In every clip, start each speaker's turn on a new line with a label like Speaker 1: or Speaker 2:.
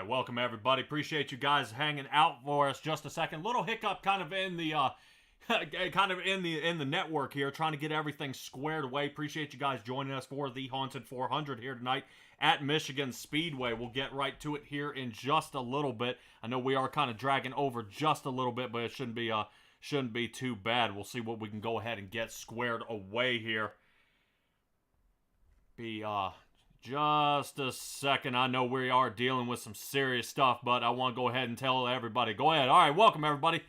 Speaker 1: welcome everybody. Appreciate you guys hanging out for us. Just a second, little hiccup, kind of in the network here, trying to get everything squared away. Appreciate you guys joining us for the Haunted 400 here tonight at Michigan Speedway. We'll get right to it here in just a little bit. I know we are kind of dragging over just a little bit, but it shouldn't be too bad. We'll see what we can go ahead and get squared away here. Just a second. I know we are dealing with some serious stuff, but I want to go ahead and tell everybody. Go ahead. All right, welcome everybody.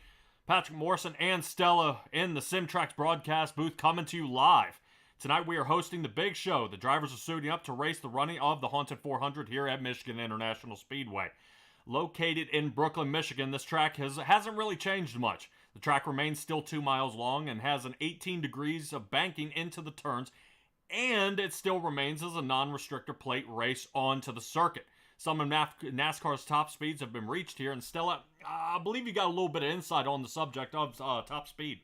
Speaker 1: Patrick Morrison and Stella in the Simtrax broadcast booth coming to you live. Tonight we are hosting the big show. The drivers are suiting up to race the running of the Haunted 400 here at Michigan International Speedway. Located in Brooklyn, Michigan, this track hasn't really changed much. The track remains still 2 miles long and has an 18 degrees of banking into the turns, and it still remains as a non-restrictor plate race onto the circuit. Some of NASCAR's top speeds have been reached here, and Stella, I believe you got a little bit of insight on the subject of top speed.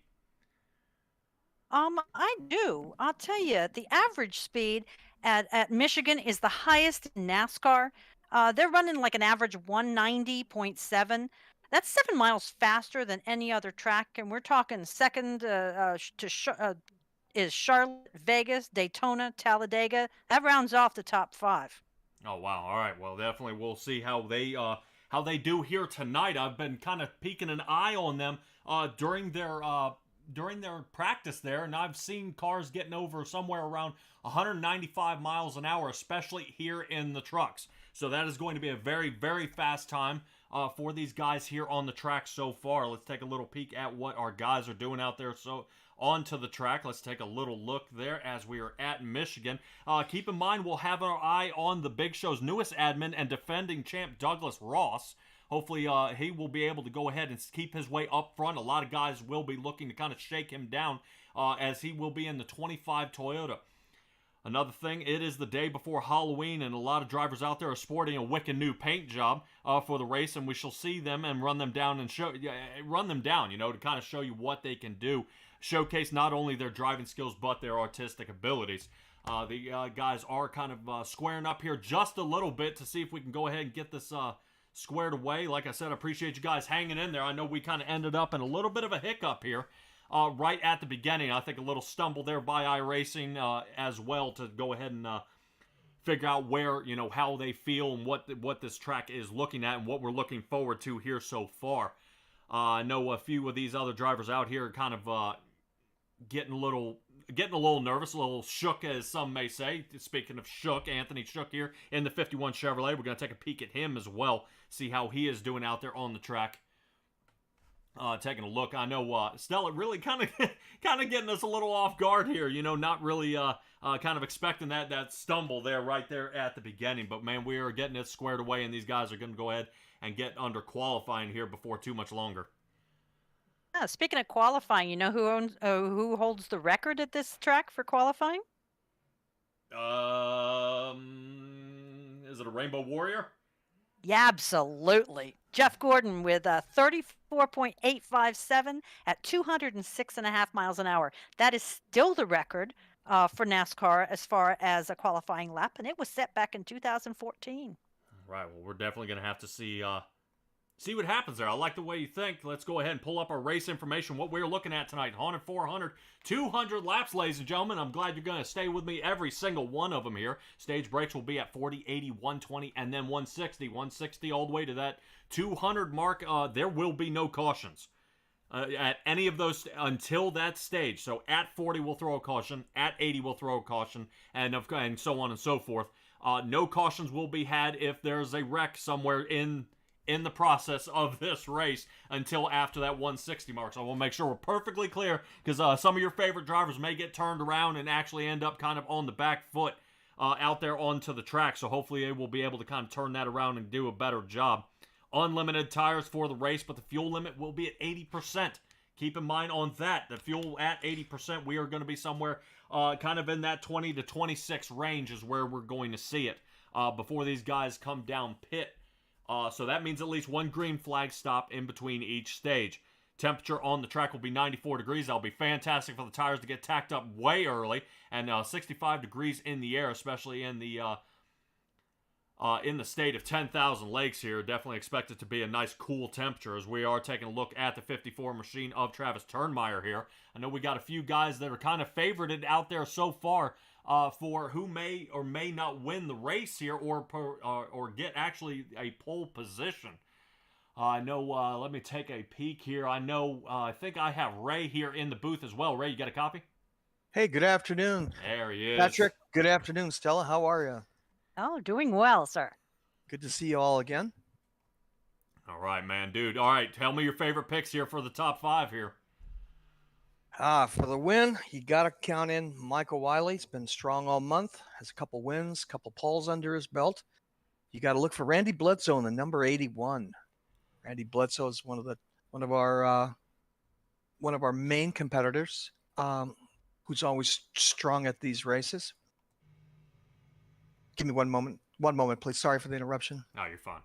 Speaker 2: I do. I'll tell you, the average speed at Michigan is the highest in NASCAR. They're running like an average 190.7. That's 7 miles faster than any other track, and we're talking second is Charlotte, Vegas, Daytona, Talladega. That rounds off the top 5.
Speaker 1: Oh wow! All right, well, definitely we'll see how they do here tonight. I've been kind of peeking an eye on them during their practice there, and I've seen cars getting over somewhere around 195 miles an hour, especially here in the trucks. So that is going to be a very, very fast time for these guys here on the track so far. Let's take a little peek at what our guys are doing out there. So onto the track, let's take a little look there as we are at Michigan. Keep in mind, we'll have our eye on the Big Show's newest admin and defending champ, Douglas Ross. Hopefully, he will be able to go ahead and keep his way up front. A lot of guys will be looking to kind of shake him down as he will be in the 25 Toyota. Another thing, it is the day before Halloween, and a lot of drivers out there are sporting a wicked new paint job for the race, and we shall see them and run them down and to kind of show you what they can do. Showcase not only their driving skills, but their artistic abilities. The guys are kind of squaring up here just a little bit to see if we can go ahead and get this squared away. Like I said, I appreciate you guys hanging in there. I know we kind of ended up in a little bit of a hiccup here right at the beginning. I think a little stumble there by iRacing as well to go ahead and figure out where, how they feel and what this track is looking at and what we're looking forward to here so far. I know a few of these other drivers out here kind of getting a little nervous, a little shook, as some may say. Speaking of shook, Anthony Shook here in the 51 Chevrolet. We're going to take a peek at him as well, see how he is doing out there on the track. Taking a look, I know Stella really kind of getting us a little off guard here. Not really kind of expecting that stumble there right there at the beginning. But man, we are getting it squared away, and these guys are going to go ahead and get under qualifying here before too much longer.
Speaker 2: Yeah, speaking of qualifying, you know who holds the record at this track for qualifying?
Speaker 1: Is it a Rainbow Warrior?
Speaker 2: Yeah, absolutely. Jeff Gordon with 34.857 at 206.5 miles an hour. That is still the record for NASCAR as far as a qualifying lap, and it was set back in 2014.
Speaker 1: Right. Well, we're definitely going to have to see what happens there. I like the way you think. Let's go ahead and pull up our race information, what we're looking at tonight. Haunted 400, 200 laps, ladies and gentlemen. I'm glad you're going to stay with me every single one of them here. Stage breaks will be at 40, 80, 120, and then 160. 160 all the way to that 200 mark. There will be no cautions at any of those until that stage. So at 40, we'll throw a caution. At 80, we'll throw a caution, and so on and so forth. No cautions will be had if there's a wreck somewhere in the process of this race until after that 160 mark. So we'll make sure we're perfectly clear, because some of your favorite drivers may get turned around and actually end up kind of on the back foot out there onto the track. So hopefully they will be able to kind of turn that around and do a better job. Unlimited tires for the race, but the fuel limit will be at 80%. Keep in mind on that, the fuel at 80%, we are going to be somewhere kind of in that 20 to 26 range is where we're going to see it before these guys come down pit. So that means at least one green flag stop in between each stage. Temperature on the track will be 94 degrees. That'll be fantastic for the tires to get tacked up way early. And 65 degrees in the air, especially in the in the state of 10,000 lakes here. Definitely expect it to be a nice cool temperature as we are taking a look at the 54 machine of Travis Turnmeyer here. I know we got a few guys that are kind of favorited out there so far for who may or may not win the race here or get actually a pole position. I know, let me take a peek here. I know, I think I have Ray here in the booth as well. Ray, you got a copy?
Speaker 3: Hey, good afternoon,
Speaker 1: There he is.
Speaker 3: Patrick. Good afternoon, Stella. How are you?
Speaker 2: Oh, doing well, sir.
Speaker 3: Good to see you all again.
Speaker 1: All right, man, dude. All right, tell me your favorite picks here for the top 5 here.
Speaker 3: For the win, you got to count in Michael Wiley. He's been strong all month. Has a couple wins, couple poles under his belt. You got to look for Randy Bledsoe in the number 81. Randy Bledsoe is one of our main competitors, who's always strong at these races. Give me one moment. One moment, please. Sorry for the interruption.
Speaker 1: No, you're fine.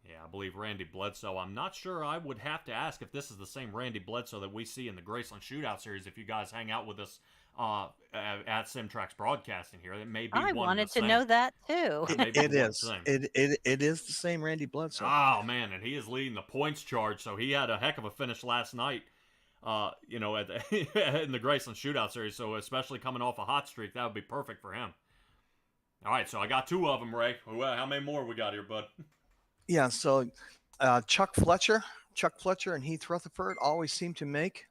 Speaker 1: Yeah, I believe Randy Bledsoe. I'm not sure. I would have to ask if this is the same Randy Bledsoe that we see in the Graceland Shootout Series. If you guys hang out with us at Simtrax Broadcasting here, it may be.
Speaker 2: I
Speaker 1: one
Speaker 2: wanted
Speaker 1: the
Speaker 2: to
Speaker 1: same.
Speaker 2: know that too.
Speaker 3: It is. It is the same Randy Bledsoe.
Speaker 1: Oh man, and he is leading the points charge. So he had a heck of a finish last night. In the Graceland Shootout Series. So especially coming off a hot streak, that would be perfect for him. All right, so I got 2 of them, Ray. Well, how many more we got here, bud?
Speaker 3: Yeah, so Chuck Fletcher and Heath Rutherford always seem to make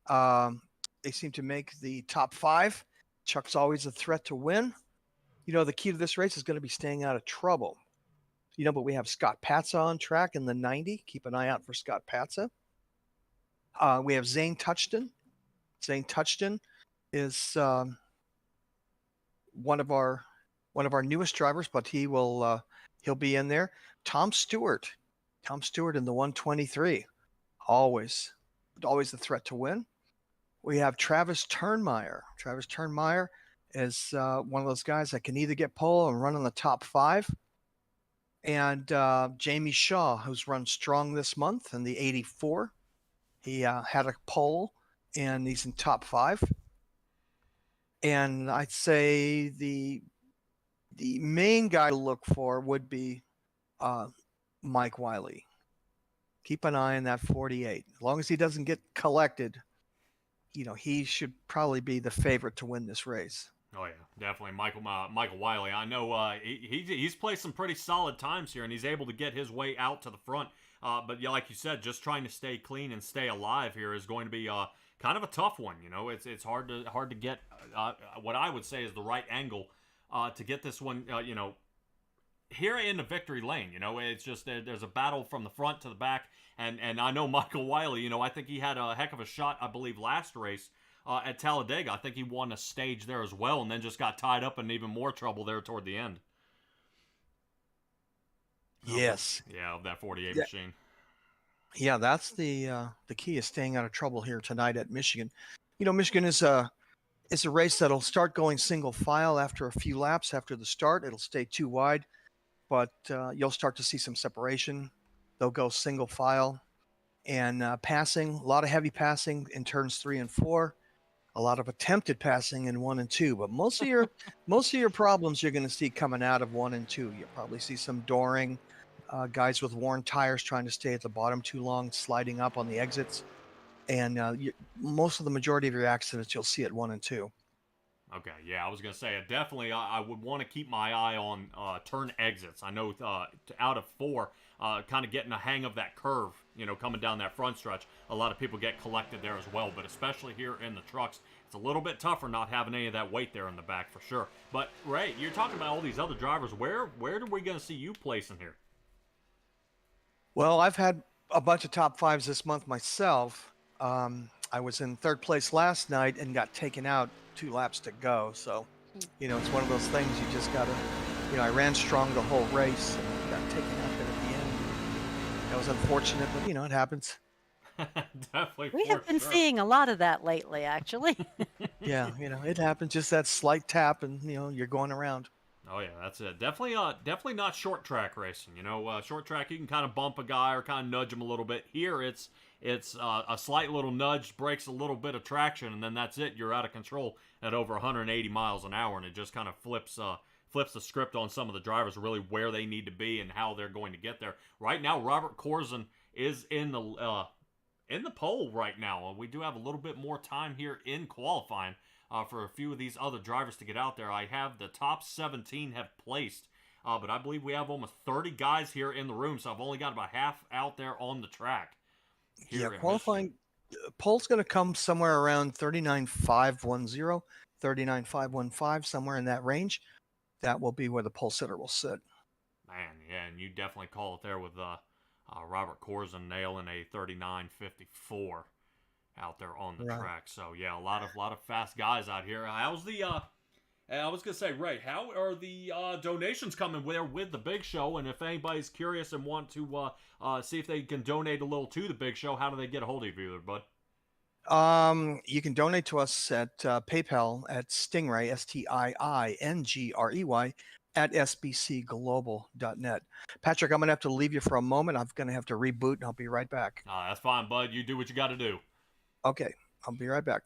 Speaker 3: the top 5. Chuck's always a threat to win. The key to this race is going to be staying out of trouble. But we have Scott Patza on track in the 90. Keep an eye out for Scott Patza. We have Zane Touchton. Zane Touchton is one of our newest drivers, but he'll be in there. Tom Stewart in the 123, always a threat to win. We have Travis Turnmeyer. Travis Turnmeyer is one of those guys that can either get pole and run in the top 5. And Jamie Shaw, who's run strong this month in the 84. He had a pole, and he's in top 5. And I'd say the main guy to look for would be Mike Wiley. Keep an eye on that 48. As long as he doesn't get collected, he should probably be the favorite to win this race.
Speaker 1: Oh yeah, definitely Michael Wiley. I know he's played some pretty solid times here, and he's able to get his way out to the front. But yeah, like you said, just trying to stay clean and stay alive here is going to be kind of a tough one. It's hard to get what I would say is the right angle to get this one. Here in the victory lane, it's just there's a battle from the front to the back, and I know Michael Wiley. I think he had a heck of a shot. I believe last race at Talladega, I think he won a stage there as well, and then just got tied up in even more trouble there toward the end.
Speaker 3: Yes.
Speaker 1: Yeah, of that 48 machine.
Speaker 3: Yeah, that's the key is staying out of trouble here tonight at Michigan. Michigan is a race that'll start going single file after a few laps after the start. It'll stay 2 wide, but you'll start to see some separation. They'll go single file and passing, a lot of heavy passing in turns 3 and 4. A lot of attempted passing in 1 and 2, but most of your problems you're going to see coming out of 1 and 2. You'll probably see some dooring, guys with worn tires trying to stay at the bottom too long, sliding up on the exits, and most of the majority of your accidents you'll see at 1 and 2.
Speaker 1: Okay, yeah, I was gonna say definitely. I would want to keep my eye on turn exits. I know out of 4, kind of getting a hang of that curve, coming down that front stretch. A lot of people get collected there as well, but especially here in the trucks, it's a little bit tougher not having any of that weight there in the back for sure. But Ray, you're talking about all these other drivers. Where are we gonna see you placing here?
Speaker 3: Well, I've had a bunch of top 5s this month myself. I was in 3rd place last night and got taken out 2 laps to go. So, it's one of those things you just got to, I ran strong the whole race and got taken out there at the end. That was unfortunate, but, it happens.
Speaker 1: Definitely.
Speaker 2: We have been seeing a lot of that lately, actually.
Speaker 3: Yeah, it happens. Just that slight tap and, you're going around.
Speaker 1: Oh yeah, that's it. Definitely not short track racing. Short track you can kind of bump a guy or kind of nudge him a little bit. Here it's a slight little nudge, breaks a little bit of traction, and then that's it. You're out of control at over 180 miles an hour, and it just kind of flips flips the script on some of the drivers, really where they need to be and how they're going to get there. Right now, Robert Corzine is in the pole right now. We do have a little bit more time here in qualifying for a few of these other drivers to get out there. I have the top 17 have placed, but I believe we have almost 30 guys here in the room, so I've only got about half out there on the track.
Speaker 3: Yeah, qualifying pole's going to come somewhere around 39.510, 39.515, somewhere in that range. That will be where the pole sitter will sit.
Speaker 1: Man, yeah, and you definitely call it there with Robert Corzine nailing a 39.54 out there on the track. So yeah, a lot of fast guys out here. How's the I was gonna say, Ray, how are the donations coming there with the Big Show? And if anybody's curious and want to see if they can donate a little to the Big Show, how do they get a hold of you there, bud?
Speaker 3: You can donate to us at PayPal at Stingray, STIINGREY, at sbcglobal.net. Patrick, I'm going to have to leave you for a moment. I'm going to have to reboot, and I'll be right back.
Speaker 1: That's fine, bud. You do what you got to do.
Speaker 3: Okay, I'll be right back.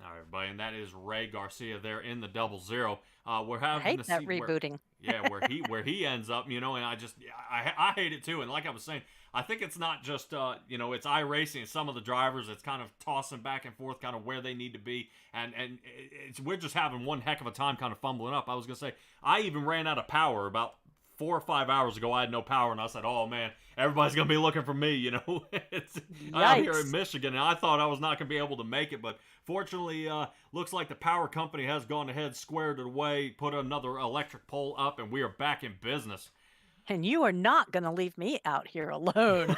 Speaker 1: All right, everybody, and that is Ray Garcia there in the 00. We're having
Speaker 2: I hate
Speaker 1: to
Speaker 2: that
Speaker 1: see
Speaker 2: rebooting.
Speaker 1: where he ends up, and I hate it too. And like I was saying, I think it's not just it's iRacing. Some of the drivers, it's kind of tossing back and forth, kind of where they need to be, and we're just having one heck of a time, kind of fumbling up. I was gonna say, I even ran out of power about 4 or 5 hours ago. I had no power, and I said, "Oh man, everybody's gonna be looking for me." It's out here in Michigan, and I thought I was not gonna be able to make it, but fortunately, looks like the power company has gone ahead, squared it away, put another electric pole up, and we are back in business.
Speaker 2: And you are not going to leave me out here alone.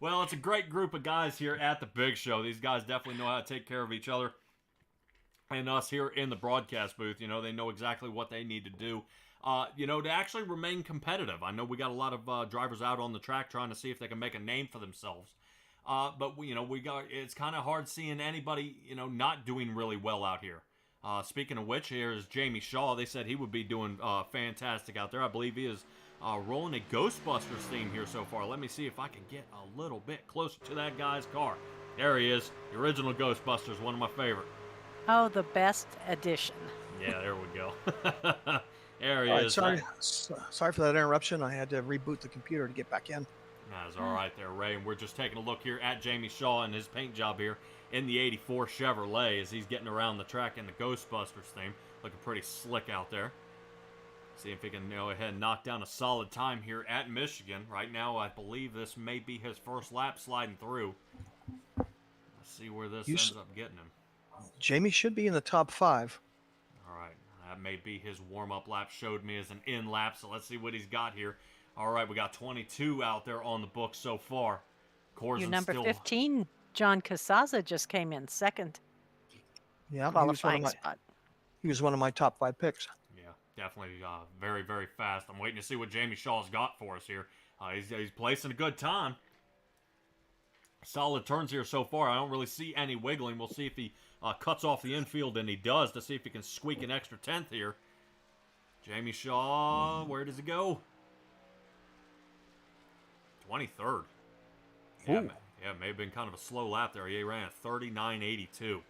Speaker 1: Well, it's a great group of guys here at the Big Show. These guys definitely know how to take care of each other. And us here in the broadcast booth, they know exactly what they need to do, to actually remain competitive. I know we got a lot of drivers out on the track trying to see if they can make a name for themselves. But it's kind of hard seeing anybody, not doing really well out here. Speaking of which, here's Jamie Shaw. They said he would be doing fantastic out there. I believe he is rolling a Ghostbusters theme here so far. Let me see if I can get a little bit closer to that guy's car. There he is, the original Ghostbusters, one of my favorite.
Speaker 2: Oh, the best edition.
Speaker 1: Yeah, there we go. There he is.
Speaker 3: Sorry for that interruption. I had to reboot the computer to get back in.
Speaker 1: That's all right there, Ray. And we're just taking a look here at Jamie Shaw and his paint job here in the 84 Chevrolet as he's getting around the track in the Ghostbusters theme. Looking pretty slick out there. See if he can go ahead and knock down a solid time here at Michigan. Right now, I believe this may be his first lap sliding through. Let's see where this ends up getting him.
Speaker 3: Jamie should be in the top 5.
Speaker 1: All right. That may be his warm-up lap. Showed me as an in lap, so let's see what he's got here. All right, we got 22 out there on the book so far.
Speaker 2: Your number 15, John Casaza, just came in second.
Speaker 3: Yeah,
Speaker 2: qualifying spot.
Speaker 3: He was one of my top 5 picks.
Speaker 1: Yeah, definitely very, very fast. I'm waiting to see what Jamie Shaw's got for us here. He's placing a good time. Solid turns here so far. I don't really see any wiggling. We'll see if he cuts off the infield, and he does, to see if he can squeak an extra 10th here. Jamie Shaw, where does he go? 23rd. Yeah, may have been kind of a slow lap there. He ran at 39.82.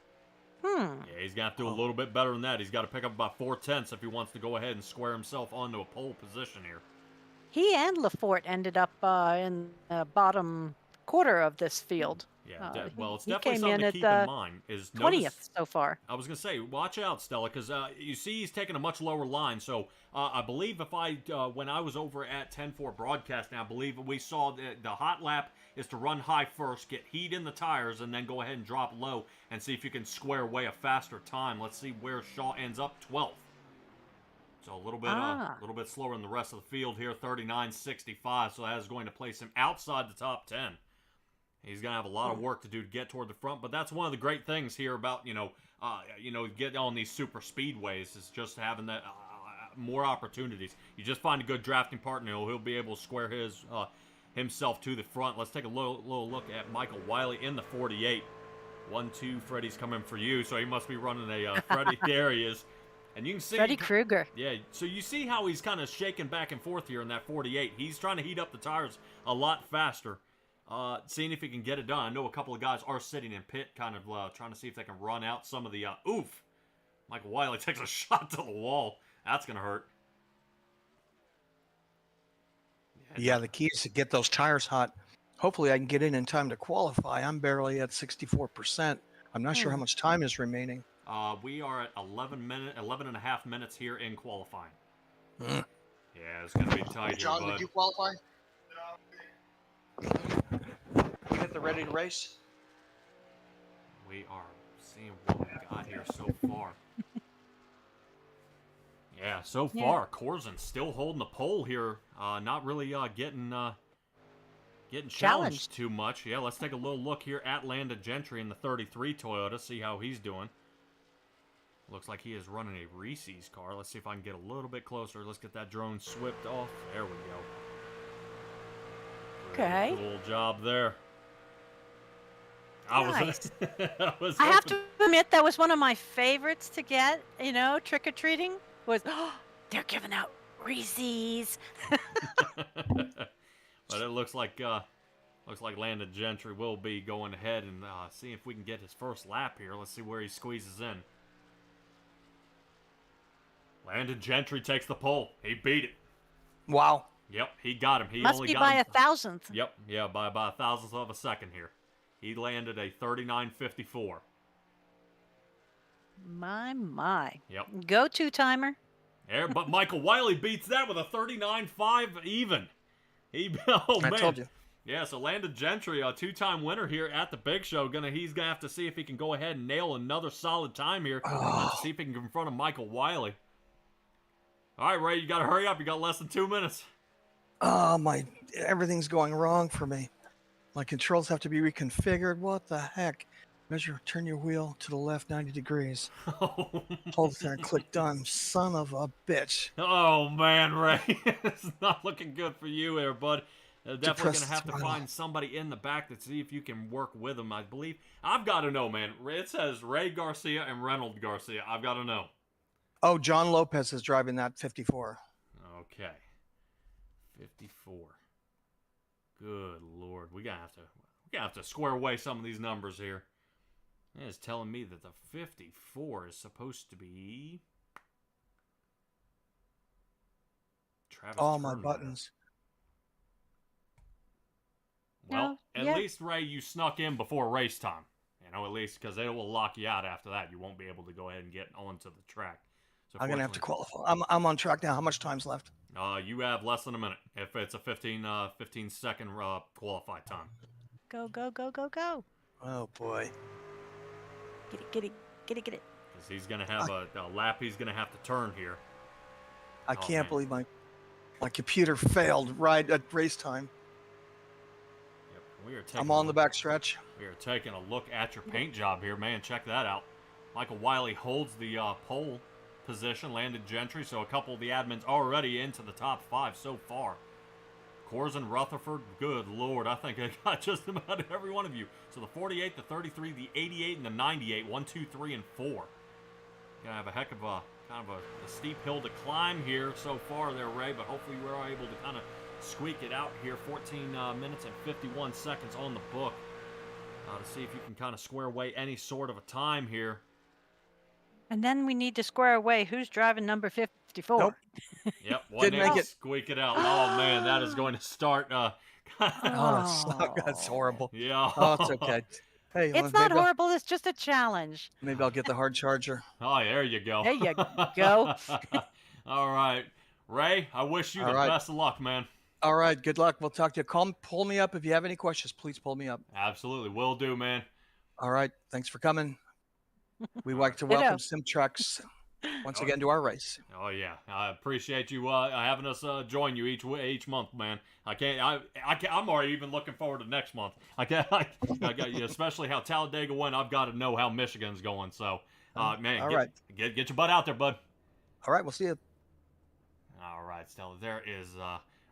Speaker 1: Yeah, he's got to do a little bit better than that. He's got to pick up about 4/10 if he wants to go ahead and square himself onto a pole position here.
Speaker 2: He and Lafort ended up in the bottom quarter of this field.
Speaker 1: Yeah, well, it's definitely something to keep in mind. Is
Speaker 2: 20th so far.
Speaker 1: I was going to say, watch out, Stella, because you see he's taking a much lower line. So I believe when I was over at 10-4 Broadcasting, I believe we saw the hot lap is to run high first, get heat in the tires, and then go ahead and drop low and see if you can square away a faster time. Let's see where Shaw ends up, 12th. So a little bit slower than the rest of the field here, 39.65. So that is going to place him outside the top 10. He's going to have a lot of work to do to get toward the front, but that's one of the great things here about, get on these super speedways is just having that more opportunities. You just find a good drafting partner, he'll be able to square himself to the front. Let's take a little look at Michael Wiley in the 48. 1-2, Freddie's coming for you, so he must be running a Freddie. There he is. And you can see
Speaker 2: Freddie Krueger.
Speaker 1: Yeah, so you see how he's kind of shaking back and forth here in that 48. He's trying to heat up the tires a lot faster. Seeing if he can get it done. I know a couple of guys are sitting in pit, kind of trying to see if they can run out some of the... Michael Wiley takes a shot to the wall. That's going to hurt.
Speaker 3: Yeah, the key is to get those tires hot. Hopefully, I can get in time to qualify. I'm barely at 64%. I'm not sure how much time is remaining.
Speaker 1: We are at 11 and a half minutes here in qualifying.
Speaker 3: Mm.
Speaker 1: Yeah, it's going to be tight here,
Speaker 3: John,
Speaker 1: bud.
Speaker 3: did you qualify? You get the ready to race?
Speaker 1: We are seeing what we got here so far. Yeah, so far, Corson still holding the pole here. Not really getting challenged too much. Yeah, let's take a little look here at Landon Gentry in the 33 Toyota, see how he's doing. Looks like he is running a Reese's car. Let's see if I can get a little bit closer. Let's get that drone swept off. There we go.
Speaker 2: Okay.
Speaker 1: Cool job there.
Speaker 2: Nice.
Speaker 1: I
Speaker 2: I have to admit, that was one of my favorites to get, trick-or-treating, was, they're giving out Reese's.
Speaker 1: But it looks like Landon Gentry will be going ahead and see if we can get his first lap here. Let's see where he squeezes in. Landon Gentry takes the pole. He beat it.
Speaker 3: Wow.
Speaker 1: Yep, he got him. He
Speaker 2: Must
Speaker 1: only
Speaker 2: be
Speaker 1: got
Speaker 2: by
Speaker 1: him.
Speaker 2: 1,000th.
Speaker 1: Yep, yeah, by a thousandth of a second here. He landed a 39.54.
Speaker 2: My.
Speaker 1: Yep.
Speaker 2: Go to timer.
Speaker 1: There, but Michael Wiley beats that with a 39.5 even. Oh man.
Speaker 3: I told you.
Speaker 1: Yeah, so Landon Gentry, a two-time winner here at the Big Show. He's gonna have to see if he can go ahead and nail another solid time here to see if he can confront a Michael Wiley. All right, Ray, you gotta hurry up. You got less than 2 minutes.
Speaker 3: Oh, everything's going wrong for me. My controls have to be reconfigured. What the heck? Turn your wheel to the left 90 degrees. Hold it there and click done. Son of a bitch.
Speaker 1: Oh, man, Ray. It's not looking good for you there, bud. Definitely going to have to find somebody in the back to see if you can work with them, I believe. I've got to know, man. It says Ray Garcia and Reynold Garcia. I've got to know.
Speaker 3: Oh, John Lopez is driving that 54.
Speaker 1: Okay. 54. Good Lord. We're gonna have to square away some of these numbers here. It's telling me that the 54 is supposed to be Travis
Speaker 3: All my
Speaker 1: Turner.
Speaker 3: buttons.
Speaker 1: Well, at least, Ray, you snuck in before race time. At least because they will lock you out after that. You won't be able to go ahead and get onto the track. So
Speaker 3: I'm going to have to qualify. I'm on track now. How much time's left?
Speaker 1: You have less than a minute if it's a 15-second qualified time.
Speaker 2: Go.
Speaker 3: Oh, boy.
Speaker 2: Get it.
Speaker 1: Because he's going to have a lap he's going to have to turn here.
Speaker 3: I can't believe my computer failed right at race time.
Speaker 1: Yep,
Speaker 3: I'm on the back stretch.
Speaker 1: We are taking a look at your paint job here, man. Check that out. Michael Wiley holds the pole position. Landon Gentry, so a couple of the admins already into the top 5 so far. Corson, Rutherford, good Lord, I think I got just about every one of you. So the 48, the 33, the 88, and the 98, 1, 2, 3, and 4. Gonna have a heck of a a steep hill to climb here so far there, Ray, but hopefully we're able to kind of squeak it out here. 14 minutes and 51 seconds on the book to see if you can kind of square away any sort of a time here.
Speaker 2: And then we need to square away who's driving number 54.
Speaker 3: Nope.
Speaker 1: Yep,
Speaker 3: Didn't make it.
Speaker 1: Squeak it out. Oh man, that is going to start.
Speaker 3: That's horrible.
Speaker 1: Yeah.
Speaker 3: Oh, it's okay. Hey,
Speaker 2: It's not horrible. It's just a challenge.
Speaker 3: Maybe I'll get the hard charger.
Speaker 1: Oh, there you go.
Speaker 2: There you go.
Speaker 1: All right, Ray. I wish you the best of luck, man.
Speaker 3: All right. Good luck. We'll talk to you. Pull me up if you have any questions. Please pull me up.
Speaker 1: Absolutely, will do, man.
Speaker 3: All right. Thanks for coming. We like to welcome Simtrucks once again to our race.
Speaker 1: Oh yeah, I appreciate you having us join you each month, man. I'm already even looking forward to next month. I got you, especially how Talladega went. I've got to know how Michigan's going. So, man, get your butt out there, bud.
Speaker 3: All right, we'll see you.
Speaker 1: All right, Stella. There is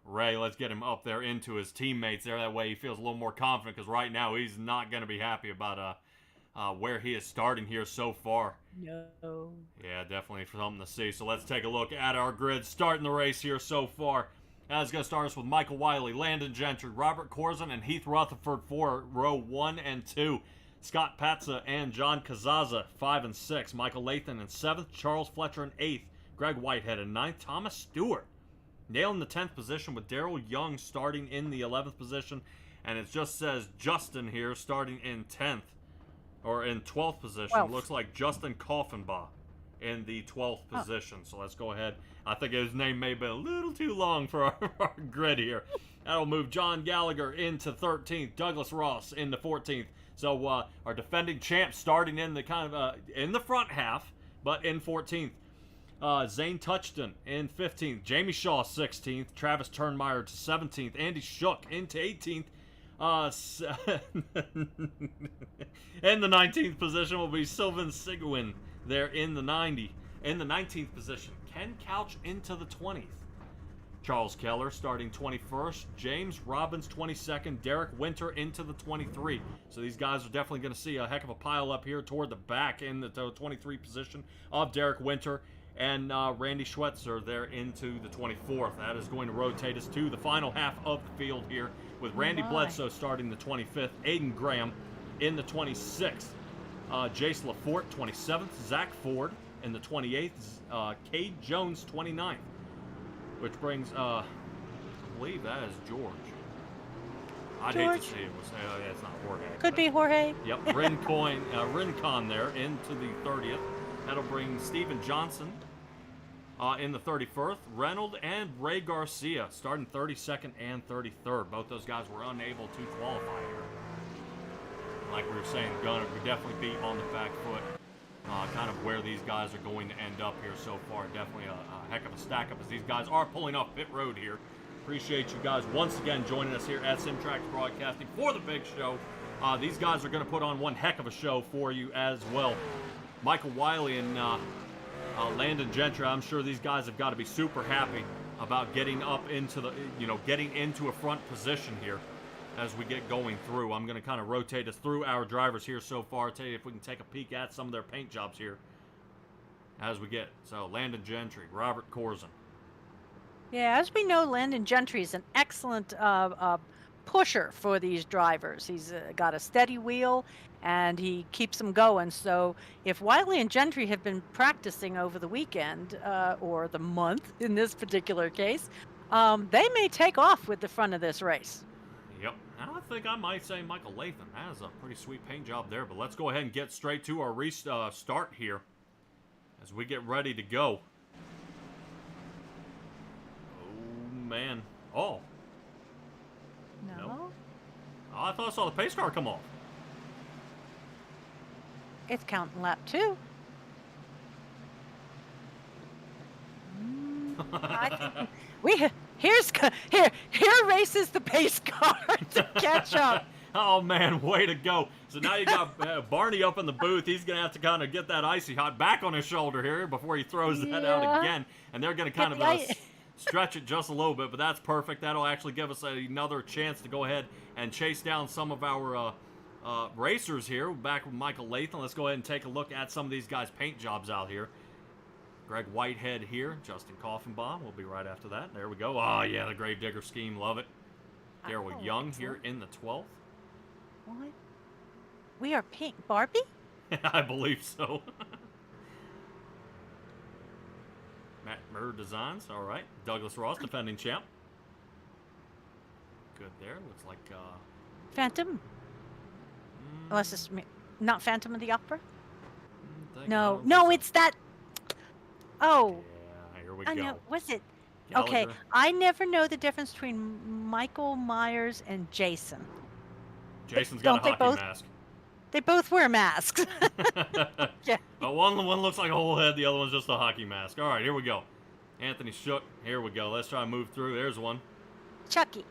Speaker 1: Ray. Let's get him up there into his teammates there. That way he feels a little more confident, because right now he's not going to be happy about where he is starting here so far.
Speaker 2: No.
Speaker 1: Yeah, definitely something to see. So let's take a look at our grid starting the race here so far. That's going to start us with Michael Wiley, Landon Gentry, Robert Corson, and Heath Rutherford for row 1 and 2. Scott Patza and John Kazaza, 5 and 6. Michael Lathan in 7th. Charles Fletcher in 8th. Greg Whitehead in 9th. Thomas Stewart nailing the 10th position with Daryl Young starting in the 11th position. And it just says Justin here starting in 10th. Or in 12th position.
Speaker 2: 12th.
Speaker 1: Looks like Justin Koffenbach in the 12th position. So let's go ahead. I think his name may be a little too long for our grid here. That'll move John Gallagher into 13th. Douglas Ross into 14th. So our defending champ starting in the kind of in the front half, but in 14th. Zane Touchton in 15th. Jamie Shaw 16th. Travis Turnmeyer to 17th. Andy Shook into 18th. In the 19th position will be Sylvan Sigwin there in the 90. In the 19th position, Ken Couch into the 20th. Charles Keller starting 21st. James Robbins 22nd. Derek Winter into the 23. So these guys are definitely going to see a heck of a pile up here toward the back in the 23 position of Derek Winter. And Randy Schweitzer there into the 24th. That is going to rotate us to the final half of the field here with Randy Bledsoe starting the 25th. Aiden Graham in the 26th. Jace LaForte 27th. Zach Ford in the 28th. Cade Jones 29th. Which brings, I believe that is George. I'd hate
Speaker 2: George?
Speaker 1: to see it. Yeah, it's not Jorge.
Speaker 2: Could be Jorge.
Speaker 1: Yep, Rincon there into the 30th. That'll bring Steven Johnson in the 31st. Reynolds and Ray Garcia starting 32nd and 33rd. Both those guys were unable to qualify here. Like we were saying, Gunner would definitely be on the back foot. Kind of where these guys are going to end up here so far. Definitely a heck of a stack up as these guys are pulling off pit road here. Appreciate you guys once again joining us here at Simtrax Broadcasting for the big show. These guys are going to put on one heck of a show for you as well. Michael Wiley and Landon Gentry, I'm sure these guys have got to be super happy about getting up into the, getting into a front position here as we get going through. I'm going to kind of rotate us through our drivers here so far. Tell you if we can take a peek at some of their paint jobs here as we get. So Landon Gentry, Robert Corzin.
Speaker 2: Yeah, as we know, Landon Gentry is an excellent pusher for these drivers. He's got a steady wheel, and he keeps them going. So if Wiley and Gentry have been practicing over the weekend, or the month in this particular case, they may take off with the front of this race.
Speaker 1: Yep. I think I might say Michael Latham has a pretty sweet paint job there, but let's go ahead and get straight to our restart here as we get ready to go. Oh, man. Oh.
Speaker 2: No.
Speaker 1: Oh, I thought I saw the pace car come off.
Speaker 2: It's counting lap 2. I think here races the pace car to catch up.
Speaker 1: Oh, man, way to go. So now you got Barney up in the booth. He's going to have to kind of get that icy hot back on his shoulder here before he throws that out again. And they're going to kind of stretch it just a little bit, but that's perfect. That'll actually give us another chance to go ahead and chase down some of our racers here. Back with Michael Latham. Let's go ahead and take a look at some of these guys' paint jobs out here. Greg Whitehead here. Justin Koffenbaum will be right after that. There we go. Oh, yeah, the Gravedigger scheme. Love it. Daryl Young here in the 12th.
Speaker 2: What? We are pink Barbie?
Speaker 1: I believe so. Matt Murr Designs. All right. Douglas Ross, defending champ. Good there. Looks like...
Speaker 2: Phantom? Unless it's not Phantom of the Opera? No, it's that... Oh.
Speaker 1: Yeah, here we
Speaker 2: I
Speaker 1: go.
Speaker 2: know. Was it?
Speaker 1: Gallagher.
Speaker 2: Okay, I never know the difference between Michael Myers and Jason.
Speaker 1: Jason's got a hockey mask.
Speaker 2: They both wear masks. Yeah.
Speaker 1: One looks like a whole head, the other one's just a hockey mask. All right, here we go. Anthony Shook. Here we go. Let's try to move through. There's one.
Speaker 2: Chucky.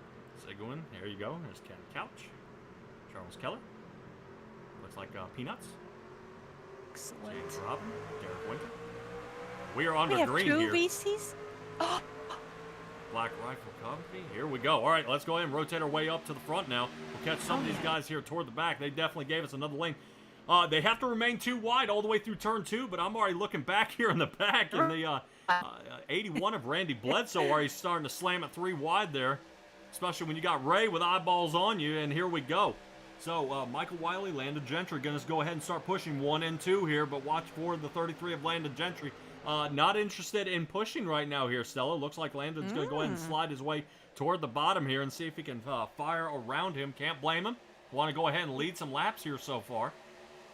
Speaker 1: Seguin. There you go. There's Ken Couch. Charles Keller. Looks like Peanuts.
Speaker 2: Excellent.
Speaker 1: James Robin. Derek Winter. We are under
Speaker 2: We have
Speaker 1: green
Speaker 2: two
Speaker 1: here.
Speaker 2: Reese's.
Speaker 1: Black Rifle Company. Here we go. All right, let's go ahead and rotate our way up to the front now. We'll catch some of these guys here toward the back. They definitely gave us another lane. They have to remain too wide all the way through turn 2, but I'm already looking back here in the back in the 81 of Randy Bledsoe already starting to slam it 3 wide there, especially when you got Ray with eyeballs on you, and here we go. So Michael Wiley, Landon Gentry going to go ahead and start pushing 1 and 2 here, but watch for the 33 of Landon Gentry not interested in pushing right now here, Stella. Looks like Landon's going to go ahead and slide his way toward the bottom here and see if he can fire around him. Can't blame him. Want to go ahead and lead some laps here so far.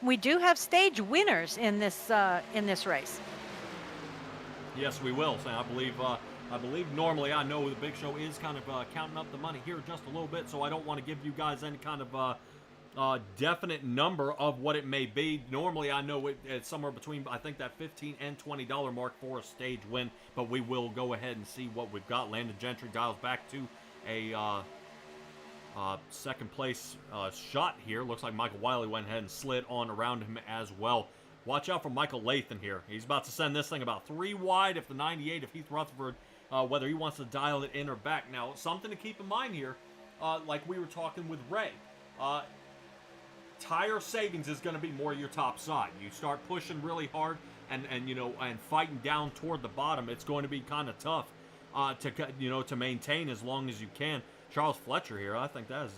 Speaker 2: We do have stage winners in this race.
Speaker 1: Yes, we will. So I believe normally, I know the Big Show is kind of counting up the money here just a little bit, so I don't want to give you guys any kind of definite number of what it may be. Normally, I know it's somewhere between, I think, that $15 and $20 mark for a stage win, but we will go ahead and see what we've got. Landon Gentry dials back to a second place shot here. Looks like Michael Wiley went ahead and slid on around him as well. Watch out for Michael Lathan here. He's about to send this thing about 3 wide if the 98 of Heath Rutherford, whether he wants to dial it in or back. Now, something to keep in mind here, like we were talking with Ray, tire savings is going to be more your top side. You start pushing really hard and fighting down toward the bottom, it's going to be kind of tough to maintain as long as you can. Charles Fletcher here, I think that is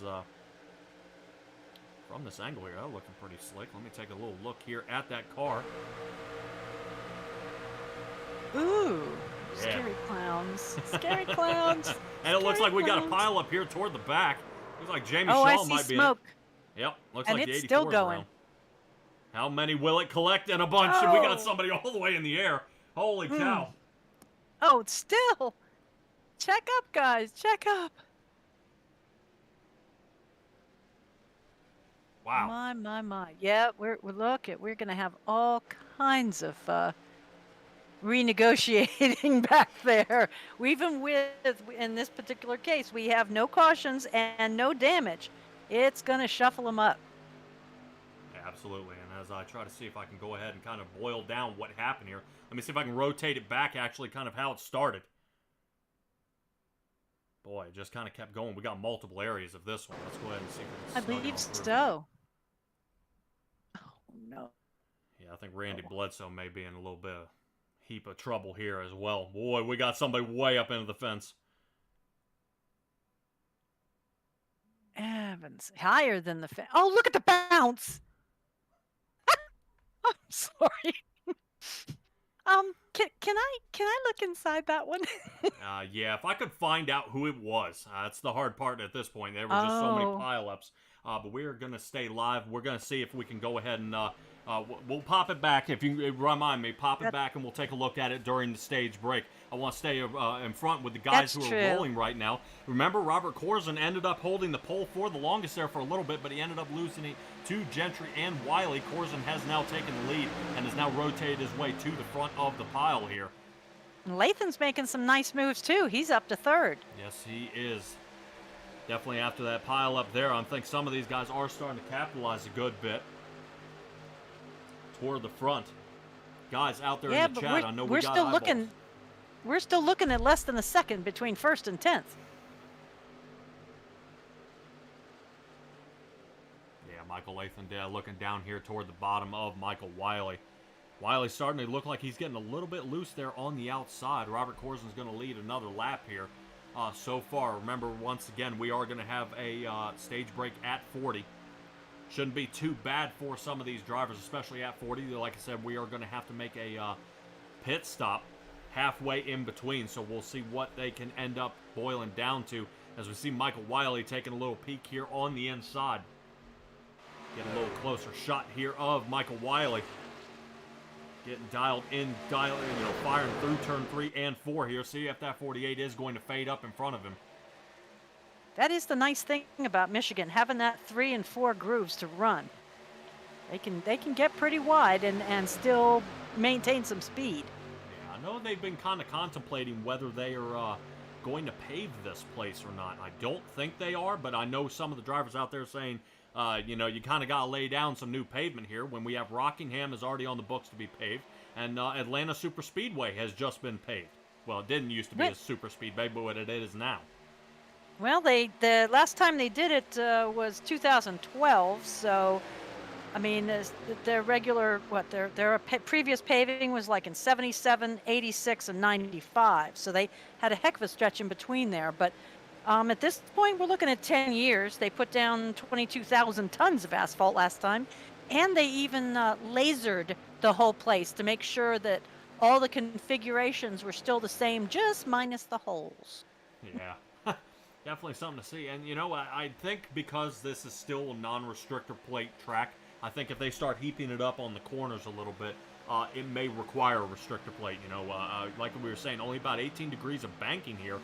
Speaker 1: from this angle here, that's looking pretty slick. Let me take a little look here at that car.
Speaker 2: Ooh,
Speaker 1: Yeah.
Speaker 2: scary clowns. Scary clowns.
Speaker 1: And it looks like we got a
Speaker 2: clowns.
Speaker 1: pile up here toward the back. Looks like Jamie
Speaker 2: Oh, I
Speaker 1: Shaw
Speaker 2: see
Speaker 1: might be
Speaker 2: smoke.
Speaker 1: in it. Yep, looks
Speaker 2: And
Speaker 1: like
Speaker 2: it's
Speaker 1: the 84
Speaker 2: still
Speaker 1: is
Speaker 2: going.
Speaker 1: around. How many will it collect in a bunch? And we got
Speaker 2: Oh.
Speaker 1: somebody all the way in the air. Holy cow.
Speaker 2: Oh, it's still. Check up, guys. Check up.
Speaker 1: Wow.
Speaker 2: My. Yeah, we're gonna have all kinds of renegotiating back there. Even in this particular case, we have no cautions and no damage. It's gonna shuffle them up.
Speaker 1: Yeah, absolutely. And as I try to see if I can go ahead and kind of boil down what happened here, let me see if I can rotate it back actually kind of how it started. Boy, it just kind of kept going. We got multiple areas of this one. Let's go ahead and see if we
Speaker 2: I
Speaker 1: can start
Speaker 2: believe
Speaker 1: on through.
Speaker 2: so. Oh no.
Speaker 1: Yeah, I think Randy Bledsoe may be in a little bit of heap of trouble here as well. Boy, we got somebody way up into the fence.
Speaker 2: Evans, higher than the oh, look at the bounce. I'm sorry. Can I look inside that one?
Speaker 1: Yeah, if I could find out who it was. That's the hard part at this point. There were just so many
Speaker 2: Oh.
Speaker 1: pileups. But we're going to stay live. We're going to see if we can go ahead and we'll pop it back. If you remind me, pop it back and we'll take a look at it during the stage break. I want to stay in front with the guys
Speaker 2: That's
Speaker 1: who
Speaker 2: true.
Speaker 1: are rolling right now. Remember, Robert Corzin ended up holding the pole for the longest there for a little bit, but he ended up losing it to Gentry and Wiley. Corzin has now taken the lead and has now rotated his way to the front of the pile here.
Speaker 2: Lathan's making some nice moves too. He's up to third.
Speaker 1: Yes, he is. Definitely after that pile up there, I think some of these guys are starting to capitalize a good bit toward the front. Guys out there
Speaker 2: Yeah,
Speaker 1: in the
Speaker 2: but
Speaker 1: chat, I know
Speaker 2: we're
Speaker 1: we got
Speaker 2: still
Speaker 1: eyeballs.
Speaker 2: looking. We're still looking at less than a second between first and 10th.
Speaker 1: Yeah, Michael Lathan looking down here toward the bottom of Michael Wiley. Wiley's starting to look like he's getting a little bit loose there on the outside. Robert Corzin's going to lead another lap here so far. Remember, once again, we are going to have a stage break at 40. Shouldn't be too bad for some of these drivers, especially at 40. Like I said, we are going to have to make a pit stop halfway in between, so we'll see what they can end up boiling down to as we see Michael Wiley taking a little peek here on the inside. Get a little closer shot here of Michael Wiley. Getting dialed in, firing through turn 3 and 4 here. See if that 48 is going to fade up in front of him.
Speaker 2: That is the nice thing about Michigan, having that 3 and 4 grooves to run. They can get pretty wide and still maintain some speed.
Speaker 1: Yeah, I know they've been kind of contemplating whether they are going to pave this place or not. I don't think they are, but I know some of the drivers out there saying, you kind of got to lay down some new pavement here when we have Rockingham is already on the books to be paved, and Atlanta Super Speedway has just been paved. Well, it didn't used to be a super speedway, but what it is now.
Speaker 2: Well, the last time they did it was 2012. So, I mean, their regular their previous paving was like in 77, 86, and 95. So they had a heck of a stretch in between there. But at this point, we're looking at 10 years. They put down 22,000 tons of asphalt last time, and they even lasered the whole place to make sure that all the configurations were still the same, just minus the holes.
Speaker 1: Yeah, definitely something to see. And I think because this is still a non-restrictor plate track, I think if they start heaping it up on the corners a little bit, it may require a restrictor plate. Like we were saying, only about 18 degrees of banking here.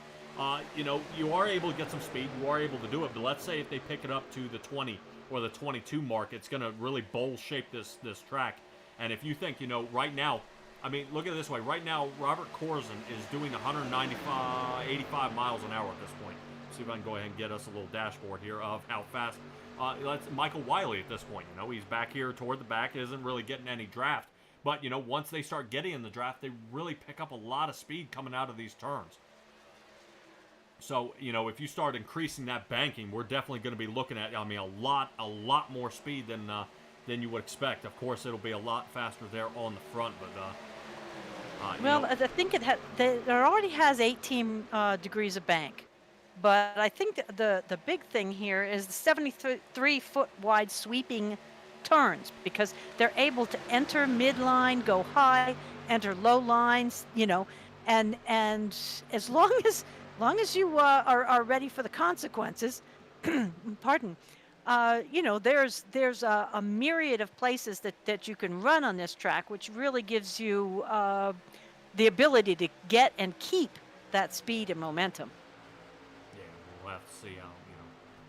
Speaker 1: You are able to get some speed. You are able to do it. But let's say if they pick it up to the 20 or the 22 mark, it's going to really bowl shape this track. And if you think, right now, I mean, look at it this way. Right now, Robert Corzin is doing 85 miles an hour at this point. See if I can go ahead and get us a little dashboard here of how fast. That's Michael Wiley at this point. He's back here toward the back. Isn't really getting any draft. But, once they start getting in the draft, they really pick up a lot of speed coming out of these turns. So, if you start increasing that banking, we're definitely going to be looking at, a lot more speed than you would expect. Of course, it'll be a lot faster there on the front, but
Speaker 2: Well, I think it already has 18 degrees of bank, but I think the big thing here is the 73-foot wide sweeping turns, because they're able to enter midline, go high, enter low lines, and as long as you are ready for the consequences, pardon. There's a myriad of places that you can run on this track, which really gives you the ability to get and keep that speed and momentum.
Speaker 1: Yeah, we'll have to see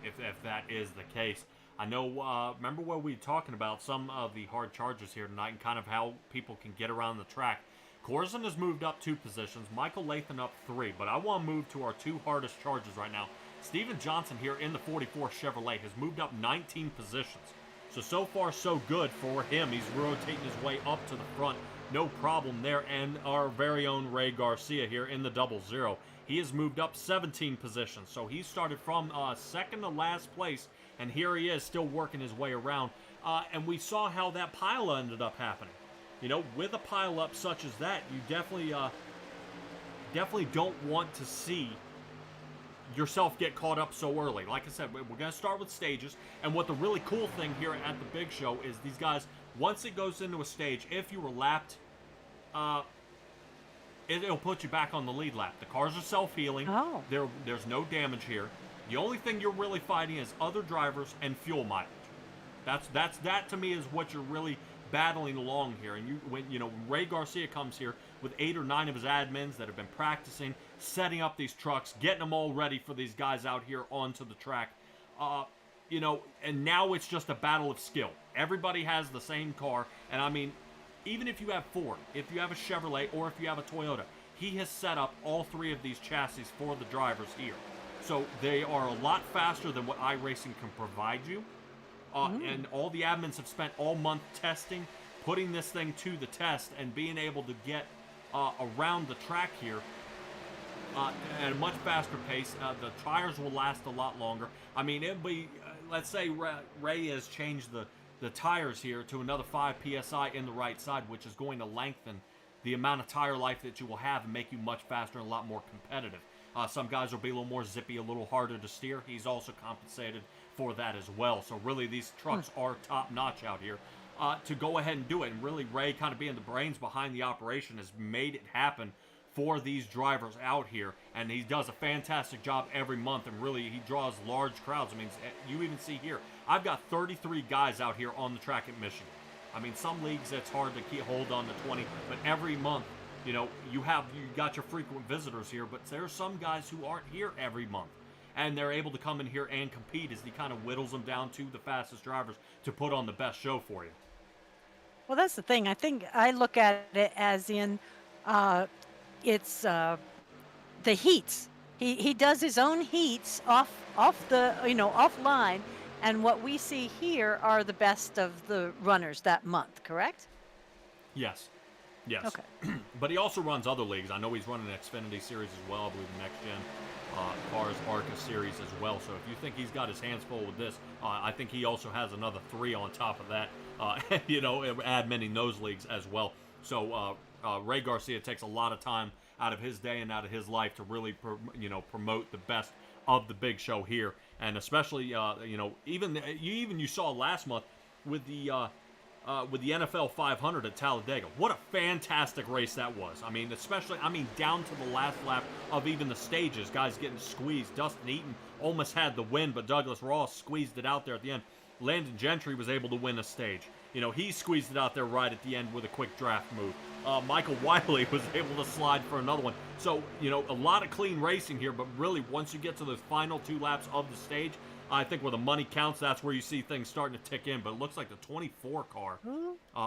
Speaker 1: if that is the case. I know, remember what we were talking about, some of the hard chargers here tonight and kind of how people can get around the track. Corzin has moved up 2 positions, Michael Lathan up 3, but I want to move to our 2 hardest chargers right now. Steven Johnson here in the 44 Chevrolet has moved up 19 positions. So far, so good for him. He's rotating his way up to the front. No problem there. And our very own Ray Garcia here in the 00. He has moved up 17 positions. So he started from second to last place. And here he is still working his way around. And we saw how that pile ended up happening. With a pile up such as that, you definitely don't want to see yourself get caught up so early. Like I said, we're going to start with stages, and what the really cool thing here at the big show is these guys, once it goes into a stage, if you were lapped, it'll put you back on the lead lap. The cars are self-healing.
Speaker 2: Oh.
Speaker 1: There's no damage here. The only thing you're really fighting is other drivers and fuel mileage. That to me is what you're really battling along here. And when Ray Garcia comes here with 8 or 9 of his admins that have been practicing, setting up these trucks, getting them all ready for these guys out here onto the track, and now it's just a battle of skill. Everybody has the same car, and I mean, even if you have Ford, if you have a Chevrolet, or if you have a Toyota, he has set up all 3 of these chassis for the drivers here. So they are a lot faster than what iRacing can provide you. And all the admins have spent all month testing, putting this thing to the test, and being able to get around the track here at a much faster pace. The tires will last a lot longer. I mean, it'll be, let's say Ray has changed the tires here to another 5 PSI in the right side, which is going to lengthen the amount of tire life that you will have and make you much faster and a lot more competitive. Some guys will be a little more zippy, a little harder to steer. He's also compensated for that as well. So really, these trucks are top-notch out here to go ahead and do it. And really, Ray, kind of being the brains behind the operation, has made it happen for these drivers out here. And he does a fantastic job every month. And really, he draws large crowds. I mean, you even see here, I've got 33 guys out here on the track at Michigan. I mean, some leagues it's hard to hold on to 20, but every month, you got your frequent visitors here, but there's some guys who aren't here every month. And they're able to come in here and compete as he kind of whittles them down to the fastest drivers to put on the best show for you.
Speaker 2: Well, that's the thing. I think I look at it as in it's the heats. He does his own heats off the offline, and what we see here are the best of the runners that month. Correct?
Speaker 1: Yes.
Speaker 2: Okay.
Speaker 1: But he also runs other leagues. I know he's running an Xfinity Series as well. I believe the Next Gen Cars ARCA Series as well. So if you think he's got his hands full with this, I think he also has another 3 on top of that, admitting those leagues as well. So Ray Garcia takes a lot of time out of his day and out of his life to really promote the best of the big show here. And especially, you saw last month with the with the NFL 500 at Talladega. What a fantastic race that was. I mean, especially, down to the last lap of even the stages, guys getting squeezed. Dustin Eaton almost had the win, but Douglas Ross squeezed it out there at the end. Landon Gentry was able to win a stage. He squeezed it out there right at the end with a quick draft move. Michael Wiley was able to slide for another one. So, a lot of clean racing here, but really, once you get to those final 2 laps of the stage, I think where the money counts, that's where you see things starting to tick in. But it looks like the 24 car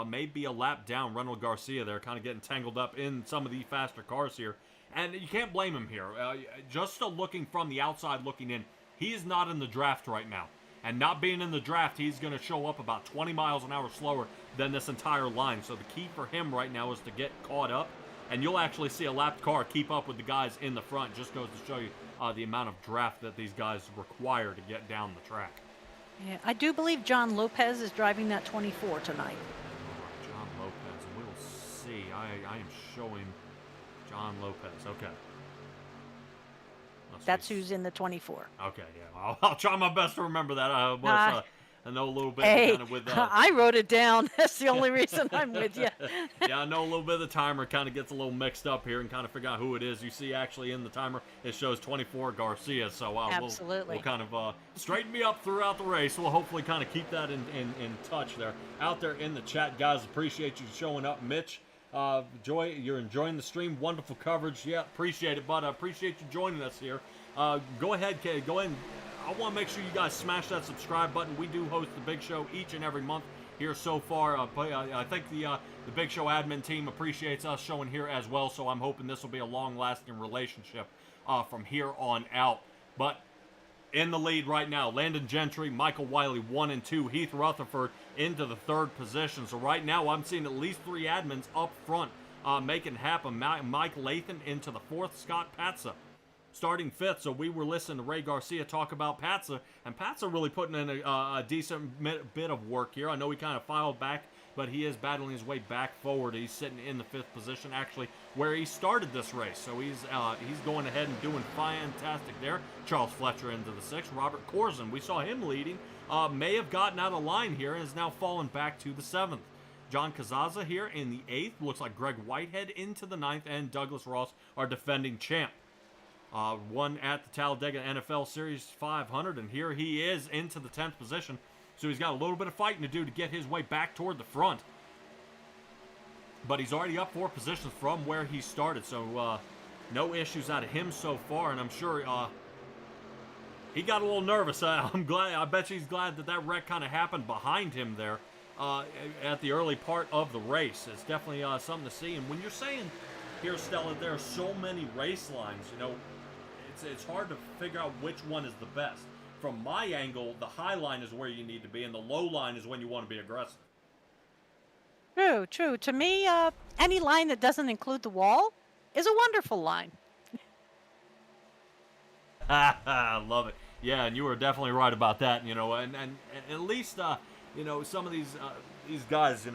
Speaker 1: may be a lap down. Ronald Garcia there kind of getting tangled up in some of the faster cars here. And you can't blame him here. Just looking from the outside looking in, he is not in the draft right now. And not being in the draft, he's going to show up about 20 miles an hour slower than this entire line. So the key for him right now is to get caught up. And you'll actually see a lapped car keep up with the guys in the front. Just goes to show you the amount of draft that these guys require to get down the track.
Speaker 2: Yeah, I do believe John Lopez is driving that 24 tonight.
Speaker 1: John Lopez, and we'll see. I am showing John Lopez. Okay.
Speaker 2: That's who's in the 24.
Speaker 1: Okay, yeah. I'll try my best to remember that. I know a little bit kind of with
Speaker 2: I wrote it down. That's the only reason I'm with you.
Speaker 1: Yeah, I know a little bit of the timer kind of gets a little mixed up here and kind of figure out who it is. You see actually in the timer, it shows 24 Garcia. So we'll kind of straighten me up throughout the race. We'll hopefully kind of keep that in touch there. Out there in the chat, guys, appreciate you showing up. Mitch, you're enjoying the stream. Wonderful coverage. Yeah, appreciate it, bud. I appreciate you joining us here. Go ahead, Kay. Go ahead. I want to make sure you guys smash that subscribe button. We do host the Big Show each and every month here so far. I think the Big Show admin team appreciates us showing here as well, so I'm hoping this will be a long-lasting relationship from here on out. But in the lead right now, Landon Gentry, Michael Wiley 1 and 2, Heath Rutherford into the 3rd position. So right now I'm seeing at least 3 admins up front making it happen. Mike Lathan into the 4th, Scott Patza starting 5th. So we were listening to Ray Garcia talk about Patza, and Patza really putting in a decent bit of work here. I know he kind of filed back, but he is battling his way back forward. He's sitting in the 5th position, actually, where he started this race. So he's going ahead and doing fantastic there. Charles Fletcher into the 6th. Robert Corzin, we saw him leading, may have gotten out of line here and is now fallen back to the 7th. John Cazaza here in the 8th. Looks like Greg Whitehead into the 9th, and Douglas Ross, our defending champ. Won at the Talladega NFL Series 500, and here he is into the 10th position. So he's got a little bit of fighting to do to get his way back toward the front. But he's already up 4 positions from where he started, so no issues out of him so far, and I'm sure he got a little nervous. I bet you he's glad that wreck kind of happened behind him there at the early part of the race. It's definitely something to see. And when you're saying here, Stella, there are so many race lines, it's hard to figure out which one is the best. From my angle, the high line is where you need to be, and the low line is when you want to be aggressive.
Speaker 2: True. To me, any line that doesn't include the wall is a wonderful line.
Speaker 1: I love it. Yeah, and you were definitely right about that. And at least some of these guys,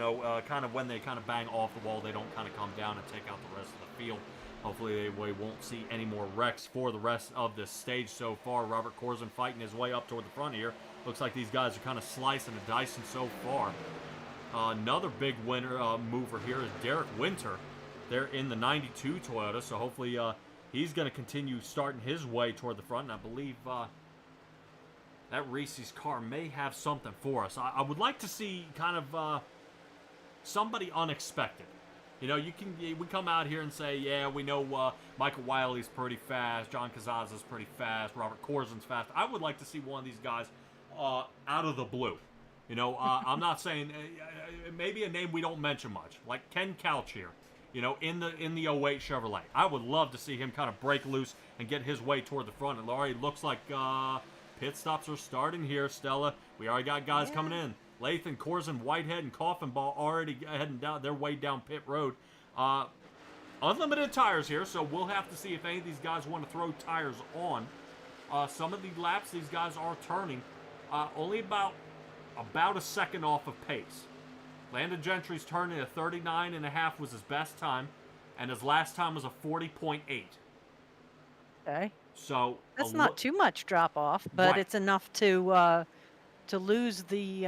Speaker 1: kind of when they kind of bang off the wall, they don't kind of come down and take out the rest of the field. Hopefully we won't see any more wrecks for the rest of this stage so far. Robert Corzin fighting his way up toward the front here. Looks like these guys are kind of slicing and dicing so far. Another big winner mover here is Derek Winter. They're in the 92 Toyota, so hopefully he's going to continue starting his way toward the front. And I believe that Reese's car may have something for us. I would like to see kind of somebody unexpected. We come out here and say, yeah, we know Michael Wiley's pretty fast, John Cazaza's pretty fast, Robert Corzin's fast. I would like to see one of these guys out of the blue. I'm not saying maybe a name we don't mention much, like Ken Couch here. In the 08 Chevrolet. I would love to see him kind of break loose and get his way toward the front. It already looks like pit stops are starting here, Stella. We already got guys coming in. Lathan, Corzin, Whitehead, and Coffenball already heading down their way down pit road. Unlimited tires here, so we'll have to see if any of these guys want to throw tires on. Some of the laps these guys are turning only about a second off of pace. Landon Gentry's turning at 39.5 was his best time, and his last time was a 40.8.
Speaker 2: Okay.
Speaker 1: So
Speaker 2: that's not too much drop off, but
Speaker 1: right.
Speaker 2: it's enough to lose the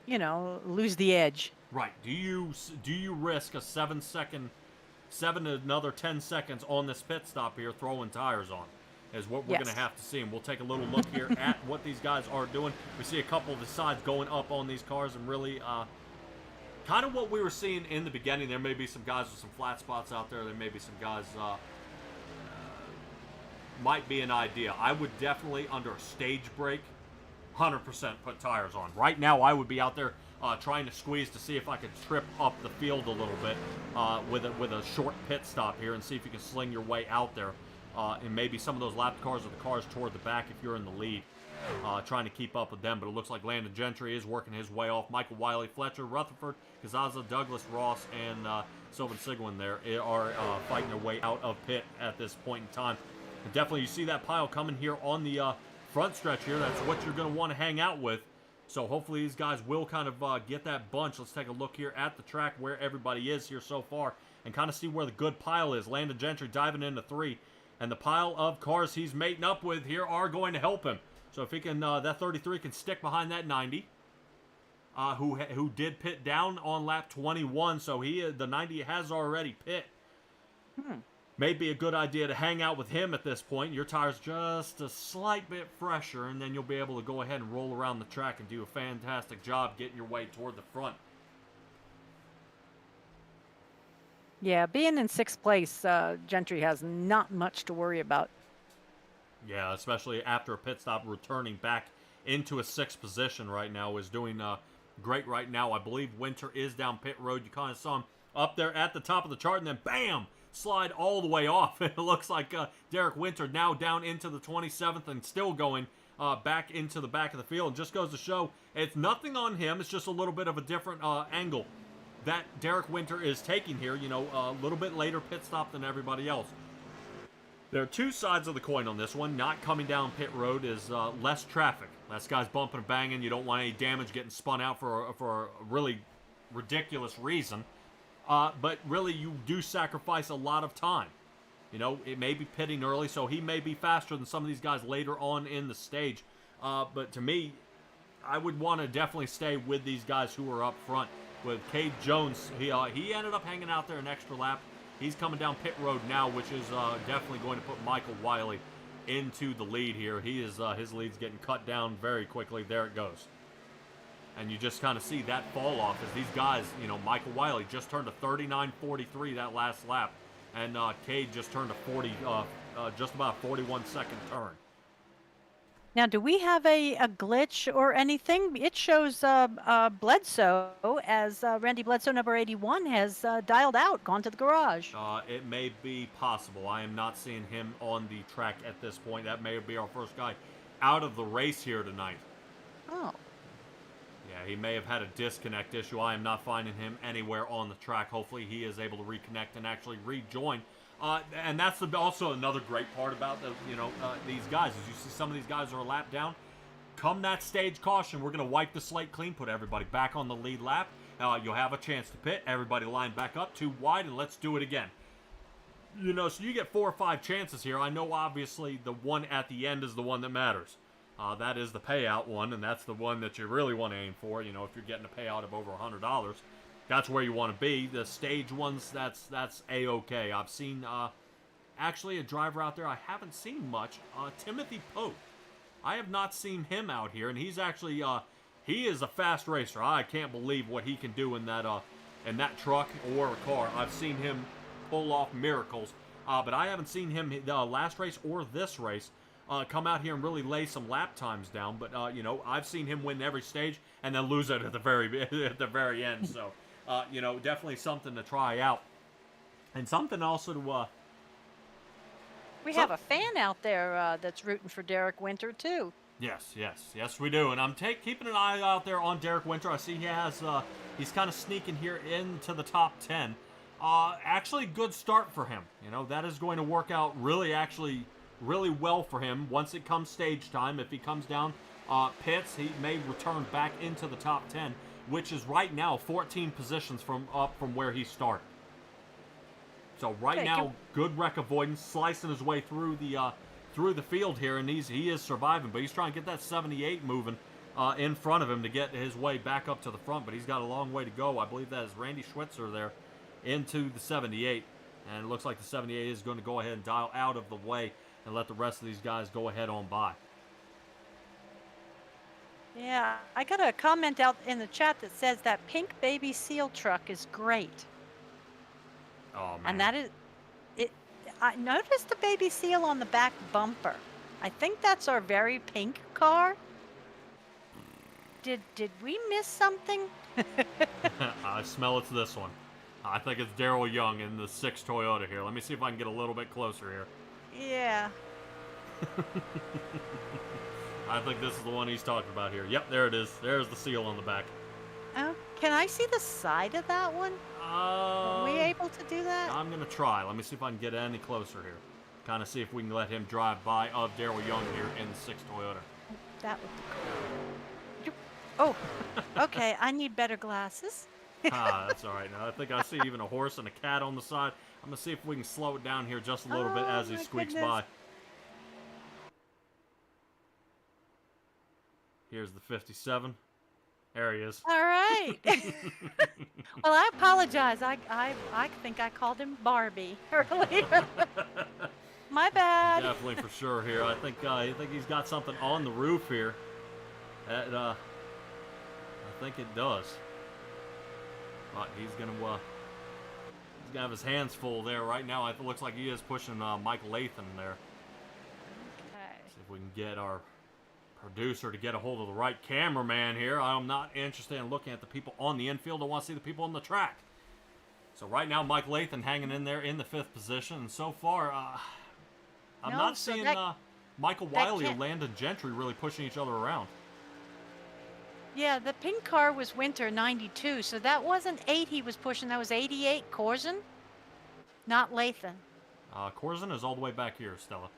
Speaker 2: lose the edge.
Speaker 1: Right. Do you risk a 7 to another 10 seconds on this pit stop here throwing tires on? Is what we're going
Speaker 2: Yes.
Speaker 1: to have to see. And we'll take a little look here at what these guys are doing. We see a couple of the sides going up on these cars and really kind of what we were seeing in the beginning. There may be some guys with some flat spots out there. There may be some guys might be an idea. I would definitely, under a stage break, 100% put tires on. Right now, I would be out there trying to squeeze to see if I could trip up the field a little bit with a short pit stop here and see if you can sling your way out there. And maybe some of those lap cars or the cars toward the back if you're in the lead, trying to keep up with them. But it looks like Landon Gentry is working his way off. Michael Wiley, Fletcher, Rutherford, Kazaza, Douglas, Ross, and Sylvan Sigwin there are fighting their way out of pit at this point in time. And definitely you see that pile coming here on the front stretch here. That's what you're going to want to hang out with. So hopefully these guys will kind of get that bunch. Let's take a look here at the track where everybody is here so far and kind of see where the good pile is. Landon Gentry diving into 3. And the pile of cars he's mating up with here are going to help him. So if he can, that 33 can stick behind that 90, who did pit down on lap 21. So the 90 has already pit. May be a good idea to hang out with him at this point. Your tire's just a slight bit fresher, and then you'll be able to go ahead and roll around the track and do a fantastic job getting your way toward the front.
Speaker 2: Yeah, being in 6th place, Gentry has not much to worry about.
Speaker 1: Yeah, especially after a pit stop, returning back into a 6th position right now is doing great right now. I believe Winter is down pit road. You kind of saw him up there at the top of the chart, and then bam, slide all the way off. It looks like Derek Winter now down into the 27th and still going back into the back of the field. It just goes to show it's nothing on him. It's just a little bit of a different angle that Derek Winter is taking here, a little bit later pit stop than everybody else. There are two sides of the coin on this one. Not coming down pit road is less traffic. Less guys bumping and banging. You don't want any damage getting spun out for a really ridiculous reason. But really, you do sacrifice a lot of time. It may be pitting early, so he may be faster than some of these guys later on in the stage. But to me, I would want to definitely stay with these guys who are up front. With Cade Jones, he ended up hanging out there an extra lap. He's coming down pit road now, which is definitely going to put Michael Wiley into the lead here. His lead's getting cut down very quickly. There it goes. And you just kind of see that fall off as these guys, Michael Wiley just turned a 39.43 that last lap. And Cade just turned a 40, just about a 41-second turn.
Speaker 2: Now, do we have a glitch or anything? It shows Bledsoe as Randy Bledsoe, number 81, has dialed out, gone to the garage.
Speaker 1: It may be possible. I am not seeing him on the track at this point. That may be our first guy out of the race here tonight.
Speaker 2: Oh.
Speaker 1: Yeah, he may have had a disconnect issue. I am not finding him anywhere on the track. Hopefully he is able to reconnect and actually rejoin. And that's also another great part about these guys. As you see, some of these guys are a lap down. Come that stage caution, we're going to wipe the slate clean, put everybody back on the lead lap. You'll have a chance to pit. Everybody line back up, 2 wide, and let's do it again. So you get 4 or 5 chances here. I know, obviously, the one at the end is the one that matters. That is the payout one, and that's the one that you really want to aim for. If you're getting a payout of over $100. That's where you want to be. The stage ones, that's A-okay. I've seen, actually, a driver out there I haven't seen much, Timothy Pope. I have not seen him out here, and he's actually, he is a fast racer. I can't believe what he can do in that truck or a car. I've seen him pull off miracles, but I haven't seen him the last race or this race come out here and really lay some lap times down. But I've seen him win every stage and then lose it at the very end. So. Definitely something to try out. And something also to...
Speaker 2: We have a fan out there that's rooting for Derek Winter, too.
Speaker 1: Yes, we do. And I'm keeping an eye out there on Derek Winter. I see he has... he's kind of sneaking here into the top 10. Actually, good start for him. That is going to work out really well for him once it comes stage time. If he comes down pits, he may return back into the top 10. Which is right now 14 positions from where he started. So right now, good wreck avoidance, slicing his way through the field here, and he is surviving. But he's trying to get that 78 moving in front of him to get his way back up to the front, but he's got a long way to go. I believe that is Randy Schwitzer there into the 78, and it looks like the 78 is going to go ahead and dial out of the way and let the rest of these guys go ahead on by.
Speaker 2: Yeah, I got a comment out in the chat that says that pink baby seal truck is great.
Speaker 1: Oh, man.
Speaker 2: And that is it. I noticed the baby seal on the back bumper. I think that's our very pink car. Did we miss something?
Speaker 1: I smell it's this one. I think it's Daryl Young in the 6 Toyota here. Let me see if I can get a little bit closer here.
Speaker 2: Yeah.
Speaker 1: I think this is the one he's talking about here. Yep, there it is. There's the seal on the back.
Speaker 2: Oh, can I see the side of that one? Are we able to do that?
Speaker 1: I'm going to try. Let me see if I can get any closer here. Kind of see if we can let him drive by of Daryl Young here in the 6 Toyota.
Speaker 2: That would be cool. Oh, okay. I need better glasses.
Speaker 1: That's all right. Now I think I see even a horse and a cat on the side. I'm going to see if we can slow it down here just a little bit as he
Speaker 2: my
Speaker 1: squeaks
Speaker 2: goodness.
Speaker 1: by. Here's the 57. There he is.
Speaker 2: All right. Well, I apologize. I think I called him Barbie earlier. My bad.
Speaker 1: Definitely for sure here. I think he's got something on the roof here. That I think it does. But he's gonna have his hands full there right now. It looks like he is pushing Mike Latham there.
Speaker 2: Okay.
Speaker 1: See if we can get our producer to get a hold of the right cameraman here. I'm not interested in looking at the people on the infield. I want to see the people on the track. So right now, Mike Latham hanging in there in the 5th position. And so far, I'm
Speaker 2: No,
Speaker 1: not
Speaker 2: so
Speaker 1: seeing
Speaker 2: that-
Speaker 1: Michael
Speaker 2: that
Speaker 1: Wiley or
Speaker 2: can't-
Speaker 1: Landon Gentry really pushing each other around.
Speaker 2: Yeah, the pink car was Winter 92, so that wasn't 8 he was pushing. That was 88 Corzin, not Lathan.
Speaker 1: Corzin is all the way back here, Stella.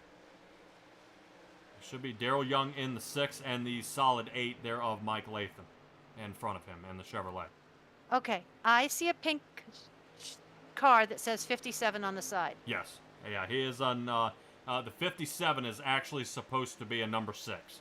Speaker 1: It should be Daryl Young in the 6 and the solid 8 there of Mike Latham in front of him in the Chevrolet.
Speaker 2: Okay, I see a pink car that says 57 on the side.
Speaker 1: Yes. Yeah, he is on, the 57 is actually supposed to be a number 6.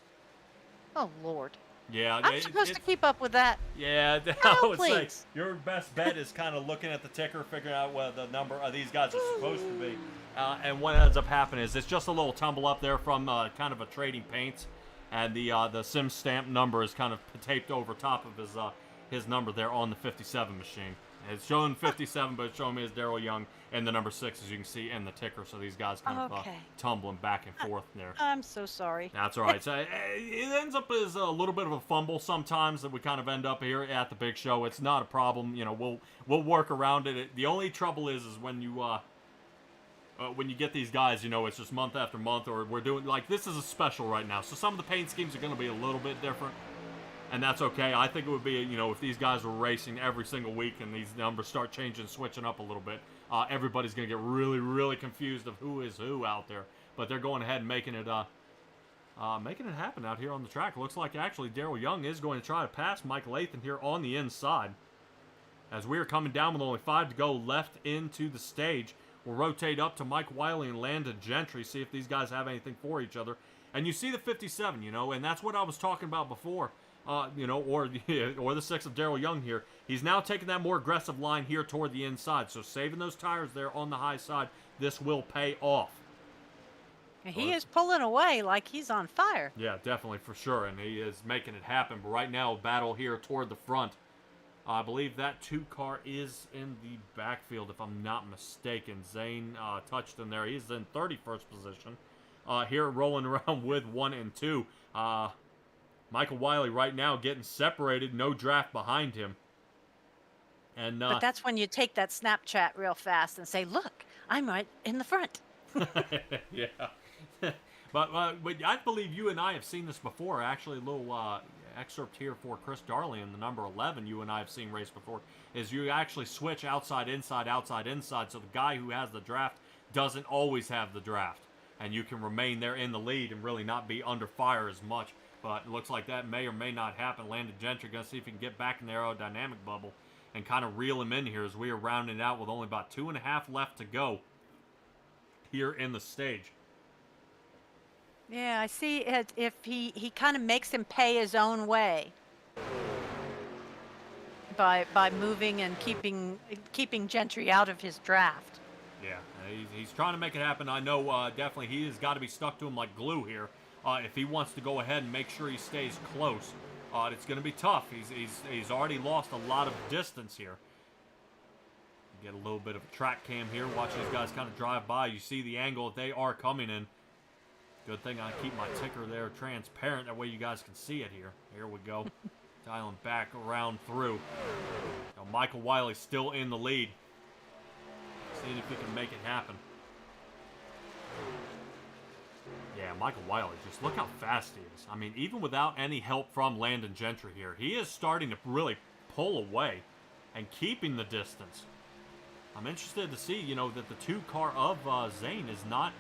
Speaker 2: Oh, Lord.
Speaker 1: Yeah.
Speaker 2: I'm supposed to keep up with that.
Speaker 1: Yeah, I
Speaker 2: Hell,
Speaker 1: would say
Speaker 2: please.
Speaker 1: your best bet is kind of looking at the ticker, figuring out what the number of these guys are supposed to be. And what ends up happening is it's just a little tumble up there from kind of a trading paints, and the sim stamp number is kind of taped over top of his number there on the 57 machine. It's showing 57, but it's showing me as Daryl Young and the number 6, as you can see in the ticker. So these guys kind of
Speaker 2: Okay.
Speaker 1: tumbling back and forth there.
Speaker 2: I'm so sorry.
Speaker 1: That's all right. So it ends up as a little bit of a fumble sometimes that we kind of end up here at the big show. It's not a problem. You know, we'll work around it. The only trouble is when you get these guys, you know, it's just month after month, or we're doing like this is a special right now. So some of the paint schemes are going to be a little bit different. And that's okay. I think it would be, you know, if these guys were racing every single week and these numbers start changing, switching up a little bit, everybody's going to get really, really confused of who is who out there. But they're going ahead and making it happen out here on the track. Looks like actually Daryl Young is going to try to pass Mike Latham here on the inside. As we are coming down with only 5 to go left into the stage, we'll rotate up to Mike Wiley and Landon Gentry, see if these guys have anything for each other. And you see the 57, you know, and that's what I was talking about before. You know, or the 6 of Daryl Young here. He's now taking that more aggressive line here toward the inside. So saving those tires there on the high side, this will pay off.
Speaker 2: He is pulling away like he's on fire.
Speaker 1: Yeah, definitely for sure, and he is making it happen. But right now, battle here toward the front. I believe that 2 car is in the backfield, if I'm not mistaken. Zane touched him there. He's in 31st position. Here rolling around with 1 and 2. Michael Wiley right now getting separated, no draft behind him. And
Speaker 2: But that's when you take that Snapchat real fast and say, look, I'm right in the front.
Speaker 1: yeah. but I believe you and I have seen this before. Actually, a little excerpt here for Chris Darley in the number 11 you and I have seen race before, is you actually switch outside, inside, outside, inside, so the guy who has the draft doesn't always have the draft. And you can remain there in the lead and really not be under fire as much. But it looks like that may or may not happen. Landon Gentry going to see if he can get back in the aerodynamic bubble and kind of reel him in here as we are rounding out with only about 2.5 left to go here in the stage.
Speaker 2: Yeah, I see it. If he kind of makes him pay his own way by moving and keeping Gentry out of his draft.
Speaker 1: Yeah, he's trying to make it happen. I know definitely he has got to be stuck to him like glue here if he wants to go ahead and make sure he stays close. It's going to be tough. He's already lost a lot of distance here. Get a little bit of a track cam here. Watch these guys kind of drive by. You see the angle that they are coming in. Good thing I keep my ticker there transparent. That way you guys can see it here. Here we go. Dialing back around through. Now Michael Wiley still in the lead. Seeing if he can make it happen. Yeah, Michael Wiley, just look how fast he is. I mean, even without any help from Landon Gentry here, he is starting to really pull away and keeping the distance. I'm interested to see, you know, that the two car of Zane is not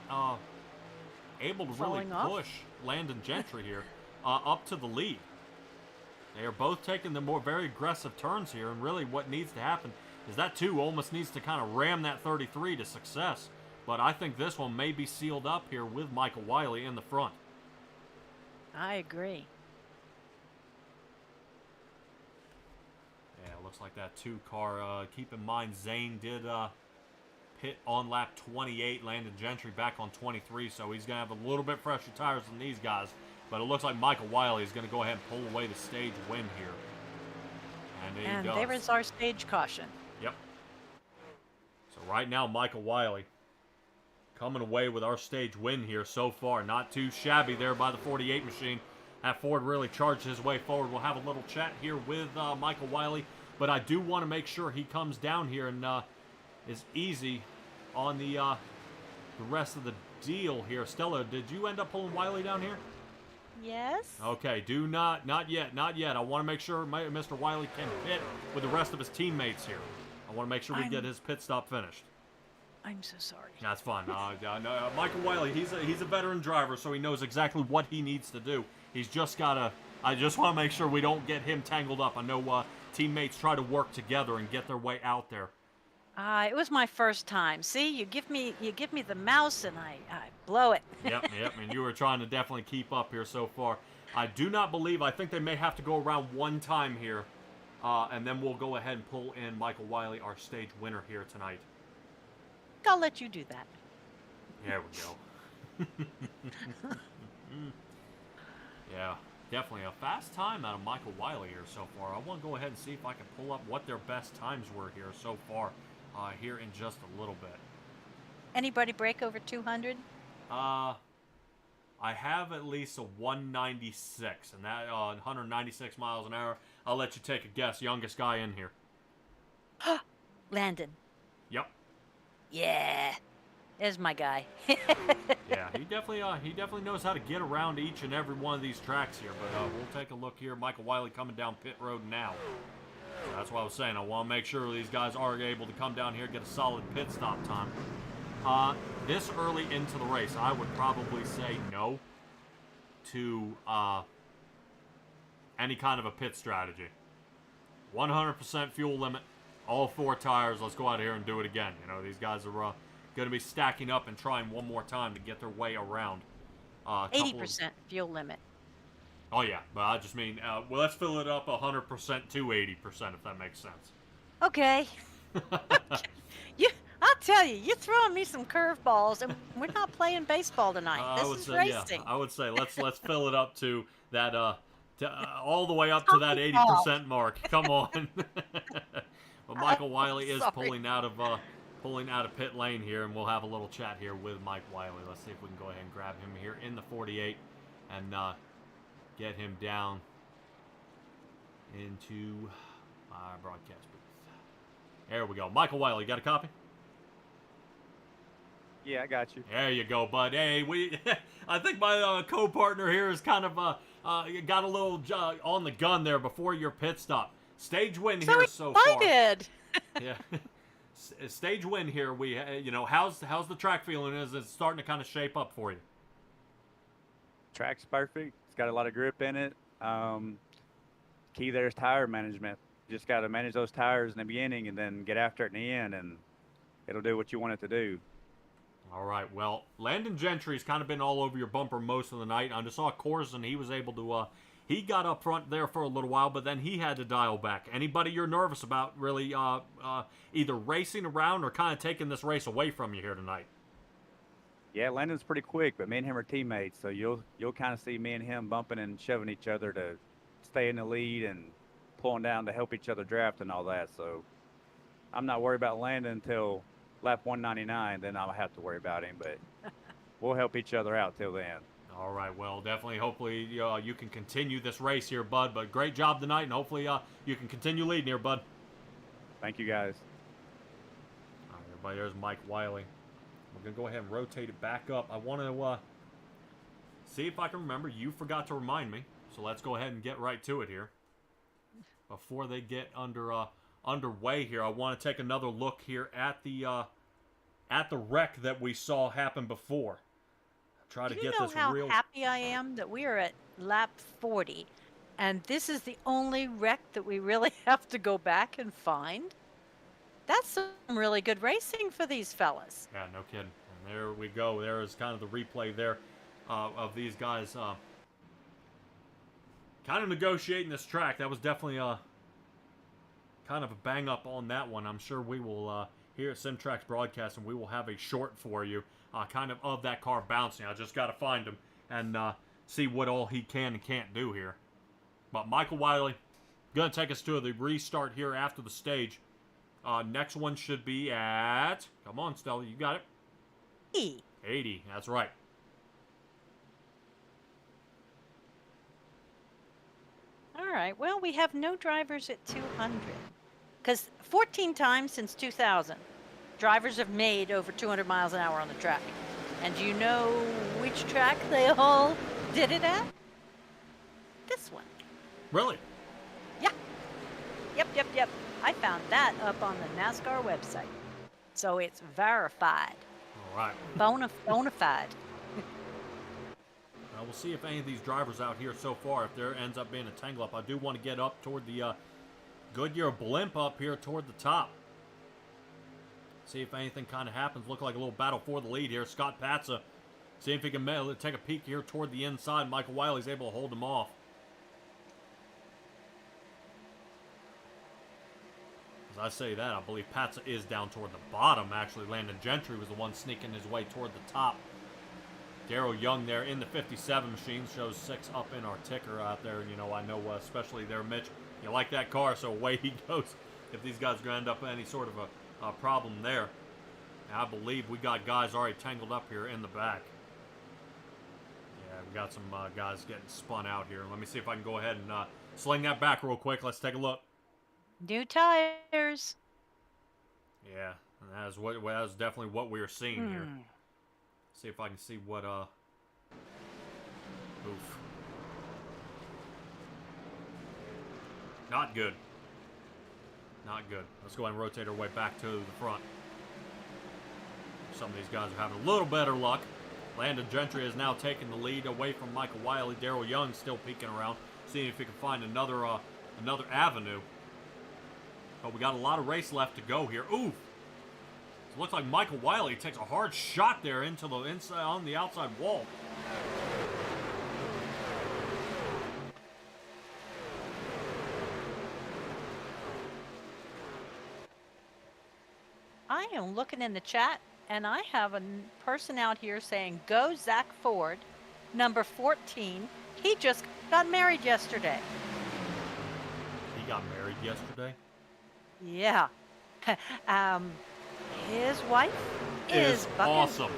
Speaker 1: able to really
Speaker 2: Falling off?
Speaker 1: push Landon Gentry here up to the lead. They are both taking the very aggressive turns here, and really what needs to happen is that 2 almost needs to kind of ram that 33 to success. But I think this one may be sealed up here with Michael Wiley in the front.
Speaker 2: I agree.
Speaker 1: Yeah, it looks like that 2 car. Keep in mind, Zane did pit on lap 28. Landon Gentry back on 23, so he's going to have a little bit fresher tires than these guys. But it looks like Michael Wiley is going to go ahead and pull away the stage win here. And he does.
Speaker 2: There is our stage caution.
Speaker 1: Yep. So right now, Michael Wiley coming away with our stage win here so far. Not too shabby there by the 48 machine. That Ford really charged his way forward. We'll have a little chat here with Michael Wiley, but I do want to make sure he comes down here and is easy on the rest of the deal here. Stella, did you end up pulling Wiley down here?
Speaker 2: Yes.
Speaker 1: Okay, not yet. I want to make sure Mr. Wiley can pit with the rest of his teammates here. I want to make sure we get his pit stop finished.
Speaker 2: I'm so sorry.
Speaker 1: That's fine. No, Michael Wiley, he's a veteran driver, so he knows exactly what he needs to do. He's just gotta. I just want to make sure we don't get him tangled up. I know teammates try to work together and get their way out there.
Speaker 2: It was my first time. See, you give me the mouse and I blow it.
Speaker 1: Yep. And you were trying to definitely keep up here so far. I do not believe. I think they may have to go around one time here, and then we'll go ahead and pull in Michael Wiley, our stage winner here tonight.
Speaker 2: I'll let you do that.
Speaker 1: There we go. Yeah, definitely a fast time out of Michael Wiley here so far. I want to go ahead and see if I can pull up what their best times were here so far here in just a little bit.
Speaker 2: Anybody break over 200?
Speaker 1: I have at least a 196, and that 196 miles an hour. I'll let you take a guess. Youngest guy in here.
Speaker 2: Landon.
Speaker 1: Yep.
Speaker 2: Yeah. There's my guy.
Speaker 1: Yeah, he definitely knows how to get around each and every one of these tracks here. But we'll take a look here. Michael Wiley coming down pit road now. So that's what I was saying. I want to make sure these guys are able to come down here and get a solid pit stop time. This early into the race, I would probably say no to any kind of a pit strategy. 100% fuel limit, all 4 tires. Let's go out here and do it again. You know, these guys are going to be stacking up and trying one more time to get their way around.
Speaker 2: 80% fuel limit.
Speaker 1: Oh, yeah. But I just mean, well, let's fill it up 100% to 80%, if that makes sense.
Speaker 2: Okay. I'll tell you, you're throwing me some curveballs, and we're not playing baseball tonight. This is racing.
Speaker 1: Yeah, I would say let's fill it up to that all the way up to that 80% mark. Come on. But Michael Wiley is pulling out of pit lane here, and we'll have a little chat here with Mike Wiley. Let's see if we can go ahead and grab him here in the 48 and get him down into our broadcast booth. There we go. Michael Wiley, got a copy?
Speaker 4: Yeah, I got you.
Speaker 1: There you go, bud. Hey, I think my co-partner here has kind of got a little on the gun there before your pit stop. Stage win here so far.
Speaker 2: Excited.
Speaker 1: Yeah, stage win here. We, how's the track feeling? Is it starting to kind of shape up for you?
Speaker 4: Track's perfect. It's got a lot of grip in it. Key there is tire management. Just got to manage those tires in the beginning and then get after it in the end, and it'll do what you want it to do.
Speaker 1: All right. Well, Landon Gentry's kind of been all over your bumper most of the night. I just saw Corson. He was able to. He got up front there for a little while, but then he had to dial back. Anybody you're nervous about really either racing around or kind of taking this race away from you here tonight?
Speaker 4: Yeah, Landon's pretty quick, but me and him are teammates, so you'll kind of see me and him bumping and shoving each other to stay in the lead and pulling down to help each other draft and all that. So I'm not worried about Landon until lap 199. Then I'll have to worry about him, but we'll help each other out till then.
Speaker 1: All right. Well, definitely. Hopefully, you can continue this race here, bud. But great job tonight, and hopefully, you can continue leading here, bud.
Speaker 4: Thank you, guys.
Speaker 1: All right, everybody. There's Mike Wiley. We're gonna go ahead and rotate it back up. I want to see if I can remember. You forgot to remind me, so let's go ahead and get right to it here. Before they get underway here, I want to take another look here at the wreck that we saw happen before. Try to
Speaker 2: Do you
Speaker 1: get
Speaker 2: know
Speaker 1: this
Speaker 2: how
Speaker 1: real.
Speaker 2: happy I am that we are at lap 40, and this is the only wreck that we really have to go back and find? That's some really good racing for these fellas.
Speaker 1: Yeah, no kidding. And there we go. There is kind of the replay there of these guys kind of negotiating this track. That was definitely kind of a bang up on that one. I'm sure we will here at Simtrax Broadcasting, we will have a short for you, kind of that car bouncing. I just got to find him and see what all he can and can't do here. But Michael Wiley gonna take us to the restart here after the stage. Next one should be at, come on, Stella, you got it. 80, that's right.
Speaker 2: All right, well, we have no drivers at 200. Because 14 times since 2000, drivers have made over 200 miles an hour on the track. And do you know which track they all did it at? This one.
Speaker 1: Really?
Speaker 2: Yeah. Yep. I found that up on the NASCAR website. So it's verified.
Speaker 1: All right.
Speaker 2: Bona fide.
Speaker 1: We'll see if any of these drivers out here so far, if there ends up being a tangle up. I do want to get up toward the Goodyear blimp up here toward the top. See if anything kind of happens. Look like a little battle for the lead here. Scott Patza, see if he can take a peek here toward the inside. Michael Wiley's able to hold him off. As I say that, I believe Patza is down toward the bottom. Actually, Landon Gentry was the one sneaking his way toward the top. Darrell Young there in the 57 machine shows 6 up in our ticker out there. You know, I know especially there, Mitch, you like that car, so away he goes. If these guys are going to end up in any sort of a problem there. And I believe we got guys already tangled up here in the back. Yeah, we got some guys getting spun out here. Let me see if I can go ahead and sling that back real quick. Let's take a look.
Speaker 2: New tires.
Speaker 1: Yeah, that is definitely what we are seeing here. See if I can see what, oof. Not good. Not good. Let's go ahead and rotate our way back to the front. Some of these guys are having a little better luck. Landon Gentry has now taken the lead away from Michael Wiley. Darrell Young still peeking around, seeing if he can find another avenue. But we got a lot of race left to go here. Oof! It looks like Michael Wiley takes a hard shot there into the inside on the outside wall.
Speaker 2: I am looking in the chat, and I have a person out here saying, "Go Zach Ford, number 14. He just got married yesterday."
Speaker 1: He got married yesterday?
Speaker 2: Yeah. His wife is bucking,
Speaker 1: awesome.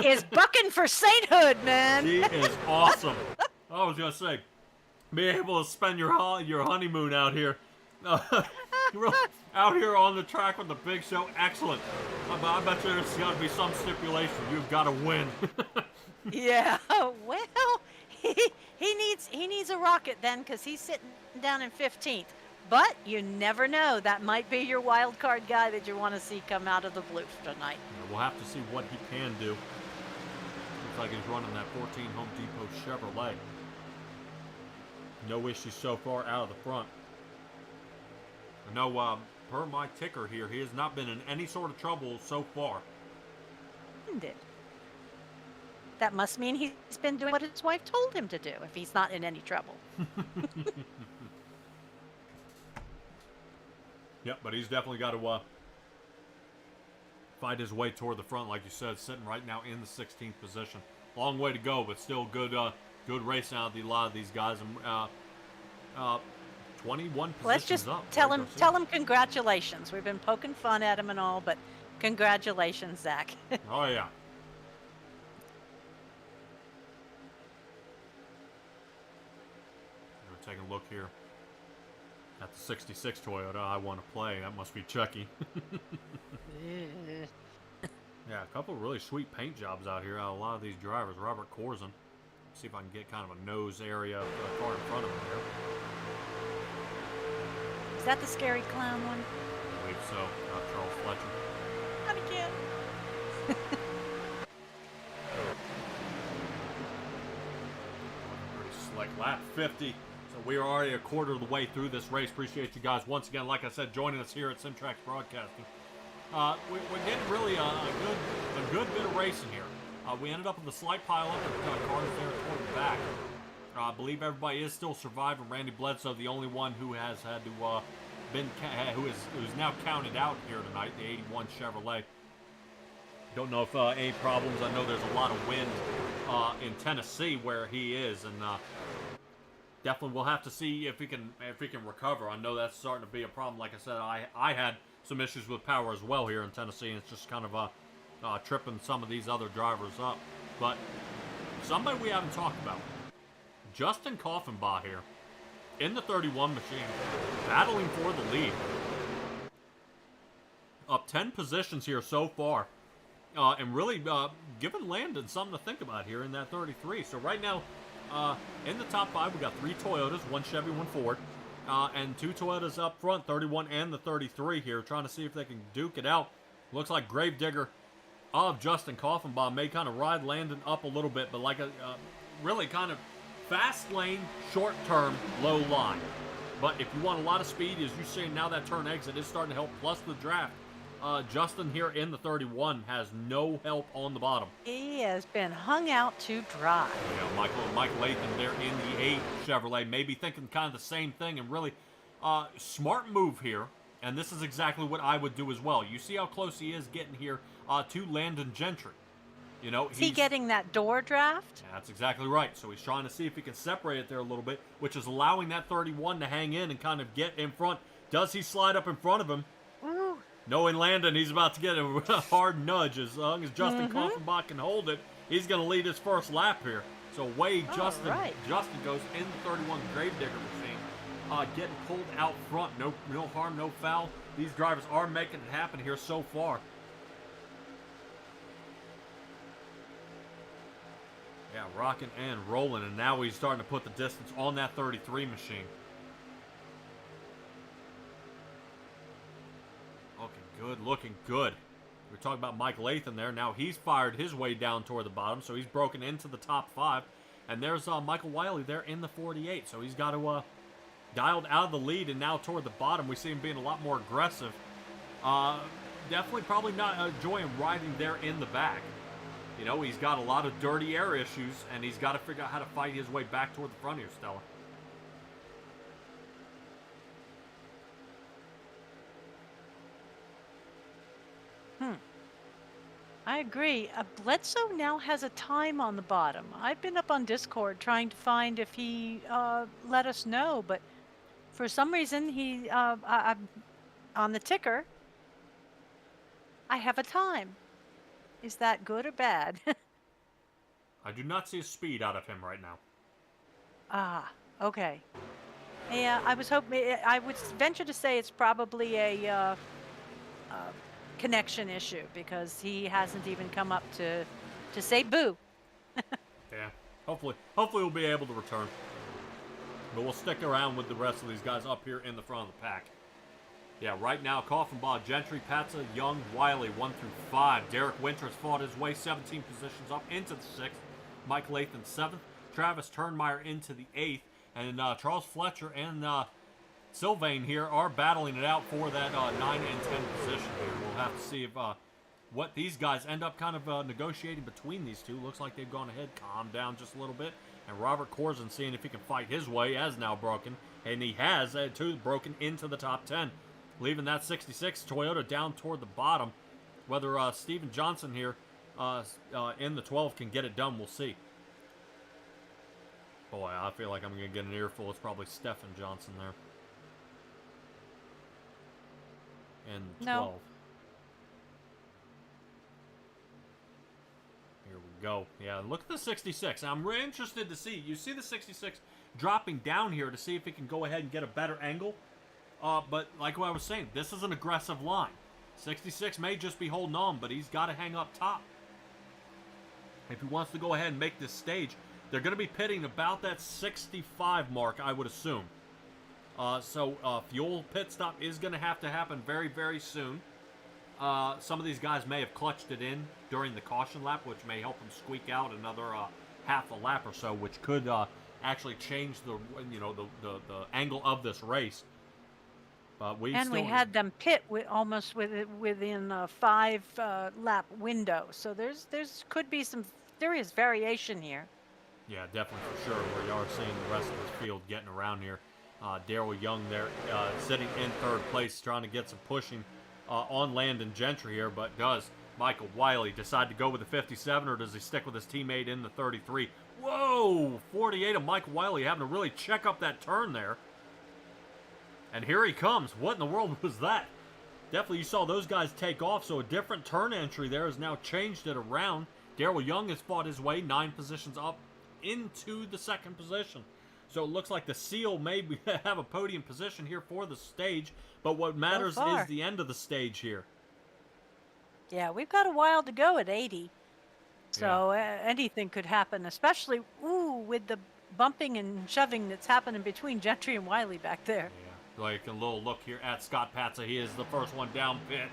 Speaker 2: is bucking for sainthood, man.
Speaker 1: She is awesome. I was gonna say, being able to spend your honeymoon out here, out here on the track with the Big Show, excellent. I bet you there's got to be some stipulation. You've got to win.
Speaker 2: Yeah. Well, he needs a rocket then, because he's sitting down in 15th. But you never know. That might be your wild card guy that you want to see come out of the blue tonight.
Speaker 1: Yeah, we'll have to see what he can do. Looks like he's running that 14 Home Depot Chevrolet. No issues so far out of the front. I know, per my ticker here, he has not been in any sort of trouble so far.
Speaker 2: Isn't it? That must mean he's been doing what his wife told him to do if he's not in any trouble.
Speaker 1: Yep, but he's definitely got to fight his way toward the front, like you said, sitting right now in the 16th position. Long way to go, but still good good racing out of a lot of these guys. And 21 positions
Speaker 2: Let's just
Speaker 1: up.
Speaker 2: tell
Speaker 1: right,
Speaker 2: him
Speaker 1: Garcia?
Speaker 2: tell him congratulations. We've been poking fun at him and all, but congratulations, Zach.
Speaker 1: Oh, yeah. We're taking a look here at the 66 Toyota I want to play. That must be Chucky. Yeah, a couple of really sweet paint jobs out here out of a lot of these drivers. Robert Corzin. See if I can get kind of a nose area of the car in front of him here.
Speaker 2: Is that the scary clown one?
Speaker 1: I believe so. Charles Fletcher.
Speaker 2: Not again.
Speaker 1: Pretty slick. Lap 50. So we are already a quarter of the way through this race. Appreciate you guys once again, like I said, joining us here at Simtrax Broadcasting. We're getting really a good bit of racing here. We ended up with a slight pile up of cars there toward the back. I believe everybody is still surviving. Randy Bledsoe, the only one who has had to who's now counted out here tonight. The 81 Chevrolet. Don't know if any problems. I know there's a lot of wind in Tennessee where he is, and definitely we'll have to see if he can recover. I know that's starting to be a problem. Like I said, I had some issues with power as well here in Tennessee, and it's just kind of tripping some of these other drivers up. But somebody we haven't talked about, Justin Koffenbach here in the 31 machine, battling for the lead. Up 10 positions here so far, and really giving Landon something to think about here in that 33. So right now, in the top 5, we got 3 Toyotas, 1 Chevy, 1 Ford. And 2 Toyotas up front, 31 and the 33 here, trying to see if they can duke it out. Looks like Gravedigger of Justin Koffenbach may kind of ride Landon up a little bit, but like a really kind of fast lane, short turn, low line. But if you want a lot of speed, as you see now that turn exit is starting to help, plus the draft. Justin here in the 31 has no help on the bottom.
Speaker 2: He has been hung out to dry.
Speaker 1: Yeah, Mike Latham there in the 8 Chevrolet, maybe thinking kind of the same thing, and really smart move here. And this is exactly what I would do as well. You see how close he is getting here to Landon Gentry. You know,
Speaker 2: Is he getting that door draft?
Speaker 1: That's exactly right. So he's trying to see if he can separate it there a little bit, which is allowing that 31 to hang in and kind of get in front. Does he slide up in front of him?
Speaker 2: Ooh.
Speaker 1: Knowing Landon, he's about to get a hard nudge. As long as Justin Koffenbach can hold it, he's going to lead his first lap here. So away Justin goes in the 31 Gravedigger machine. Getting pulled out front. No harm, no foul. These drivers are making it happen here so far. Yeah, rocking and rolling, and now he's starting to put the distance on that 33 machine. Looking good. We were talking about Mike Latham there. Now he's fired his way down toward the bottom, so he's broken into the top 5. And there's Michael Wiley there in the 48, so he's got to dialed out of the lead and now toward the bottom. We see him being a lot more aggressive. Definitely probably not enjoying riding there in the back. You know, he's got a lot of dirty air issues, and he's got to figure out how to fight his way back toward the front here, Stella.
Speaker 2: I agree. Bledsoe now has a time on the bottom. I've been up on Discord trying to find if he let us know, but for some reason he I'm on the ticker. I have a time. Is that good or bad?
Speaker 1: I do not see a speed out of him right now.
Speaker 2: Ah, okay. Yeah, I was hoping. I would venture to say it's probably a connection issue because he hasn't even come up to say boo.
Speaker 1: Yeah, hopefully we'll be able to return. But we'll stick around with the rest of these guys up here in the front of the pack. Yeah, right now, Koffenbach, Gentry, Patza, Young, Wiley, 1 through 5. Derek Winters fought his way 17 positions up into the 6th. Mike Latham, 7th. Travis Turnmeyer into the 8th. And Charles Fletcher and Sylvain here are battling it out for that 9 and 10 position here. We'll have to see if what these guys end up kind of negotiating between these two. Looks like they've gone ahead, calmed down just a little bit. And Robert Corzine seeing if he can fight his way has now broken. And he has, too, broken into the top 10. Leaving that 66 Toyota down toward the bottom. Whether Steven Johnson here in the 12 can get it done, we'll see. Boy, I feel like I'm going to get an earful. It's probably Stephen Johnson there. And 12.
Speaker 2: No.
Speaker 1: Here we go. Yeah, look at the 66. I'm really interested to see. You see the 66 dropping down here to see if it can go ahead and get a better angle. But like what I was saying, this is an aggressive line. 66 may just be holding on, but he's got to hang up top. If he wants to go ahead and make this stage, they're going to be pitting about that 65 mark, I would assume. So fuel pit stop is going to happen very, very soon. Some of these guys may have clutched it in during the caution lap, which may help them squeak out another half a lap or so, which could actually change the angle of this race. But we
Speaker 2: had them pit within a 5 lap window, so there's could be some serious variation here.
Speaker 1: Yeah, definitely for sure. We are seeing the rest of this field getting around here. Daryl Young there sitting in third place, trying to get some pushing on Landon Gentry here, but does Michael Wiley decide to go with the 57, or does he stick with his teammate in the 33? Whoa! 48 of Michael Wiley having to really check up that turn there. And here he comes. What in the world was that? Definitely you saw those guys take off, so a different turn entry there has now changed it around. Daryl Young has fought his way 9 positions up into the second position. So it looks like the Seal may have a podium position here for the stage, but what matters is the end of the stage here.
Speaker 2: Yeah, we've got a while to go at 80. So anything could happen, especially, with the bumping and shoving that's happening between Gentry and Wiley back there.
Speaker 1: Yeah, like a little look here at Scott Patza. He is the first one down pit.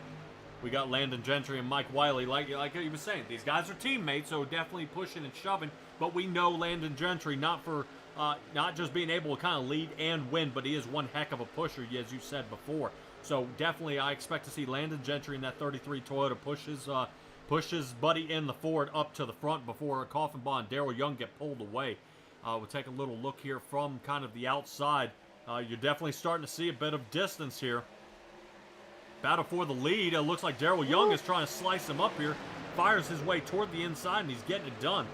Speaker 1: We got Landon Gentry and Mike Wiley. Like he was saying, these guys are teammates, so definitely pushing and shoving. But we know Landon Gentry not just being able to kind of lead and win, but he is one heck of a pusher, as you said before. So definitely I expect to see Landon Gentry in that 33 Toyota push his buddy in the Ford up to the front before Koffenbaugh and Daryl Young get pulled away. We'll take a little look here from kind of the outside. You're definitely starting to see a bit of distance here. Battle for the lead. It looks like Daryl Young is trying to slice him up here. Fires his way toward the inside, and he's getting it done.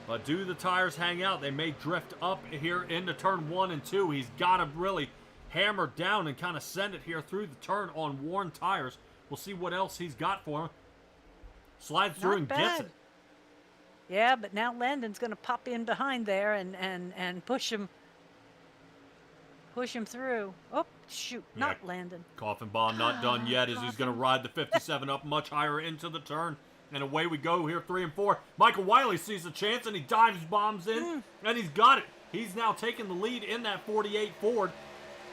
Speaker 1: But do the tires hang out? They may drift up here into turn 1 and 2. He's got to really hammer down and kind of send it here through the turn on worn tires. We'll see what else he's got for him. Slides through and gets it.
Speaker 2: Yeah, but now Landon's going to pop in behind there and push him through. Oh, shoot, not Landon.
Speaker 1: Koffenbaugh not done yet as he's going to ride the 57 up much higher into the turn. And away we go here, 3 and 4. Michael Wiley sees a chance, and he dives bombs in, and he's got it. He's now taking the lead in that 48 Ford.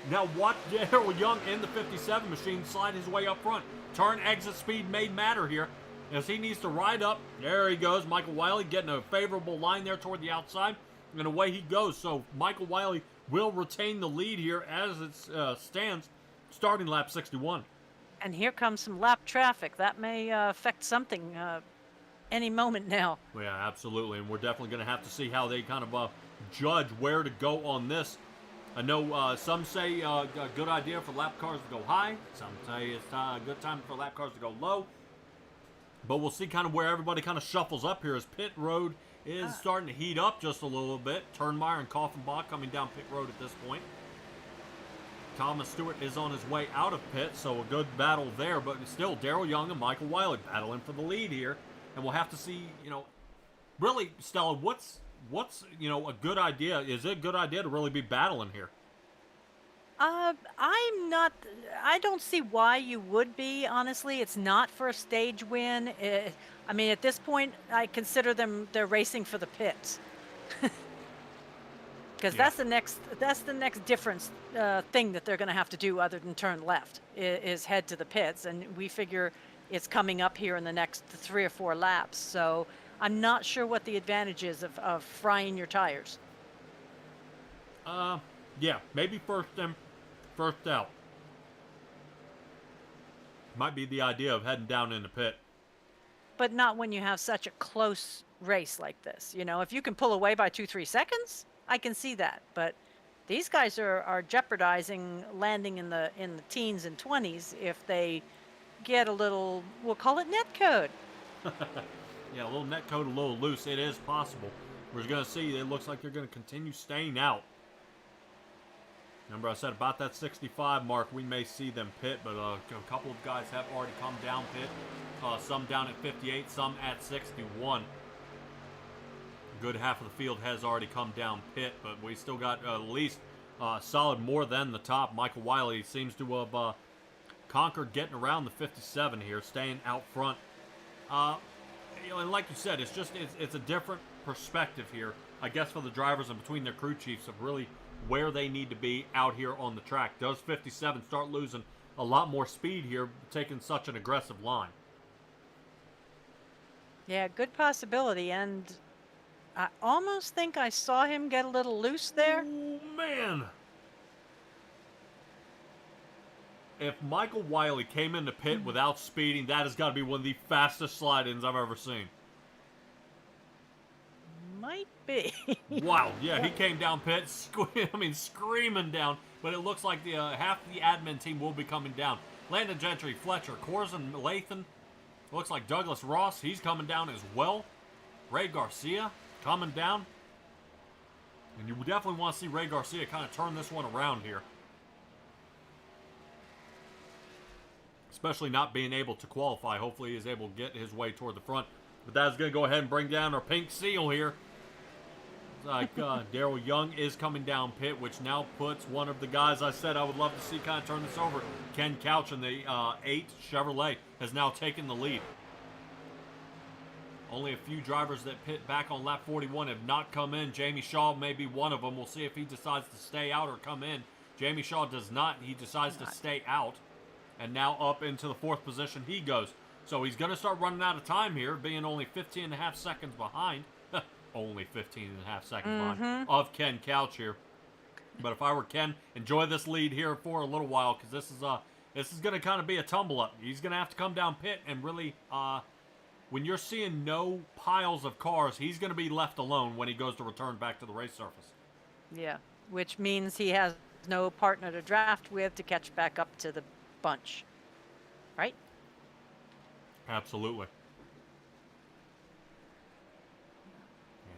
Speaker 1: Now watch Daryl Young in the 57 machine slide his way up front. Turn exit speed may matter here as he needs to ride up. There he goes. Michael Wiley getting a favorable line there toward the outside, and away he goes. So Michael Wiley will retain the lead here as it stands, starting lap 61.
Speaker 2: And here comes some lap traffic. That may affect something any moment now.
Speaker 1: Well, yeah, absolutely. And we're definitely going to have to see how they kind of judge where to go on this. I know some say a good idea for lap cars to go high. Some say it's a good time for lap cars to go low. But we'll see kind of where everybody kind of shuffles up here as pit road is starting to heat up just a little bit. Turnmeyer and Koffenbach coming down pit road at this point. Thomas Stewart is on his way out of pit, so a good battle there. But still, Daryl Young and Michael Wiley battling for the lead here. And we'll have to see, really, Stella, what's a good idea? Is it a good idea to really be battling here?
Speaker 2: I don't see why you would be, honestly. It's not for a stage win. At this point, I consider they're racing for the pits. Because that's the next difference thing that they're going to have to do other than turn left is head to the pits, and we figure it's coming up here in the next 3 or 4 laps. So I'm not sure what the advantage is of frying your tires.
Speaker 1: Yeah, maybe first in, first out. Might be the idea of heading down in the pit.
Speaker 2: But not when you have such a close race like this. You know, if you can pull away by 2-3 seconds, I can see that. But these guys are jeopardizing landing in the teens and 20s if they get a little, we'll call it net code.
Speaker 1: Yeah, a little net code, a little loose. It is possible. We're going to see. It looks like they're going to continue staying out. Remember I said about that 65 mark, we may see them pit, but a couple of guys have already come down pit. Some down at 58, some at 61. A good half of the field has already come down pit, but we still got at least solid more than the top. Michael Wiley seems to have conquered getting around the 57 here, staying out front. You know, and like you said, it's a different perspective here, I guess, for the drivers and between their crew chiefs of really where they need to be out here on the track. Does 57 start losing a lot more speed here, taking such an aggressive line?
Speaker 2: Yeah, good possibility. And I almost think I saw him get a little loose there.
Speaker 1: Oh, man. If Michael Wiley came into pit without speeding, that has got to be one of the fastest slide-ins I've ever seen.
Speaker 2: Might be.
Speaker 1: Wow, yeah, he came down pit, screaming down, but it looks like the half the admin team will be coming down. Landon Gentry, Fletcher, Corzine, Lathan. Looks like Douglas Ross, he's coming down as well. Ray Garcia coming down. And you definitely want to see Ray Garcia kind of turn this one around here. Especially not being able to qualify. Hopefully he is able to get his way toward the front. But that's going to go ahead and bring down our pink seal here. Like Daryl Young is coming down pit, which now puts one of the guys I said I would love to see kind of turn this over. Ken Couch in the 8 Chevrolet has now taken the lead. Only a few drivers that pit back on lap 41 have not come in. Jamie Shaw may be one of them. We'll see if he decides to stay out or come in. Jamie Shaw does not. He decides to stay out. And now up into the 4th position he goes. So he's going to start running out of time here, being only 15 and a half seconds behind. Only 15 and a half seconds behind of Ken Couch here. But if I were Ken, enjoy this lead here for a little while, because this is going to kind of be a tumble up. He's going to have to come down pit and really, when you're seeing no piles of cars, he's going to be left alone when he goes to return back to the race surface.
Speaker 2: Yeah, which means he has no partner to draft with to catch back up to the bunch. Right?
Speaker 1: Absolutely.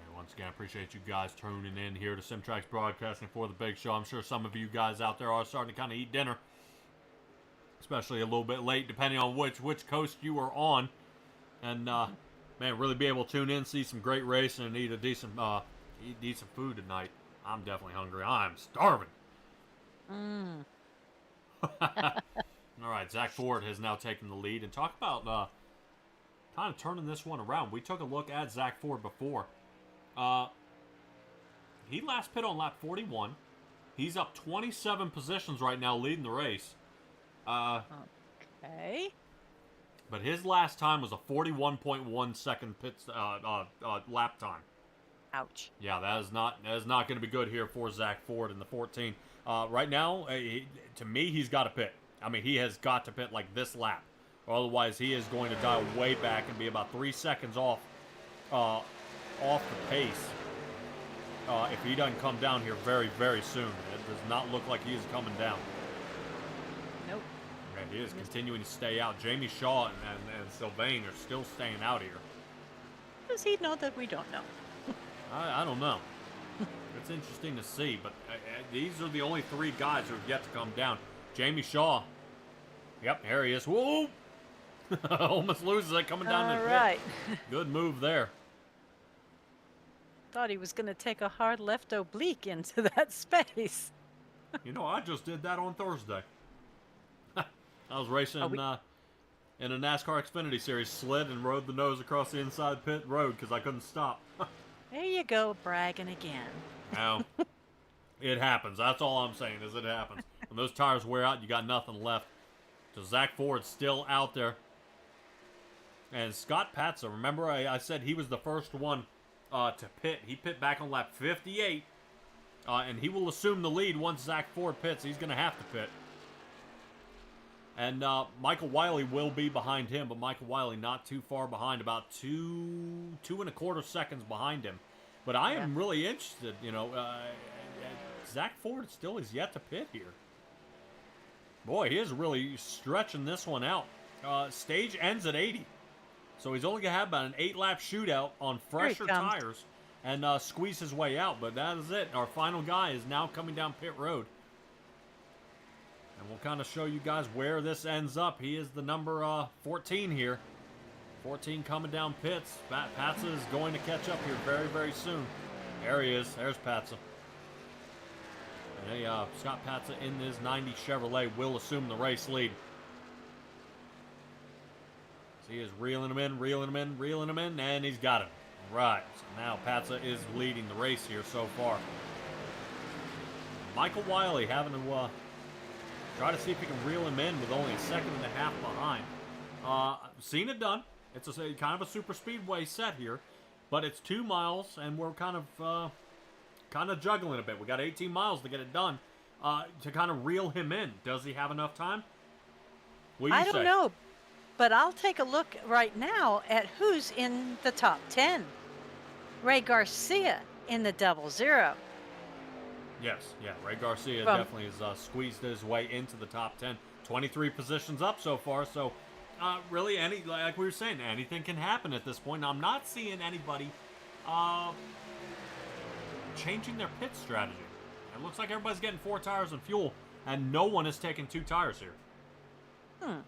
Speaker 1: And once again, I appreciate you guys tuning in here to Simtrax Broadcasting for the big show. I'm sure some of you guys out there are starting to kind of eat dinner, especially a little bit late, depending on which coast you are on. And man, really be able to tune in, see some great racing, and eat decent food tonight. I'm definitely hungry. I'm starving. All right, Zach Ford has now taken the lead. And talk about kind of turning this one around. We took a look at Zach Ford before. He last pit on lap 41. He's up 27 positions right now, leading the race.
Speaker 2: Okay.
Speaker 1: But his last time was a 41.1 second lap time.
Speaker 2: Ouch.
Speaker 1: Yeah, that is not going to be good here for Zach Ford in the 14. Right now, to me, he's got to pit. I mean, he has got to pit like this lap. Or otherwise, he is going to dial way back and be about 3 seconds off the pace if he doesn't come down here very, very soon. It does not look like he is coming down.
Speaker 2: Nope.
Speaker 1: And he is continuing to stay out. Jamie Shaw and Sylvain are still staying out here.
Speaker 2: Does he know that we don't know?
Speaker 1: I don't know. It's interesting to see, but these are the only 3 guys who have yet to come down. Jamie Shaw. Yep, there he is. Whoa! Almost loses it coming down the pit.
Speaker 2: All right.
Speaker 1: Good move there.
Speaker 2: Thought he was going to take a hard left oblique into that space.
Speaker 1: You know, I just did that on Thursday. I was racing in a NASCAR Xfinity Series, slid and rode the nose across the inside pit road because I couldn't stop.
Speaker 2: There you go, bragging again.
Speaker 1: Now, it happens. That's all I'm saying is it happens. When those tires wear out, you got nothing left. So Zach Ford's still out there. And Scott Patza, remember I said he was the first one to pit. He pit back on lap 58. And he will assume the lead once Zach Ford pits. He's going to have to pit. And Michael Wiley will be behind him, but Michael Wiley not too far behind, about two and a quarter seconds behind him. But I am really interested, Zach Ford still is yet to pit here. Boy, he is really stretching this one out. Stage ends at 80. So he's only going to have about an 8-lap shootout on fresher tires and squeeze his way out. But that is it. Our final guy is now coming down pit road. And we'll kind of show you guys where this ends up. He is the number 14 here. 14 coming down pits. Patsa is going to catch up here very, very soon. There he is. There's Patsa. And Scott Patsa in his 90 Chevrolet will assume the race lead. So he is reeling him in, and he's got him. All right. So now Patsa is leading the race here so far. Michael Wiley having to try to see if he can reel him in with only a second and a half behind. Seen it done. It's a kind of a super speedway set here, but it's 2 miles, and we're kind of juggling a bit. We got 18 miles to get it done to kind of reel him in. Does he have enough time? What do you say?
Speaker 2: I don't know, but I'll take a look right now at who's in the top 10. Ray Garcia in the 00.
Speaker 1: Yes, yeah. Ray Garcia definitely has squeezed his way into the top 10. 23 positions up so far, so really, like we were saying, anything can happen at this point. Now, I'm not seeing anybody changing their pit strategy. It looks like everybody's getting 4 tires and fuel, and no one is taking 2 tires here. But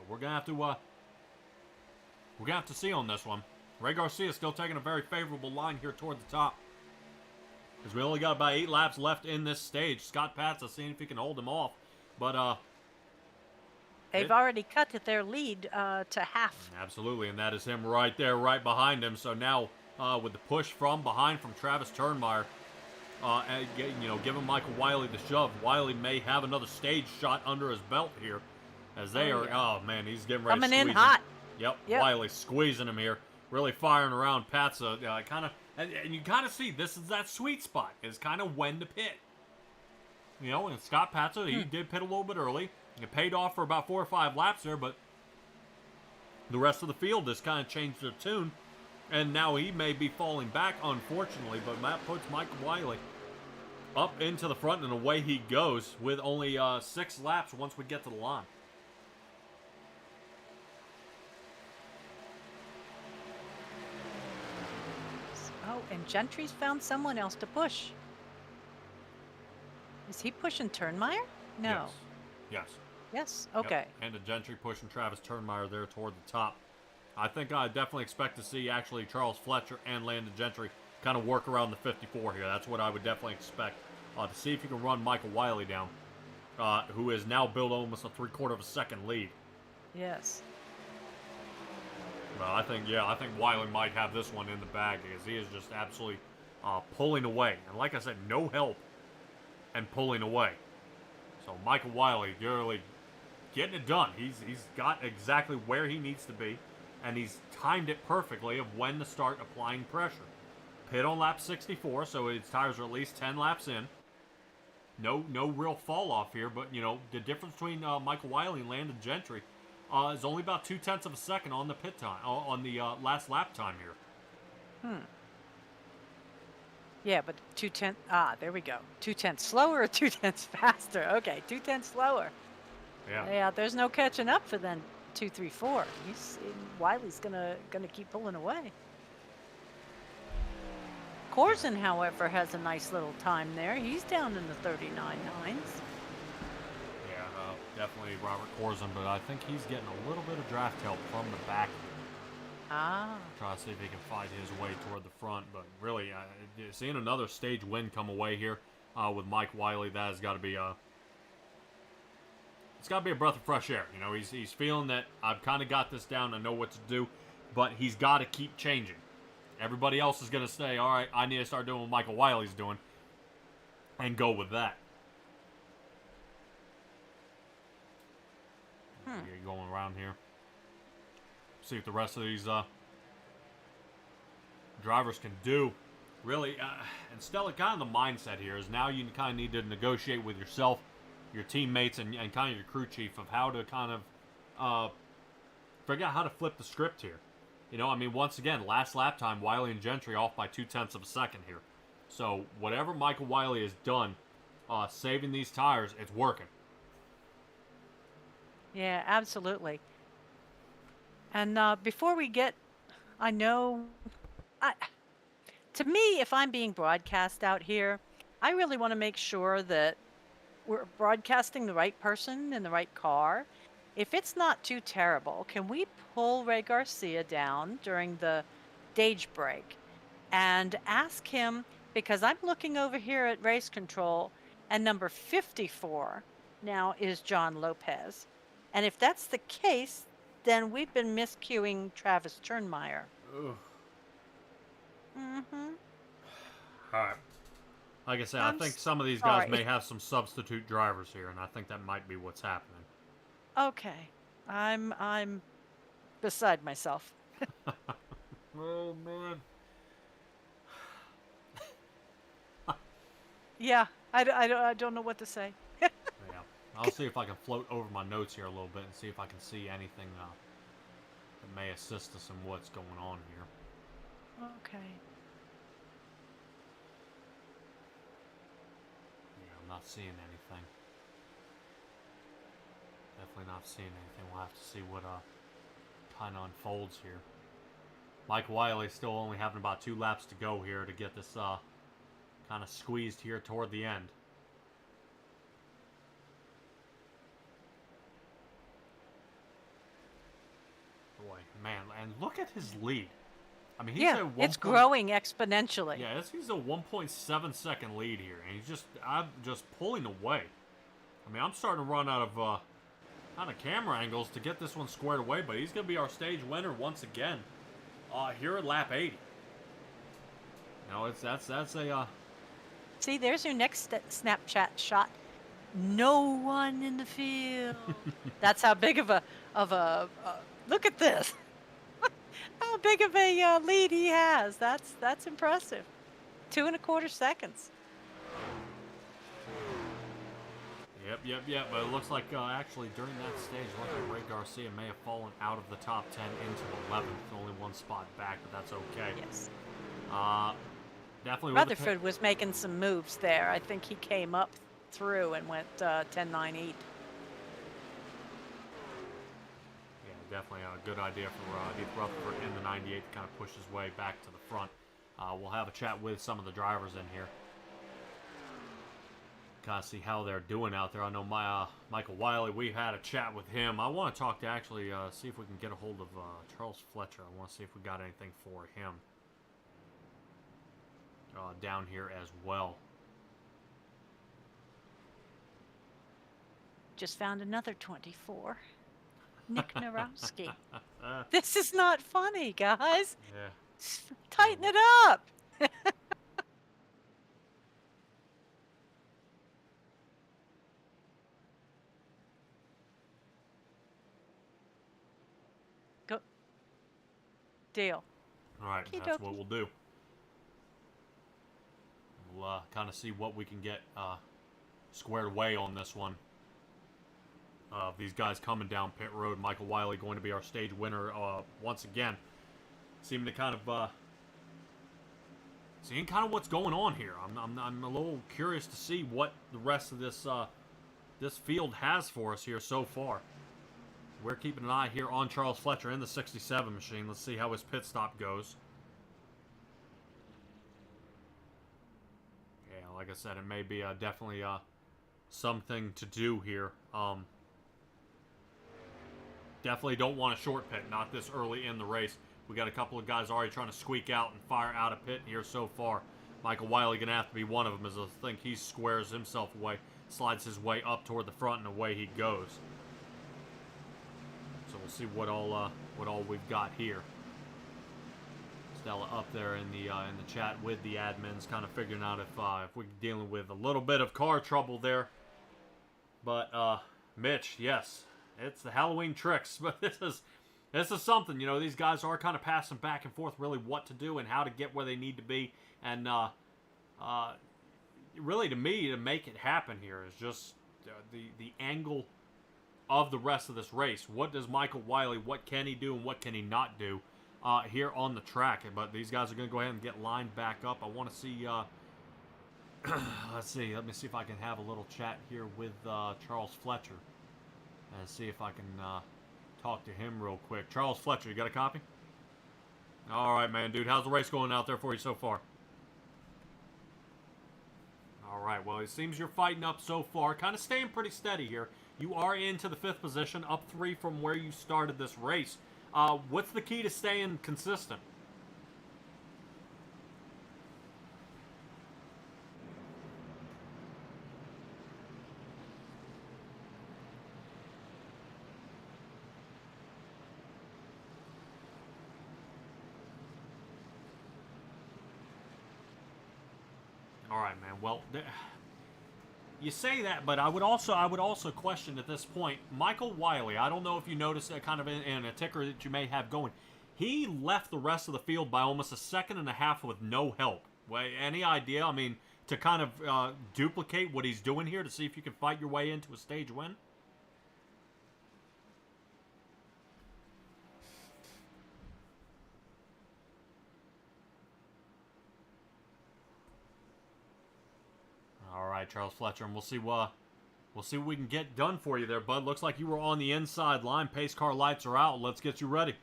Speaker 1: we're gonna have to see on this one. Ray Garcia is still taking a very favorable line here toward the top, because we only got about 8 laps left in this stage. Scott Patsa seeing if he can hold him off, but
Speaker 2: they've already cut their lead to half.
Speaker 1: Absolutely, and that is him right there, right behind him. So now, with the push from behind from Travis Turnmeyer, giving Michael Wiley the shove, Wiley may have another stage shot under his belt here, as they are. Yeah. Oh man, he's getting ready to squeeze
Speaker 2: coming in hot.
Speaker 1: Yep, Wiley squeezing him here, really firing around Patsa. And you kind of see this is that sweet spot. Is kind of when to pit. And Scott Patsa, he did pit a little bit early. It paid off for about 4 or 5 laps there, but the rest of the field has kind of changed their tune, and now he may be falling back, unfortunately, but that puts Michael Wiley up into the front, and away he goes with only 6 laps once we get to the line.
Speaker 2: Oh, and Gentry's found someone else to push. Is he pushing Turnmeyer? No.
Speaker 1: Yes.
Speaker 2: Yes. Okay.
Speaker 1: Yep. And a Gentry pushing Travis Turnmeyer there toward the top. I think I definitely expect to see actually Charles Fletcher and Landon Gentry kind of work around the 54 here. That's what I would definitely expect to see if you can run Michael Wiley down, who is now built almost a 3/4 of a second lead.
Speaker 2: Yes.
Speaker 1: Well, I think Wiley might have this one in the bag, because he is just absolutely pulling away. And like I said, no help and pulling away. So Michael Wiley, you're really getting it done. He's got exactly where he needs to be, and he's timed it perfectly of when to start applying pressure. Pit on lap 64, so his tires are at least 10 laps in. No real fall off here, but the difference between Michael Wiley and Landon Gentry is only about 0.2 of a second on the pit time, on the last lap time here.
Speaker 2: Yeah, but 2/10. There we go. 2/10 slower or 2/10 faster? Okay, 2/10 slower. Yeah. There's no catching up for then 2, 3, 4. Wiley's gonna keep pulling away. Corson, however, has a nice little time there. He's down in the 39.9s.
Speaker 1: Yeah, definitely Robert Corson, but I think he's getting a little bit of draft help from the back. Try to see if he can fight his way toward the front, but really, seeing another stage win come away here with Mike Wiley, that has got to be it's got to be a breath of fresh air. He's feeling that I've kind of got this down, I know what to do, but he's got to keep changing. Everybody else is going to say, all right, I need to start doing what Michael Wiley's doing, and go with that. Get going around here. See what the rest of these drivers can do. Really, and Stella, kind of the mindset here is now you kind of need to negotiate with yourself your teammates and kind of your crew chief of how to kind of figure out how to flip the script here. You know, I mean, once again, last lap time, Wiley and Gentry off by 0.2 of a second here. So whatever Michael Wiley has done, saving these tires, it's working.
Speaker 2: Yeah, absolutely. And before we get, I know, to me, if I'm being broadcast out here, I really want to make sure that we're broadcasting the right person in the right car. If it's not too terrible, can we pull Ray Garcia down during the stage break and ask him, because I'm looking over here at race control, and number 54 now is John Lopez. And if that's the case, then we've been miscuing Travis Turnmeyer.
Speaker 1: Ugh.
Speaker 2: Mm-hmm.
Speaker 1: All right. Like I said,
Speaker 2: I'm
Speaker 1: I think some of these guys
Speaker 2: sorry.
Speaker 1: may have some substitute drivers here, and I think that might be what's happening.
Speaker 2: Okay. I'm beside myself.
Speaker 1: Oh, man.
Speaker 2: Yeah, I don't know what to say.
Speaker 1: Yeah. I'll see if I can float over my notes here a little bit and see if I can see anything that may assist us in what's going on here.
Speaker 2: Okay.
Speaker 1: Yeah, I'm not seeing anything. Definitely not seeing anything. We'll have to see what kind of unfolds here. Mike Wiley still only having about 2 laps to go here to get this kind of squeezed here toward the end. Boy, man, and look at his lead. I mean, he's
Speaker 2: Yeah,
Speaker 1: at
Speaker 2: it's growing exponentially.
Speaker 1: Yeah, he's a 1.7 second lead here, and I'm just pulling away. I mean, I'm starting to run out of kind of camera angles to get this one squared away, but he's going to be our stage winner once again here at lap 80. No, that's a
Speaker 2: See, there's your next Snapchat shot. No one in the field. That's how big of a look at this. How big of a lead he has. That's impressive. 2.25 seconds.
Speaker 1: Yep. But it looks like actually during that stage, looks like Ray Garcia may have fallen out of the top 10 into 11th. Only 1 spot back, but that's okay.
Speaker 2: Yes.
Speaker 1: Definitely.
Speaker 2: Rutherford was making some moves there. I think he came up through and went 10.98.
Speaker 1: Yeah, definitely a good idea for Heath Rutherford in the 98 to kind of push his way back to the front. We'll have a chat with some of the drivers in here. Kind of see how they're doing out there. I know Michael Wiley, we had a chat with him. I want to talk to actually see if we can get a hold of Charles Fletcher. I want to see if we got anything for him down here as well.
Speaker 2: Just found another 24. Nick Narowski. This is not funny, guys.
Speaker 1: Yeah.
Speaker 2: Tighten it up. Go. Deal.
Speaker 1: All right,
Speaker 2: Okey
Speaker 1: that's
Speaker 2: dokey.
Speaker 1: what we'll do. We'll kind of see what we can get squared away on this one. These guys coming down pit road. Michael Wiley going to be our stage winner once again. Seeming to kind of seeing kind of what's going on here. I'm a little curious to see what the rest of this this field has for us here so far. We're keeping an eye here on Charles Fletcher in the 67 machine. Let's see how his pit stop goes. Yeah, like I said, it may be definitely something to do here. Definitely don't want a short pit, not this early in the race. We got a couple of guys already trying to squeak out and fire out of pit here so far. Michael Wiley going to have to be one of them, as I think he squares himself away, slides his way up toward the front, and away he goes. So we'll see what all we've got here. Stella up there in the chat with the admins, kind of figuring out if we're dealing with a little bit of car trouble there. But Mitch, yes, it's the Halloween tricks, but this is something. You know, these guys are kind of passing back and forth, really what to do and how to get where they need to be, and really to me to make it happen here is just the angle of the rest of this race. What does Michael Wiley, what can he do and what can he not do here on the track? But these guys are going to go ahead and get lined back up. I want to see, let me see if I can have a little chat here with Charles Fletcher and see if I can talk to him real quick. Charles Fletcher, you got a copy? All right, man, dude. How's the race going out there for you so far? All right, well, it seems you're fighting up so far. Kind of staying pretty steady here. You are into the 5th position, up 3 from where you started this race. What's the key to staying consistent? All right, man. Well, you say that, but I would also question at this point Michael Wiley. I don't know if you noticed that kind of in a ticker that you may have going. He left the rest of the field by almost a second and a half with no help. Well, any idea? I mean, to kind of duplicate what he's doing here to see if you can fight your way into a stage win. All right, Charles Fletcher, and we'll see what we can get done for you there, bud. Looks like you were on the inside line. Pace car lights are out. Let's get you ready.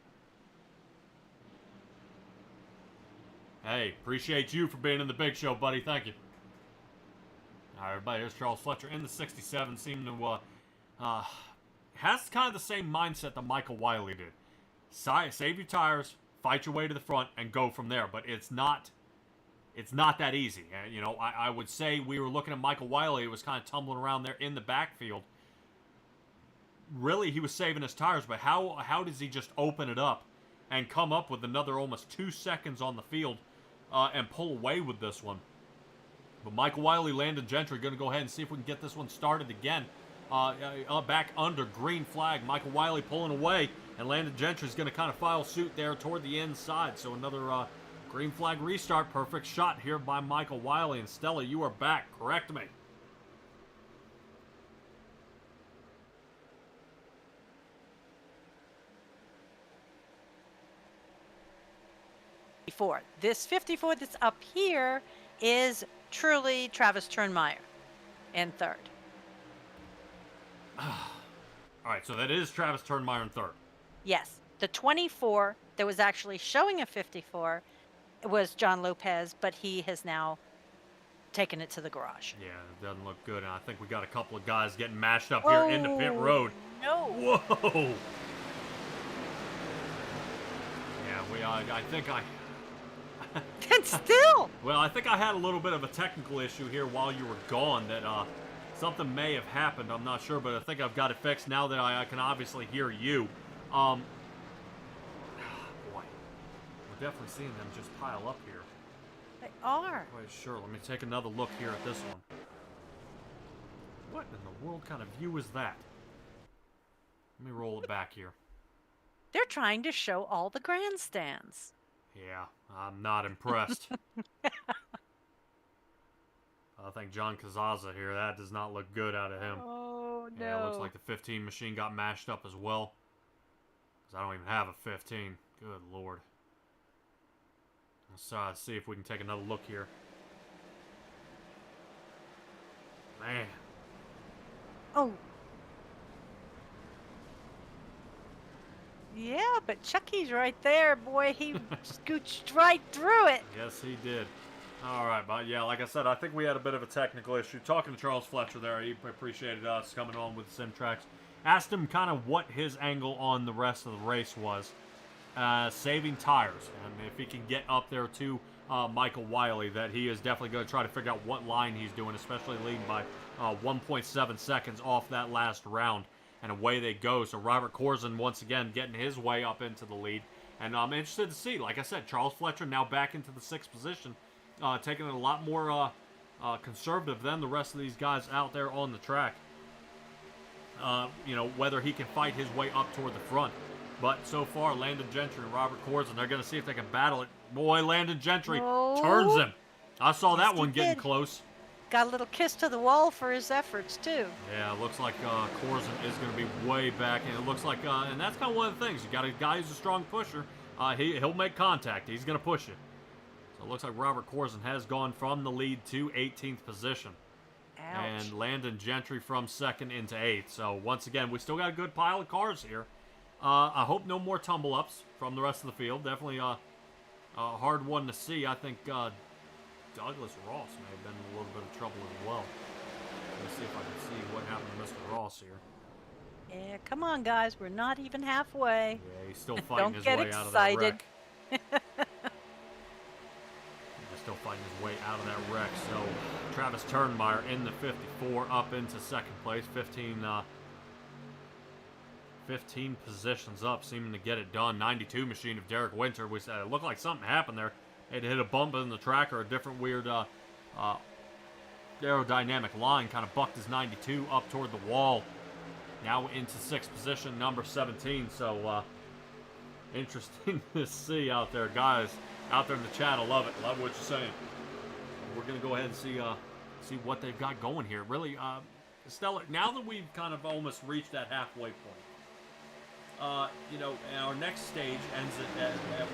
Speaker 1: Hey, appreciate you for being in the big show, buddy. Thank you. All right, everybody, here's Charles Fletcher in the 67. Seeming to has kind of the same mindset that Michael Wiley did. Save your tires, fight your way to the front, and go from there. But it's not that easy. You know, I would say we were looking at Michael Wiley. It was kind of tumbling around there in the backfield. Really, he was saving his tires, but how does he just open it up and come up with another almost 2 seconds on the field and pull away with this one? But Michael Wiley, Landon Gentry, going to go ahead and see if we can get this one started again. Back under green flag. Michael Wiley pulling away, and Landon Gentry is going to kind of file suit there toward the inside. So another green flag restart. Perfect shot here by Michael Wiley. And Stella, you are back. Correct me.
Speaker 2: This 54 that's up here is truly Travis Turnmeyer in third.
Speaker 1: All right, so that is Travis Turnmeyer in third.
Speaker 2: Yes. The 24 that was actually showing a 54 was John Lopez, but he has now taken it to the garage.
Speaker 1: Yeah, it doesn't look good. And I think we got a couple of guys getting mashed up here into pit road.
Speaker 2: No.
Speaker 1: Whoa. Yeah, I think I...
Speaker 2: And still.
Speaker 1: Well, I think I had a little bit of a technical issue here while you were gone that something may have happened. I'm not sure, but I think I've got it fixed now that I can obviously hear you. Boy, we're definitely seeing them just pile up here.
Speaker 2: They are.
Speaker 1: Wait, sure. Let me take another look here at this one. What in the world kind of view is that? Let me roll it back here.
Speaker 2: They're trying to show all the grandstands.
Speaker 1: Yeah, I'm not impressed. I think John Kazaza here, that does not look good out of him.
Speaker 2: Oh, no.
Speaker 1: Yeah, it looks like the 15 machine got mashed up as well. Because I don't even have a 15. Good Lord. Let's see if we can take another look here. Man.
Speaker 2: Oh. Yeah, but Chucky's right there, boy. He scooched right through it.
Speaker 1: Yes, he did. All right, but yeah, like I said, I think we had a bit of a technical issue. Talking to Charles Fletcher there, he appreciated us coming on with SimTrax. Asked him kind of what his angle on the rest of the race was. Saving tires, and if he can get up there to Michael Wiley, that he is definitely going to try to figure out what line he's doing, especially leading by 1.7 seconds off that last round. And away they go. So Robert Corzine once again getting his way up into the lead. And I'm interested to see, like I said, Charles Fletcher now back into the 6th position, taking it a lot more conservative than the rest of these guys out there on the track. You know, whether he can fight his way up toward the front. But so far, Landon Gentry and Robert Corzine, they're going to see if they can battle it. Boy, Landon Gentry turns him. I saw that one getting close.
Speaker 2: Got a little kiss to the wall for his efforts too.
Speaker 1: Yeah, it looks like Corzine is going to be way back, and it looks like, and that's kind of one of the things. You got a guy who's a strong pusher. He'll make contact. He's going to push you. So it looks like Robert Corzine has gone from the lead to 18th position.
Speaker 2: Ouch.
Speaker 1: And Landon Gentry from 2nd into 8th. So once again, we still got a good pile of cars here. I hope no more tumble ups from the rest of the field. Definitely a hard one to see. I think Douglas Ross may have been in a little bit of trouble as well. Let me see if I can see what happened to Mr. Ross here.
Speaker 2: Yeah, come on, guys. We're not even halfway.
Speaker 1: Yeah, he's still fighting
Speaker 2: Don't
Speaker 1: his
Speaker 2: get
Speaker 1: way out of that
Speaker 2: excited.
Speaker 1: wreck. He's still fighting his way out of that wreck. So Travis Turnmeyer in the 54 up into 2nd place. 15 positions up, seeming to get it done. 92 machine of Derek Winter. We said it looked like something happened there. It hit a bump in the track or a different weird aerodynamic line. Kind of bucked his 92 up toward the wall. Now into 6th position, number 17. So interesting to see out there, guys. Out there in the chat, I love it. Love what you're saying. We're gonna go ahead and see what they've got going here. Really, Stella. Now that we've kind of almost reached that halfway point, you know, our next stage ends at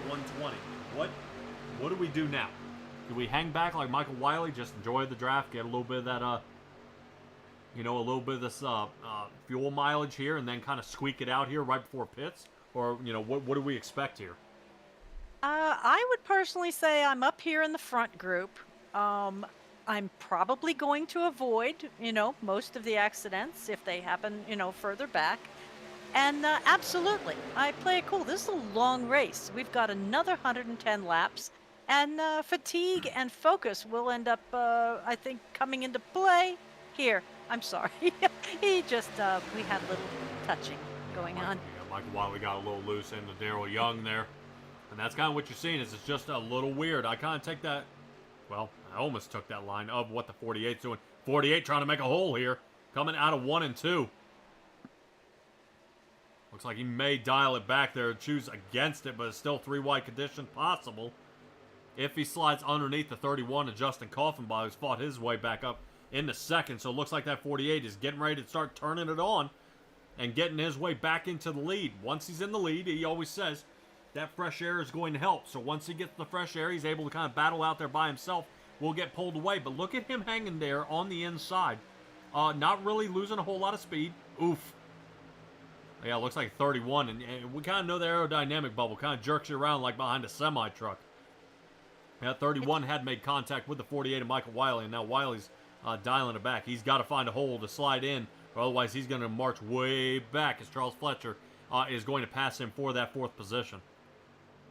Speaker 1: 120. What do we do now? Do we hang back like Michael Wiley, just enjoy the draft, get a little bit of that, you know, a little bit of this fuel mileage here, and then kind of squeak it out here right before pits? Or, you know, what do we expect here?
Speaker 2: I would personally say I'm up here in the front group. I'm probably going to avoid, you know, most of the accidents if they happen, you know, further back. And absolutely, I play it cool. This is a long race. We've got another 110 laps, and fatigue and focus will end up, I think, coming into play here. I'm sorry. He just, we had a little touching going on.
Speaker 1: Yeah, Michael Wiley got a little loose into Daryl Young there. And that's kind of what you're seeing is it's just a little weird. I kind of take that, well, I almost took that line of what the 48's doing. 48 trying to make a hole here, coming out of 1 and 2. Looks like he may dial it back there and choose against it, but it's still 3 wide condition possible. If he slides underneath the 31 to Justin Coffenbach, who's fought his way back up into 2nd. So it looks like that 48 is getting ready to start turning it on and getting his way back into the lead. Once he's in the lead, he always says that fresh air is going to help. So once he gets the fresh air, he's able to kind of battle out there by himself. Will get pulled away. But look at him hanging there on the inside. Not really losing a whole lot of speed. Oof. Yeah, it looks like 31. And we kind of know the aerodynamic bubble kind of jerks you around like behind a semi-truck. Yeah, 31 had made contact with the 48 of Michael Wiley. And now Wiley's dialing it back. He's got to find a hole to slide in. Or otherwise, he's going to march way back as Charles Fletcher is going to pass him for that 4th position.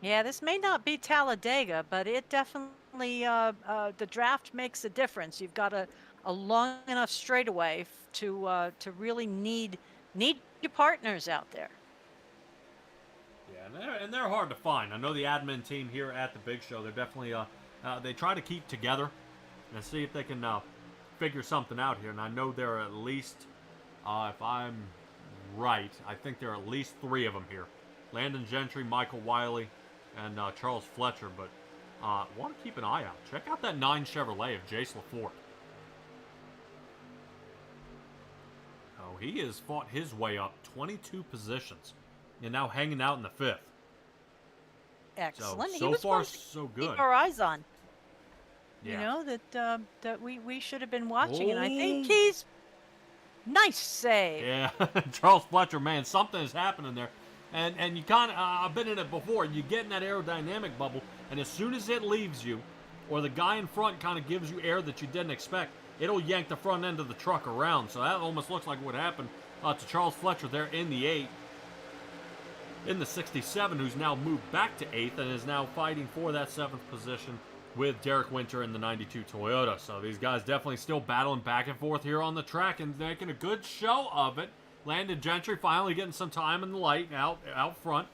Speaker 2: Yeah, this may not be Talladega, but it definitely, the draft makes a difference. You've got a long enough straightaway to really need your partners out there.
Speaker 1: Yeah, and they're hard to find. I know the admin team here at the Big Show, they're definitely, they try to keep together and see if they can figure something out here. And I know there are at least, if I'm right, I think there are at least 3 of them here. Landon Gentry, Michael Wiley, and Charles Fletcher, but want to keep an eye out. Check out that 9 Chevrolet of Jace LaForte. Oh, he has fought his way up 22 positions and now hanging out in the 5th.
Speaker 2: Excellent.
Speaker 1: So
Speaker 2: He was
Speaker 1: far,
Speaker 2: one to
Speaker 1: so good.
Speaker 2: keep our eyes on.
Speaker 1: Yeah.
Speaker 2: You know, that we should have been watching, and I think
Speaker 1: Oh.
Speaker 2: he's nice save.
Speaker 1: Yeah, Charles Fletcher, man, something is happening there. And you kind of, I've been in it before, you get in that aerodynamic bubble, and as soon as it leaves you, or the guy in front kind of gives you air that you didn't expect, it'll yank the front end of the truck around. So that almost looks like what happened to Charles Fletcher there in the 8. In the 67, who's now moved back to 8th and is now fighting for that 7th position with Derek Winter in the 92 Toyota. So these guys definitely still battling back and forth here on the track and making a good show of it. Landon Gentry finally getting some time in the light out front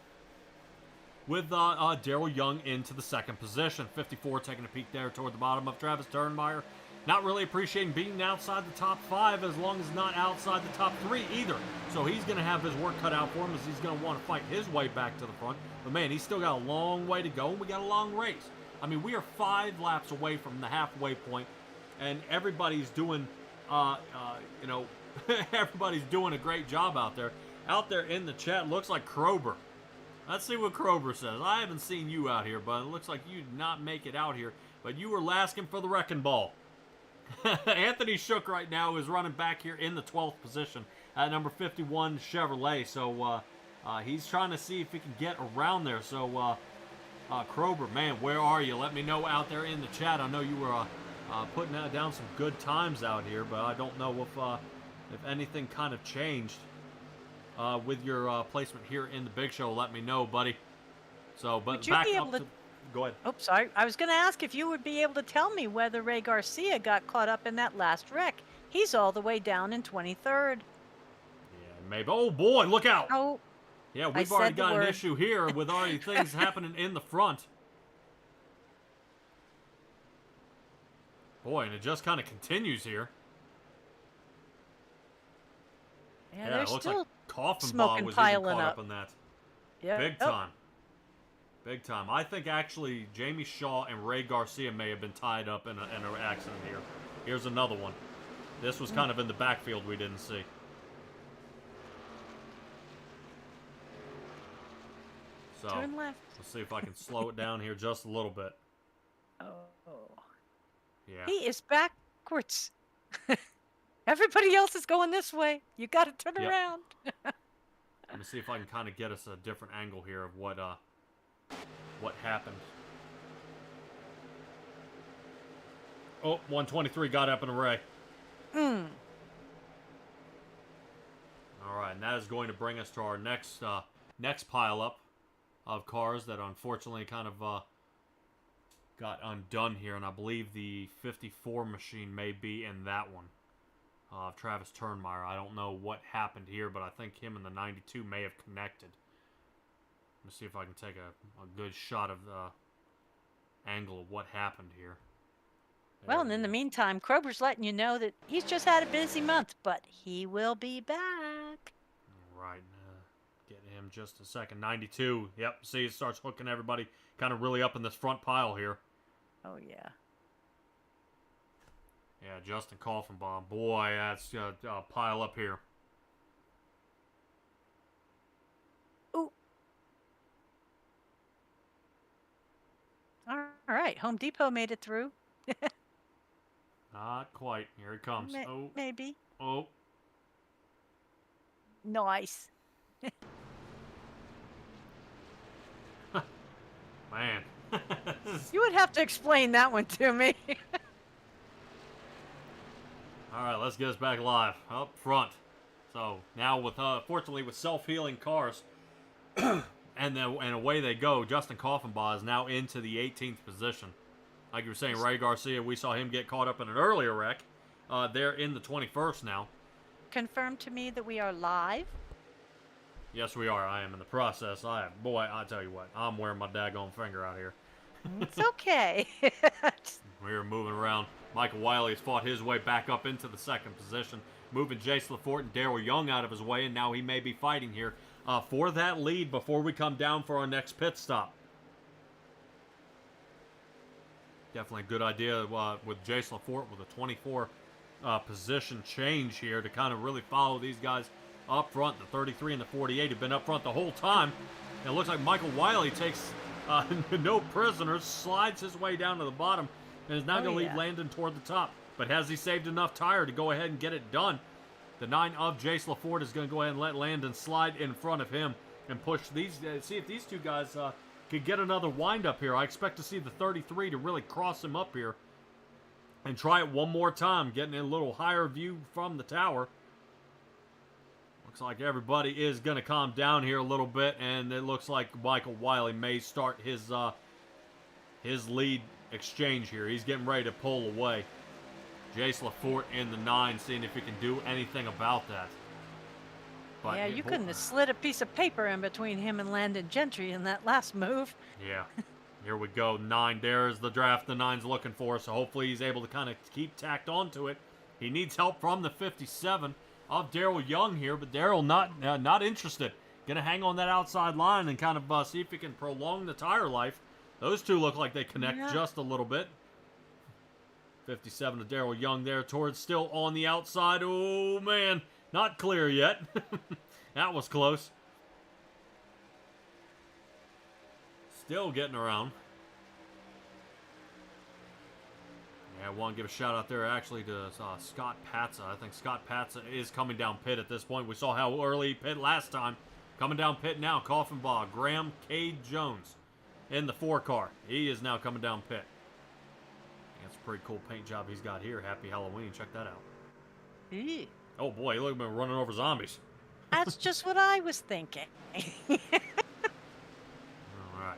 Speaker 1: with Daryl Young into the 2nd position. 54 taking a peek there toward the bottom of Travis Turnmeyer. Not really appreciating being outside the top 5 as long as not outside the top 3 either. So he's going to have his work cut out for him as he's going to want to fight his way back to the front. But man, he's still got a long way to go and we got a long race. I mean, we are 5 laps away from the halfway point and everybody's doing, you know, everybody's doing a great job out there. Out there in the chat, looks like Krober. Let's see what Krober says. I haven't seen you out here, but it looks like you did not make it out here. But you were lasking for the wrecking ball. Anthony Shook right now is running back here in the 12th position at number 51 Chevrolet. So he's trying to see if he can get around there. So Krober, man, where are you? Let me know out there in the chat. I know you were putting down some good times out here, but I don't know if anything kind of changed with your placement here in the Big Show. Let me know, buddy. So, but
Speaker 2: Would you
Speaker 1: back
Speaker 2: be
Speaker 1: up
Speaker 2: able
Speaker 1: to... Go ahead.
Speaker 2: Oh, sorry. I was going to ask if you would be able to tell me whether Ray Garcia got caught up in that last wreck. He's all the way down in 23rd.
Speaker 1: Yeah, maybe. Oh, boy, look out.
Speaker 2: Oh,
Speaker 1: Yeah,
Speaker 2: I
Speaker 1: we've already
Speaker 2: said the
Speaker 1: got an
Speaker 2: word.
Speaker 1: issue here with already things happening in the front. Boy, and it just kind of continues here.
Speaker 2: yeah,
Speaker 1: Yeah,
Speaker 2: they're
Speaker 1: it looks
Speaker 2: still
Speaker 1: like Coffin
Speaker 2: smoking,
Speaker 1: Bomb was even
Speaker 2: piling
Speaker 1: caught
Speaker 2: up.
Speaker 1: up in that.
Speaker 2: yeah.
Speaker 1: Big
Speaker 2: oh,
Speaker 1: time. Big time. I think actually Jamie Shaw and Ray Garcia may have been tied up in an accident here. Here's another one. This was kind of in the backfield we didn't see. So,
Speaker 2: Turn left.
Speaker 1: let's see if I can slow it down here just a little bit.
Speaker 2: Oh.
Speaker 1: Yeah.
Speaker 2: He is backwards. Everybody else is going this way. You got to turn
Speaker 1: Yep.
Speaker 2: around.
Speaker 1: Let me see if I can kind of get us a different angle here of what happened. Oh, 123 got up in a ray.
Speaker 2: Mm.
Speaker 1: All right, and that is going to bring us to our next pile up of cars that unfortunately kind of got undone here, and I believe the 54 machine may be in that one. Travis Turnmeyer. I don't know what happened here, but I think him and the 92 may have connected. Let's see if I can take a good shot of the angle of what happened here.
Speaker 2: Well,
Speaker 1: There
Speaker 2: and
Speaker 1: we
Speaker 2: in the
Speaker 1: go.
Speaker 2: meantime, Krober's letting you know that he's just had a busy month, but he will be back.
Speaker 1: All right, get him just a second. 92. Yep, see, it starts hooking everybody kind of really up in this front pile here.
Speaker 2: Oh, yeah.
Speaker 1: Yeah, Justin Coffenbaum. Boy, that's a pile up here.
Speaker 2: Ooh. All right, Home Depot made it through.
Speaker 1: Not quite. Here he comes. Oh,
Speaker 2: Maybe.
Speaker 1: oh.
Speaker 2: Nice.
Speaker 1: Man.
Speaker 2: You would have to explain that one to me.
Speaker 1: All right, let's get us back live up front. So now with fortunately with self-healing cars, and away they go. Justin Coffenbaugh is now into the 18th position. Like you were saying, Ray Garcia, we saw him get caught up in an earlier wreck. They're in the 21st now.
Speaker 2: Confirm to me that we are live.
Speaker 1: Yes, we are. I am in the process. Boy, I tell you what, I'm wearing my daggone finger out here.
Speaker 2: It's okay.
Speaker 1: We're moving around. Michael Wiley has fought his way back up into the second position, moving Jace LaForte and Daryl Young out of his way, and now he may be fighting here for that lead before we come down for our next pit stop. Definitely a good idea with Jace LaForte with a 24 position change here to kind of really follow these guys up front. The 33 and the 48 have been up front the whole time. And it looks like Michael Wiley takes no prisoners, slides his way down to the bottom, and is now going to lead Landon toward the top. But has he saved enough tire to go ahead and get it done? The 9 of Jace LaForte is going to go ahead and let Landon slide in front of him and push these. See if these two guys could get another wind up here. I expect to see the 33 to really cross him up here and try it one more time, getting a little higher view from the tower. Looks like everybody is going to calm down here a little bit, and it looks like Michael Wiley may start his lead exchange here. He's getting ready to pull away. Jace LaForte in the 9, seeing if he can do anything about that. But
Speaker 2: yeah, you couldn't have slid a piece of paper in between him and Landon Gentry in that last move.
Speaker 1: Yeah. Here we go. 9. There's the draft the 9's looking for, so hopefully he's able to kind of keep tacked onto it. He needs help from the 57 of Daryl Young here, but Daryl not interested. Going to hang on that outside line and kind of see if he can prolong the tire life. Those two look like they connect just a little bit. 57 to Daryl Young there towards still on the outside. Oh, man. Not clear yet. That was close. Still getting around. Yeah, I want to give a shout out there actually to Scott Patza. I think Scott Patza is coming down pit at this point. We saw how early he pit last time. Coming down pit now, Coffenbaugh, Graham Cade Jones in the 4 car. He is now coming down pit. That's a pretty cool paint job he's got here. Happy Halloween. Check that out.
Speaker 2: Ew.
Speaker 1: Oh boy, look at him running over zombies.
Speaker 2: That's just what I was thinking.
Speaker 1: All right.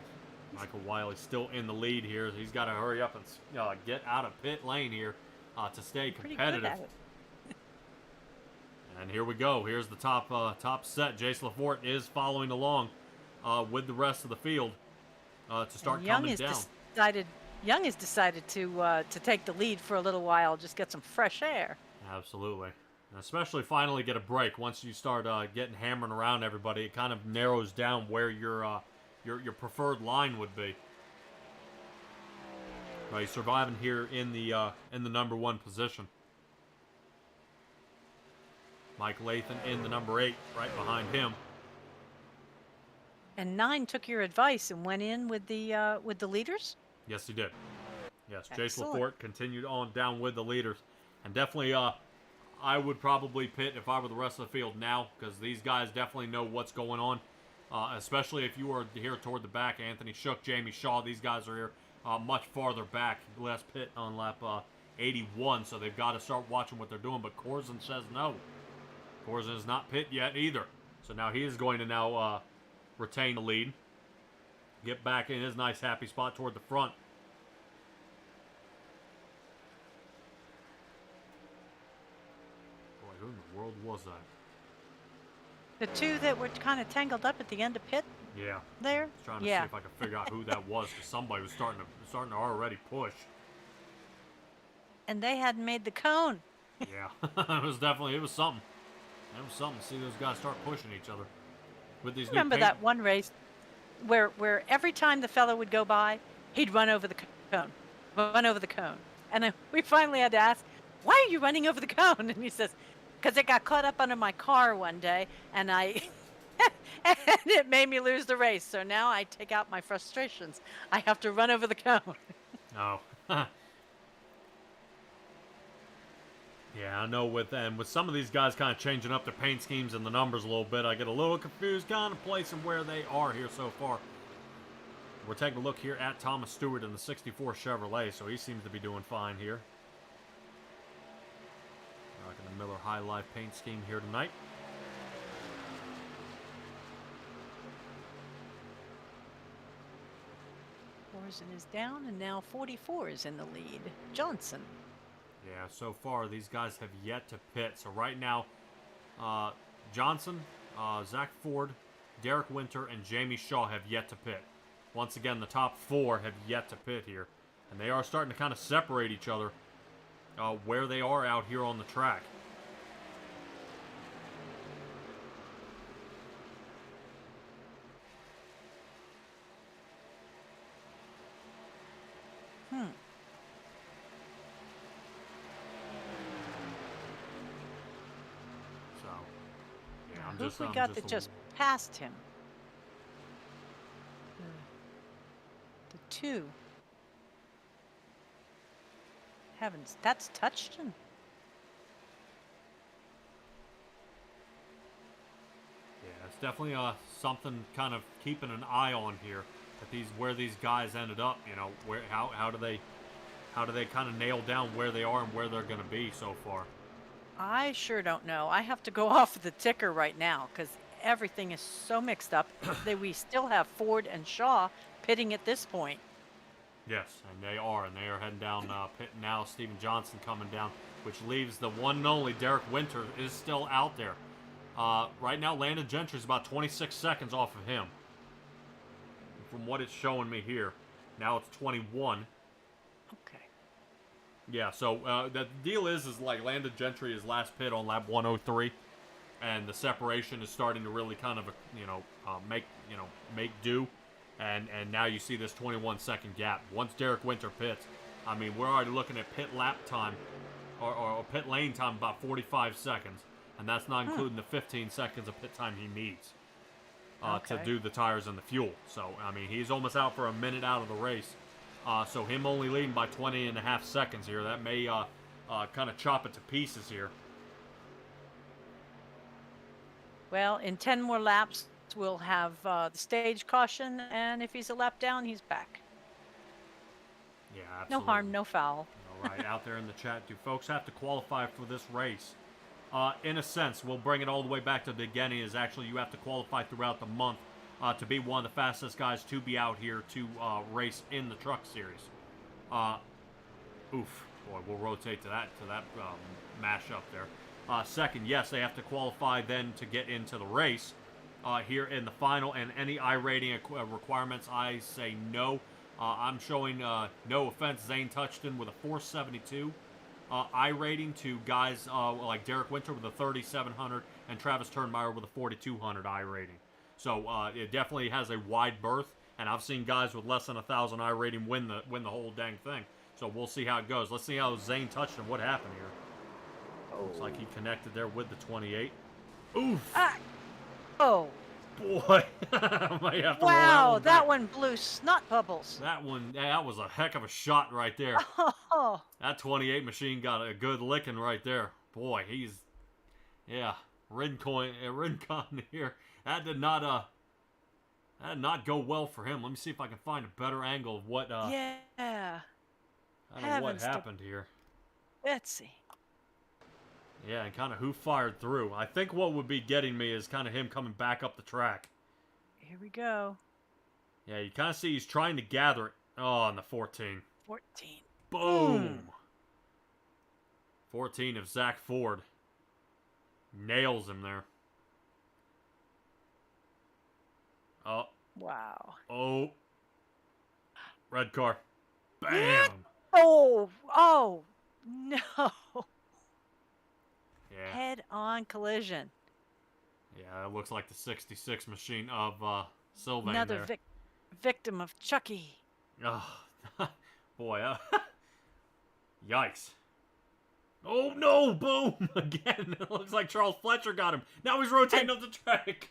Speaker 1: Michael Wiley still in the lead here. He's got to hurry up and get out of pit lane here to stay
Speaker 2: Pretty
Speaker 1: competitive.
Speaker 2: good at it.
Speaker 1: And here we go. Here's the top set. Jace Lafort is following along with the rest of the field to start
Speaker 2: And Young
Speaker 1: coming
Speaker 2: has
Speaker 1: down.
Speaker 2: Young has decided to take the lead for a little while, just get some fresh air.
Speaker 1: Absolutely. And especially finally get a break. Once you start getting hammering around everybody, it kind of narrows down where your preferred line would be. He's surviving here in the number 1 position. Mike Lathan in the number 8, right behind him.
Speaker 2: And 9 took your advice and went in with the leaders.
Speaker 1: Yes, he did. Yes, Jace
Speaker 2: Excellent.
Speaker 1: Lafort continued on down with the leaders. And definitely, I would probably pit if I were the rest of the field now, because these guys definitely know what's going on. Especially if you are here toward the back. Anthony Shook, Jamie Shaw, these guys are here much farther back. Last pit on lap 81, so they've got to start watching what they're doing. But Corzin says no. Corzin is not pit yet either. So now he is going to now retain the lead. Get back in his nice happy spot toward the front. Boy, who in the world was that?
Speaker 2: The 2 that were kind of tangled up at the end of pit
Speaker 1: Yeah.
Speaker 2: there.
Speaker 1: I was trying to
Speaker 2: Yeah.
Speaker 1: see if I could figure out who that was, because somebody was starting to already push.
Speaker 2: And they hadn't made the cone.
Speaker 1: Yeah. it was something. It was something to see those guys start pushing each other with these
Speaker 2: Remember
Speaker 1: new
Speaker 2: that one race where every time the fellow would go by, he'd run over the cone, and then we finally had to ask, "Why are you running over the cone?" And he says, "Because it got caught up under my car one day, and and it made me lose the race. So now I take out my frustrations. I have to run over the cone."
Speaker 1: Oh. Yeah, I know with some of these guys kind of changing up their paint schemes and the numbers a little bit, I get a little confused kind of placing where they are here so far. We're taking a look here at Thomas Stewart in the 64 Chevrolet, so he seems to be doing fine here. Rocking the Miller High Life paint scheme here tonight.
Speaker 2: Corzin is down, and now 44 is in the lead. Johnson.
Speaker 1: Yeah, so far these guys have yet to pit. So right now, Johnson, Zach Ford, Derek Winter, and Jamie Shaw have yet to pit. Once again, the top 4 have yet to pit here. And they are starting to kind of separate each other where they are out here on the track. So, yeah, I'm
Speaker 2: Who
Speaker 1: just,
Speaker 2: we
Speaker 1: I'm
Speaker 2: got
Speaker 1: just
Speaker 2: that
Speaker 1: a
Speaker 2: just
Speaker 1: little-
Speaker 2: passed him? The 2. Heavens, that's Touchton.
Speaker 1: Yeah, it's definitely something kind of keeping an eye on here. At where these guys ended up, you know, how do they kind of nail down where they are and where they're going to be so far?
Speaker 2: I sure don't know. I have to go off the ticker right now because everything is so mixed up that we still have Ford and Shaw pitting at this point.
Speaker 1: Yes, and they are heading down pit now. Steven Johnson coming down, which leaves the one and only Derek Winter is still out there. Right now, Landon Gentry is about 26 seconds off of him. From what it's showing me here, now it's 21.
Speaker 2: Okay.
Speaker 1: Yeah, so the deal is like Landon Gentry is last pit on lap 103, and the separation is starting to really kind of make do, and now you see this 21-second gap. Once Derek Winter pits, I mean, we're already looking at pit lap time, or pit lane time about 45 seconds, and that's not including the 15 seconds of pit time he needs to
Speaker 2: Okay.
Speaker 1: do the tires and the fuel. So, I mean, he's almost out for a minute out of the race. So him only leading by 20.5 seconds here, that may kind of chop it to pieces here.
Speaker 2: Well, in 10 more laps, we'll have the stage caution, and if he's a lap down, he's back.
Speaker 1: Yeah,
Speaker 2: No
Speaker 1: absolutely.
Speaker 2: harm, no foul.
Speaker 1: All right, out there in the chat, do folks have to qualify for this race? In a sense, we'll bring it all the way back to the beginning, is actually you have to qualify throughout the month to be one of the fastest guys to be out here to race in the truck series. Oof. Boy, we'll rotate to that mashup there. Second, yes, they have to qualify then to get into the race here in the final, and any iRating requirements, I say no. I'm showing, no offense, Zane Touchton with a 472 iRating to guys like Derek Winter with a 3700 and Travis Turnmeyer with a 4200 iRating. So it definitely has a wide berth, and I've seen guys with less than 1,000 iRating win the whole dang thing. So we'll see how it goes. Let's see how Zane Touchton, what happened here. Looks like he connected there with the 28. Oof!
Speaker 2: Oh,
Speaker 1: Boy, I might have to roll
Speaker 2: wow,
Speaker 1: that
Speaker 2: that
Speaker 1: one
Speaker 2: one blew snot bubbles.
Speaker 1: back. That was a heck of a shot right there.
Speaker 2: Oh,
Speaker 1: That 28 machine got a good licking right there. Boy, Rincon here. That did not go well for him. Let me see if I can find a better angle of what
Speaker 2: yeah.
Speaker 1: I don't know what
Speaker 2: Heavens to-
Speaker 1: happened here.
Speaker 2: Betsy.
Speaker 1: Yeah, and kind of who fired through. I think what would be getting me is kind of him coming back up the track.
Speaker 2: Here we go.
Speaker 1: Yeah, you kind of see he's trying to gather it. Oh, on the 14.
Speaker 2: 14.
Speaker 1: Boom! 14 of Zach Ford. Nails him there.
Speaker 2: Wow.
Speaker 1: Oh. Red car. Bam!
Speaker 2: Oh, no.
Speaker 1: Yeah.
Speaker 2: Head-on collision.
Speaker 1: Yeah, it looks like the 66 machine of Sylvain
Speaker 2: Another
Speaker 1: there.
Speaker 2: victim of Chucky.
Speaker 1: Oh, boy. Yikes. Oh, no! Boom! Again. It looks like Charles Fletcher got him. Now he's rotating up the track.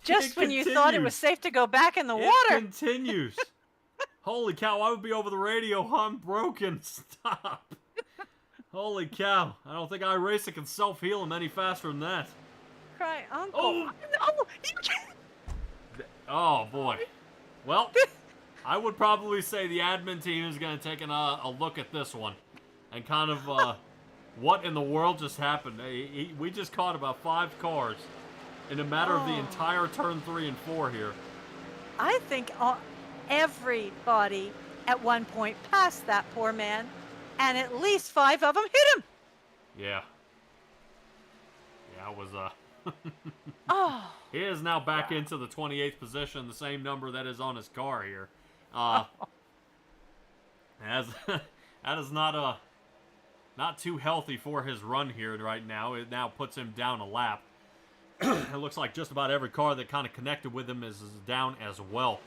Speaker 2: Just
Speaker 1: It
Speaker 2: when you thought it was
Speaker 1: continues.
Speaker 2: safe to go back in the
Speaker 1: It
Speaker 2: water.
Speaker 1: continues. Holy cow, I would be over the radio. I'm broken. Stop. Holy cow. I don't think iRacing can self-heal him any faster than that.
Speaker 2: Cry, uncle.
Speaker 1: Oh!
Speaker 2: No, you can't.
Speaker 1: Oh, boy. Well, I would probably say the admin team is going to take a look at this one. And kind of, what in the world just happened? We just caught about 5 cars in a matter of the
Speaker 2: Oh.
Speaker 1: entire turn 3 and 4 here.
Speaker 2: I think everybody at one point passed that poor man, and at least 5 of them hit him.
Speaker 1: Yeah. Yeah, it was,
Speaker 2: Oh,
Speaker 1: he is now back into the 28th position, the same number that is on his car here. That is not too healthy for his run here right now. It now puts him down a lap. It looks like just about every car that kind of connected with him is down as well.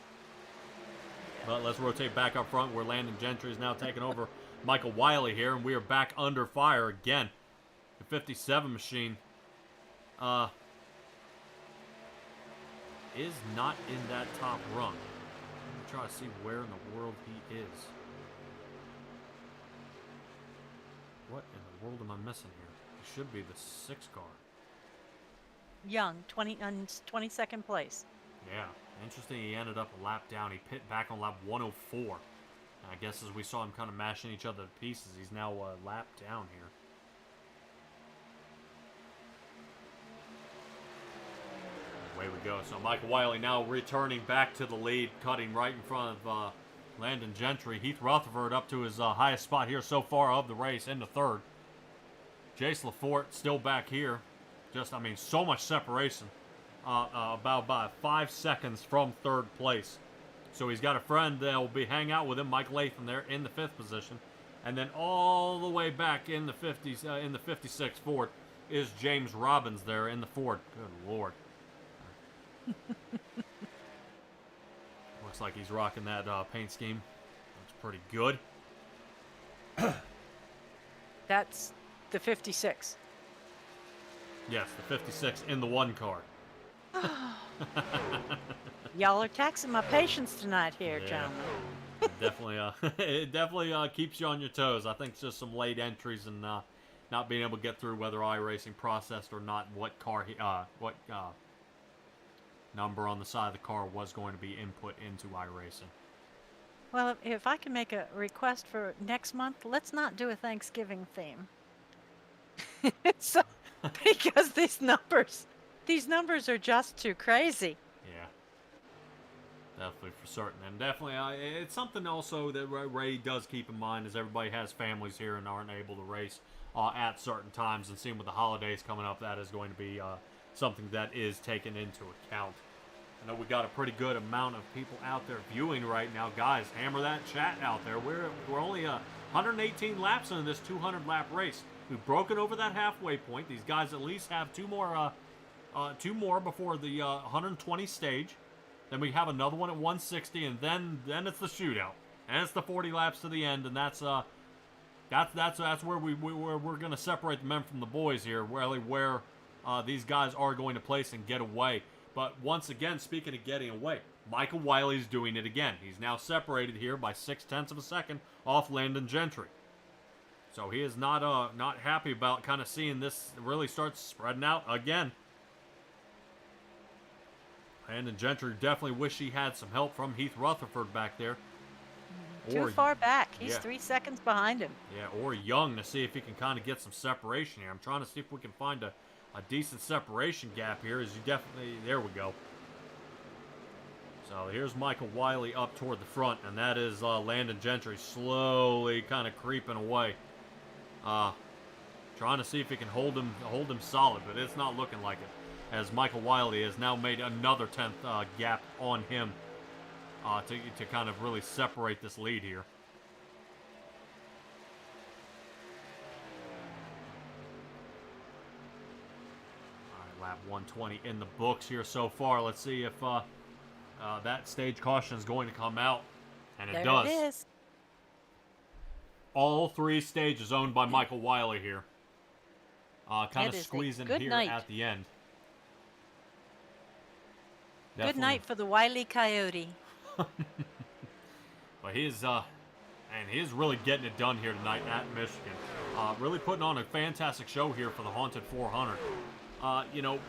Speaker 1: But let's rotate back up front where Landon Gentry is now taking over Michael Wiley here, and we are back under fire again. The 57 machine is not in that top rung. Let me try to see where in the world he is. What in the world am I missing here? It should be the 6 car.
Speaker 2: Young, 22nd place.
Speaker 1: Yeah, interesting. He ended up a lap down. He pit back on lap 104. And I guess as we saw him kind of mashing each other to pieces, he's now a lap down here. Away we go. So Michael Wiley now returning back to the lead, cutting right in front of Landon Gentry. Heath Rutherford up to his highest spot here so far of the race in the 3rd. Jace Lafort still back here. Just, I mean, so much separation. About 5 seconds from 3rd place. So he's got a friend that will be hang out with him, Mike Latham, there in the 5th position. And then all the way back in the 50s, in the 56 Ford is James Robbins there in the Ford. Good Lord. Looks like he's rocking that paint scheme. Looks pretty good.
Speaker 2: That's the 56.
Speaker 1: Yes, the 56 in the one car.
Speaker 2: Y'all are taxing my patience tonight here,
Speaker 1: Yeah.
Speaker 2: gentlemen.
Speaker 1: Definitely, it definitely keeps you on your toes. I think it's just some late entries and not being able to get through whether iRacing processed or not what car what number on the side of the car was going to be input into iRacing.
Speaker 2: Well, if I can make a request for next month, let's not do a Thanksgiving theme. So, because these numbers are just too crazy.
Speaker 1: Yeah, definitely for certain, and definitely it's something also that Ray does keep in mind, as everybody has families here and aren't able to race at certain times, and seeing with the holidays coming up, that is going to be something that is taken into account. I know we got a pretty good amount of people out there viewing right now. Guys, hammer that chat out there. We're only 118 laps into this 200 lap race. We've broken over that halfway point. These guys at least have two more before the 120 stage. Then we have another one at 160, and then it's the shootout, and it's the 40 laps to the end, and that's where we're gonna separate the men from the boys here, really, where these guys are going to place and get away. But once again, speaking of getting away, Michael Wiley's doing it again. He's now separated here by 0.6 of a second off Landon Gentry. So he is not happy about kind of seeing this really start spreading out again. Landon Gentry definitely wish he had some help from Heath Rutherford back there.
Speaker 2: Too far back. He's
Speaker 1: yeah.
Speaker 2: 3 seconds behind him.
Speaker 1: Yeah, or Young, to see if he can kind of get some separation here. I'm trying to see if we can find a decent separation gap here. As you definitely, there we go. So here's Michael Wiley up toward the front, and that is Landon Gentry slowly kind of creeping away. Trying to see if he can hold him solid, but it's not looking like it, as Michael Wiley has now made another 10th gap on him to kind of really separate this lead here. Lap 120 in the books here so far. Let's see if that stage caution is going to come out, and it does.
Speaker 2: There it is.
Speaker 1: All 3 stages owned by Michael Wiley here. Kind of
Speaker 2: It is a
Speaker 1: squeezing
Speaker 2: good
Speaker 1: here
Speaker 2: night.
Speaker 1: at the end.
Speaker 2: Good
Speaker 1: Definitely.
Speaker 2: night for the Wile E. Coyote.
Speaker 1: But he is really getting it done here tonight at Michigan. Really putting on a fantastic show here for the Haunted 400.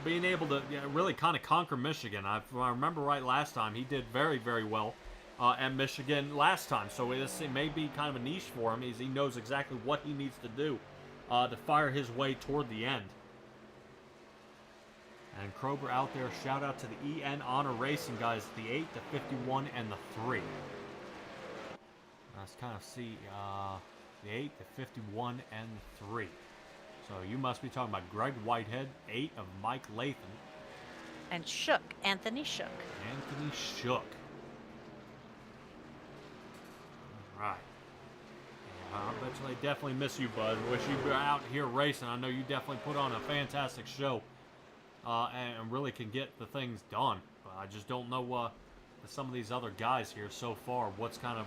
Speaker 1: Being able to really kind of conquer Michigan. If I remember right last time, he did very, very well at Michigan last time. So it may be kind of a niche for him, as he knows exactly what he needs to do to fire his way toward the end. And Krober out there, shout out to the EN Honor Racing guys, the 8, the 51, and the 3. Let's kind of see the 8, the 51, and the 3. So you must be talking about Greg Whitehead, 8 of Mike Latham.
Speaker 2: And Shook, Anthony Shook.
Speaker 1: Anthony Shook. All right. Yeah, I bet you they definitely miss you, bud. Wish you were out here racing. I know you definitely put on a fantastic show and really can get the things done. But I just don't know with some of these other guys here so far what's kind of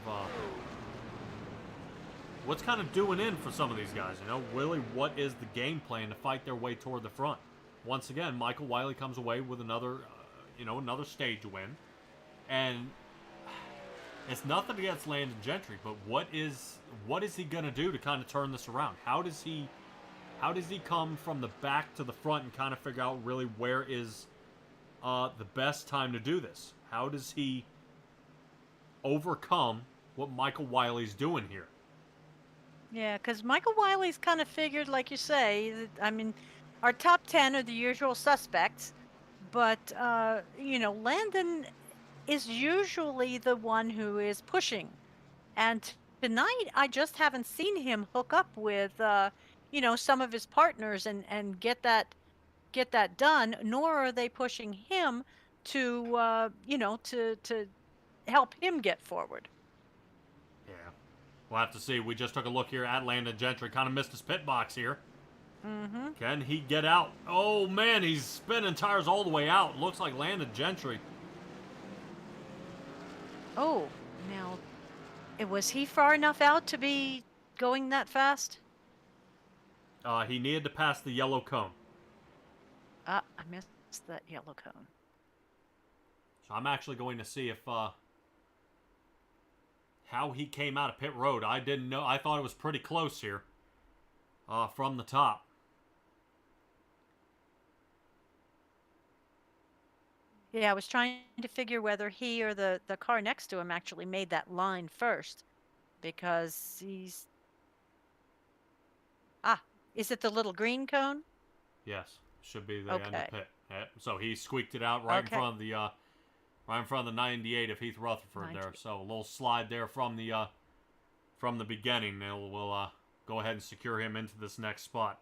Speaker 1: doing in for some of these guys. Really, what is the game plan to fight their way toward the front? Once again, Michael Wiley comes away with another stage win, and it's nothing against Landon Gentry, but what is he gonna do to kind of turn this around? How does he come from the back to the front and kind of figure out really where is the best time to do this? How does he overcome what Michael Wiley's doing here?
Speaker 2: Yeah, because Michael Wiley's kind of figured, like you say, our top 10 are the usual suspects, but, Landon is usually the one who is pushing. And tonight, I just haven't seen him hook up with, some of his partners and get that done, nor are they pushing him to, to help him get forward.
Speaker 1: Yeah. We'll have to see. We just took a look here at Landon Gentry. Kind of missed his pit box here.
Speaker 2: Mm-hmm.
Speaker 1: Can he get out? Oh, man, he's spinning tires all the way out. Looks like Landon Gentry.
Speaker 2: Oh, now, was he far enough out to be going that fast?
Speaker 1: He needed to pass the yellow cone.
Speaker 2: I missed that yellow cone.
Speaker 1: So I'm actually going to see if how he came out of pit road. I didn't know. I thought it was pretty close here from the top.
Speaker 2: Yeah, I was trying to figure whether he or the car next to him actually made that line first, because he's... Ah, is it the little green cone?
Speaker 1: Yes, should be the end
Speaker 2: Okay.
Speaker 1: of pit. Yep. So he squeaked it out right in
Speaker 2: Okay.
Speaker 1: front of the right in front of the 98 of Heath Rutherford there.
Speaker 2: 98.
Speaker 1: So a little slide there from the beginning. We'll go ahead and secure him into this next spot.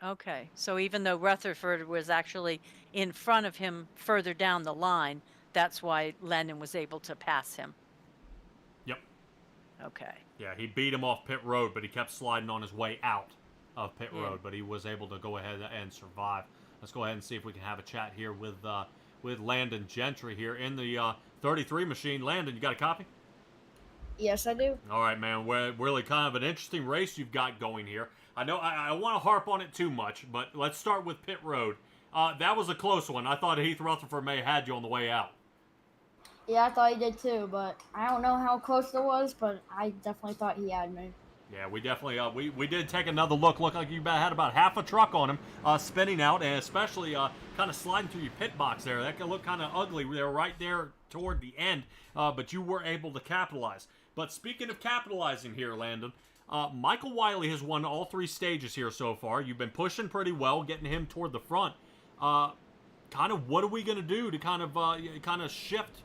Speaker 2: Okay, so even though Rutherford was actually in front of him further down the line, that's why Landon was able to pass him.
Speaker 1: Yep.
Speaker 2: Okay.
Speaker 1: Yeah, he beat him off pit road, but he kept sliding on his way out of pit
Speaker 2: Yeah.
Speaker 1: road. But he was able to go ahead and survive. Let's go ahead and see if we can have a chat here with Landon Gentry here in the 33 machine. Landon, you got a copy?
Speaker 5: Yes, I do.
Speaker 1: All right, man. We're really kind of an interesting race you've got going here. I know I want to harp on it too much, but let's start with pit road. That was a close one. I thought Heath Rutherford may have had you on the way out.
Speaker 5: Yeah, I thought he did too, but I don't know how close it was, but I definitely thought he had me.
Speaker 1: Yeah, we definitely we did take another look. Looked like you had about half a truck on him, spinning out, and especially kind of sliding through your pit box there. That could look kind of ugly. They were right there toward the end, but you were able to capitalize. But speaking of capitalizing here, Landon, Michael Wiley has won all 3 stages here so far. You've been pushing pretty well, getting him toward the front. Kind of what are we going to do to kind of shift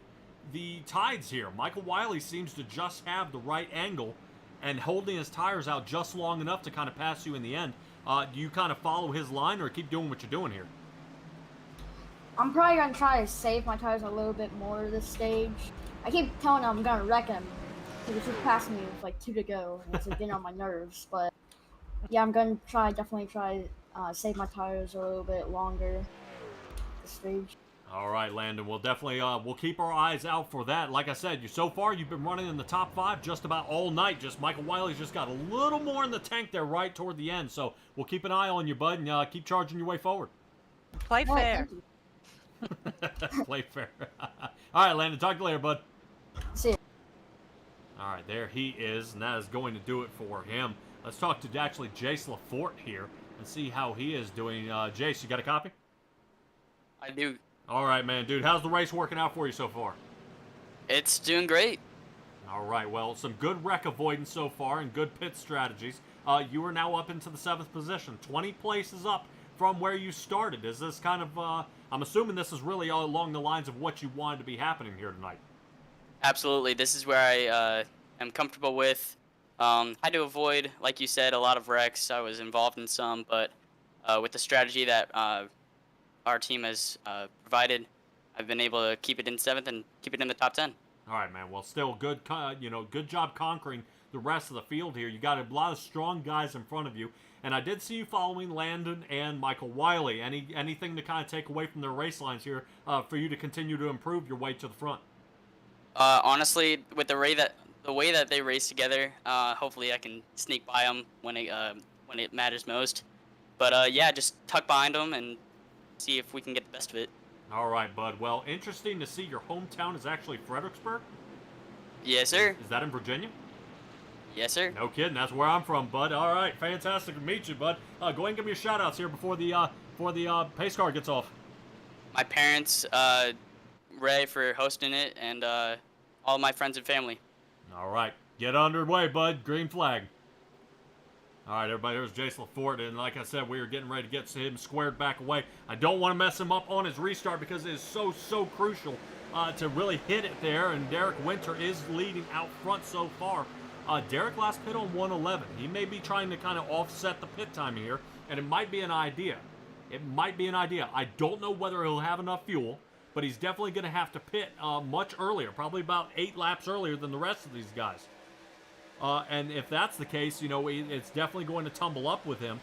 Speaker 1: the tides here? Michael Wiley seems to just have the right angle and holding his tires out just long enough to kind of pass you in the end. Do you kind of follow his line or keep doing what you're doing here?
Speaker 5: I'm probably gonna try to save my tires a little bit more this stage. I keep telling him I'm gonna wreck him because he keeps passing me with like 2 to go, and it's getting on my nerves. But yeah, I'm gonna definitely try save my tires a little bit longer this stage.
Speaker 1: All right, Landon. We'll definitely we'll keep our eyes out for that. Like I said, so far you've been running in the top 5 just about all night. Just Michael Wiley's just got a little more in the tank there right toward the end. So we'll keep an eye on you, bud, and keep charging your way forward.
Speaker 2: Play
Speaker 5: All right,
Speaker 2: fair.
Speaker 5: thank you.
Speaker 1: Play fair. All right, Landon. Talk to you later, bud.
Speaker 5: See ya.
Speaker 1: All right, there he is, and that is going to do it for him. Let's talk to actually Jace LaForte here and see how he is doing. Jace, you got a copy?
Speaker 6: I do.
Speaker 1: All right, man, dude. How's the race working out for you so far?
Speaker 6: It's doing great.
Speaker 1: All right, well, some good wreck avoidance so far and good pit strategies. You are now up into the 7th position, 20 places up from where you started. Is this kind of, I'm assuming this is really all along the lines of what you wanted to be happening here tonight.
Speaker 6: Absolutely. This is where I am comfortable with. Had to avoid, like you said, a lot of wrecks. I was involved in some, but with the strategy that our team has provided, I've been able to keep it in 7th and keep it in the top 10.
Speaker 1: All right, man. Well, still good, good job conquering the rest of the field here. You got a lot of strong guys in front of you, and I did see you following Landon and Michael Wiley. Anything to kind of take away from their race lines here for you to continue to improve your way to the front?
Speaker 6: Honestly, with the way that they race together, hopefully I can sneak by them when it matters most. But yeah, just tuck behind them and see if we can get the best of it.
Speaker 1: All right, bud. Well, interesting to see your hometown is actually Fredericksburg.
Speaker 6: Yes, sir.
Speaker 1: Is that in Virginia?
Speaker 6: Yes, sir.
Speaker 1: No kidding. That's where I'm from, bud. All right, fantastic to meet you, bud. Go ahead and give me your shout-outs here before the pace car gets off.
Speaker 6: My parents, Ray for hosting it, and all my friends and family.
Speaker 1: All right, get underway, bud. Green flag. All right, everybody, there's Jace LaForte, and like I said, we are getting ready to get him squared back away. I don't want to mess him up on his restart because it is so crucial to really hit it there, and Derek Winter is leading out front so far. Derek last pit on 111. He may be trying to kind of offset the pit time here, and it might be an idea. I don't know whether he'll have enough fuel, but he's definitely going to have to pit much earlier, probably about 8 laps earlier than the rest of these guys. And if that's the case, it's definitely going to tumble up with him.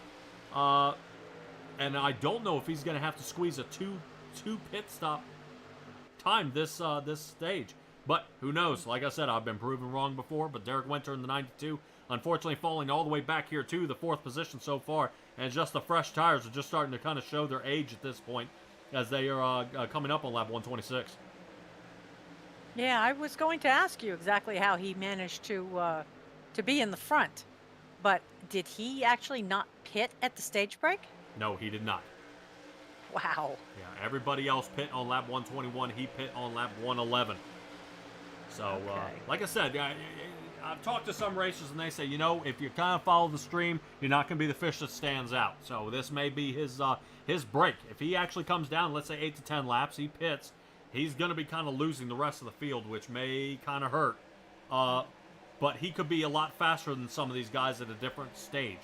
Speaker 1: And I don't know if he's going to have to squeeze a two pit stop time this stage. But who knows? Like I said, I've been proven wrong before. But Derek Winter in the 92 unfortunately falling all the way back here to the 4th position so far. And just the fresh tires are just starting to kind of show their age at this point as they are coming up on lap 126.
Speaker 2: Yeah, I was going to ask you exactly how he managed to be in the front, but did he actually not pit at the stage break?
Speaker 1: No, he did not.
Speaker 2: Wow.
Speaker 1: Yeah, everybody else pit on lap 121. He pit on lap 111. So,
Speaker 2: Okay.
Speaker 1: like I said, I've talked to some racers and they say, you know, if you kind of follow the stream, you're not going to be the fish that stands out. So this may be his break. If he actually comes down, let's say 8 to 10 laps, he pits, he's going to be kind of losing the rest of the field, which may kind of hurt. But he could be a lot faster than some of these guys at a different stage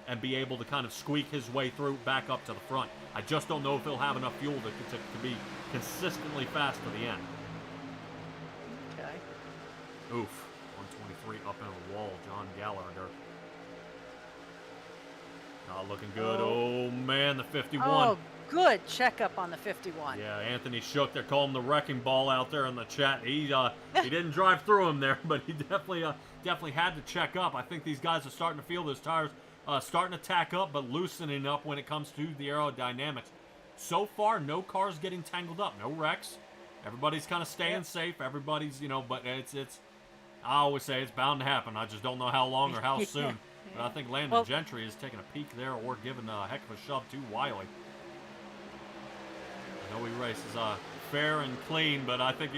Speaker 1: and be able to kind of squeak his way through back up to the front. I just don't know if he'll have enough fuel to be consistently fast to the end.
Speaker 2: Okay.
Speaker 1: Oof. 123 up into the wall. John Gallagher. Not looking good. Oh, man, the 51.
Speaker 2: Oh, good checkup on the 51.
Speaker 1: Yeah, Anthony Shook. They're calling him the wrecking ball out there in the chat. He didn't drive through him there, but he definitely had to check up. I think these guys are starting to feel those tires starting to tack up, but loosening up when it comes to the aerodynamics. So far, no cars getting tangled up, no wrecks. Everybody's kind of staying safe. Everybody's, but it's. I always say it's bound to happen. I just don't know how long or how soon. But I think Landon Gentry is taking a peek there or giving a heck of a shove to Wiley. I know he races fair and clean, but I think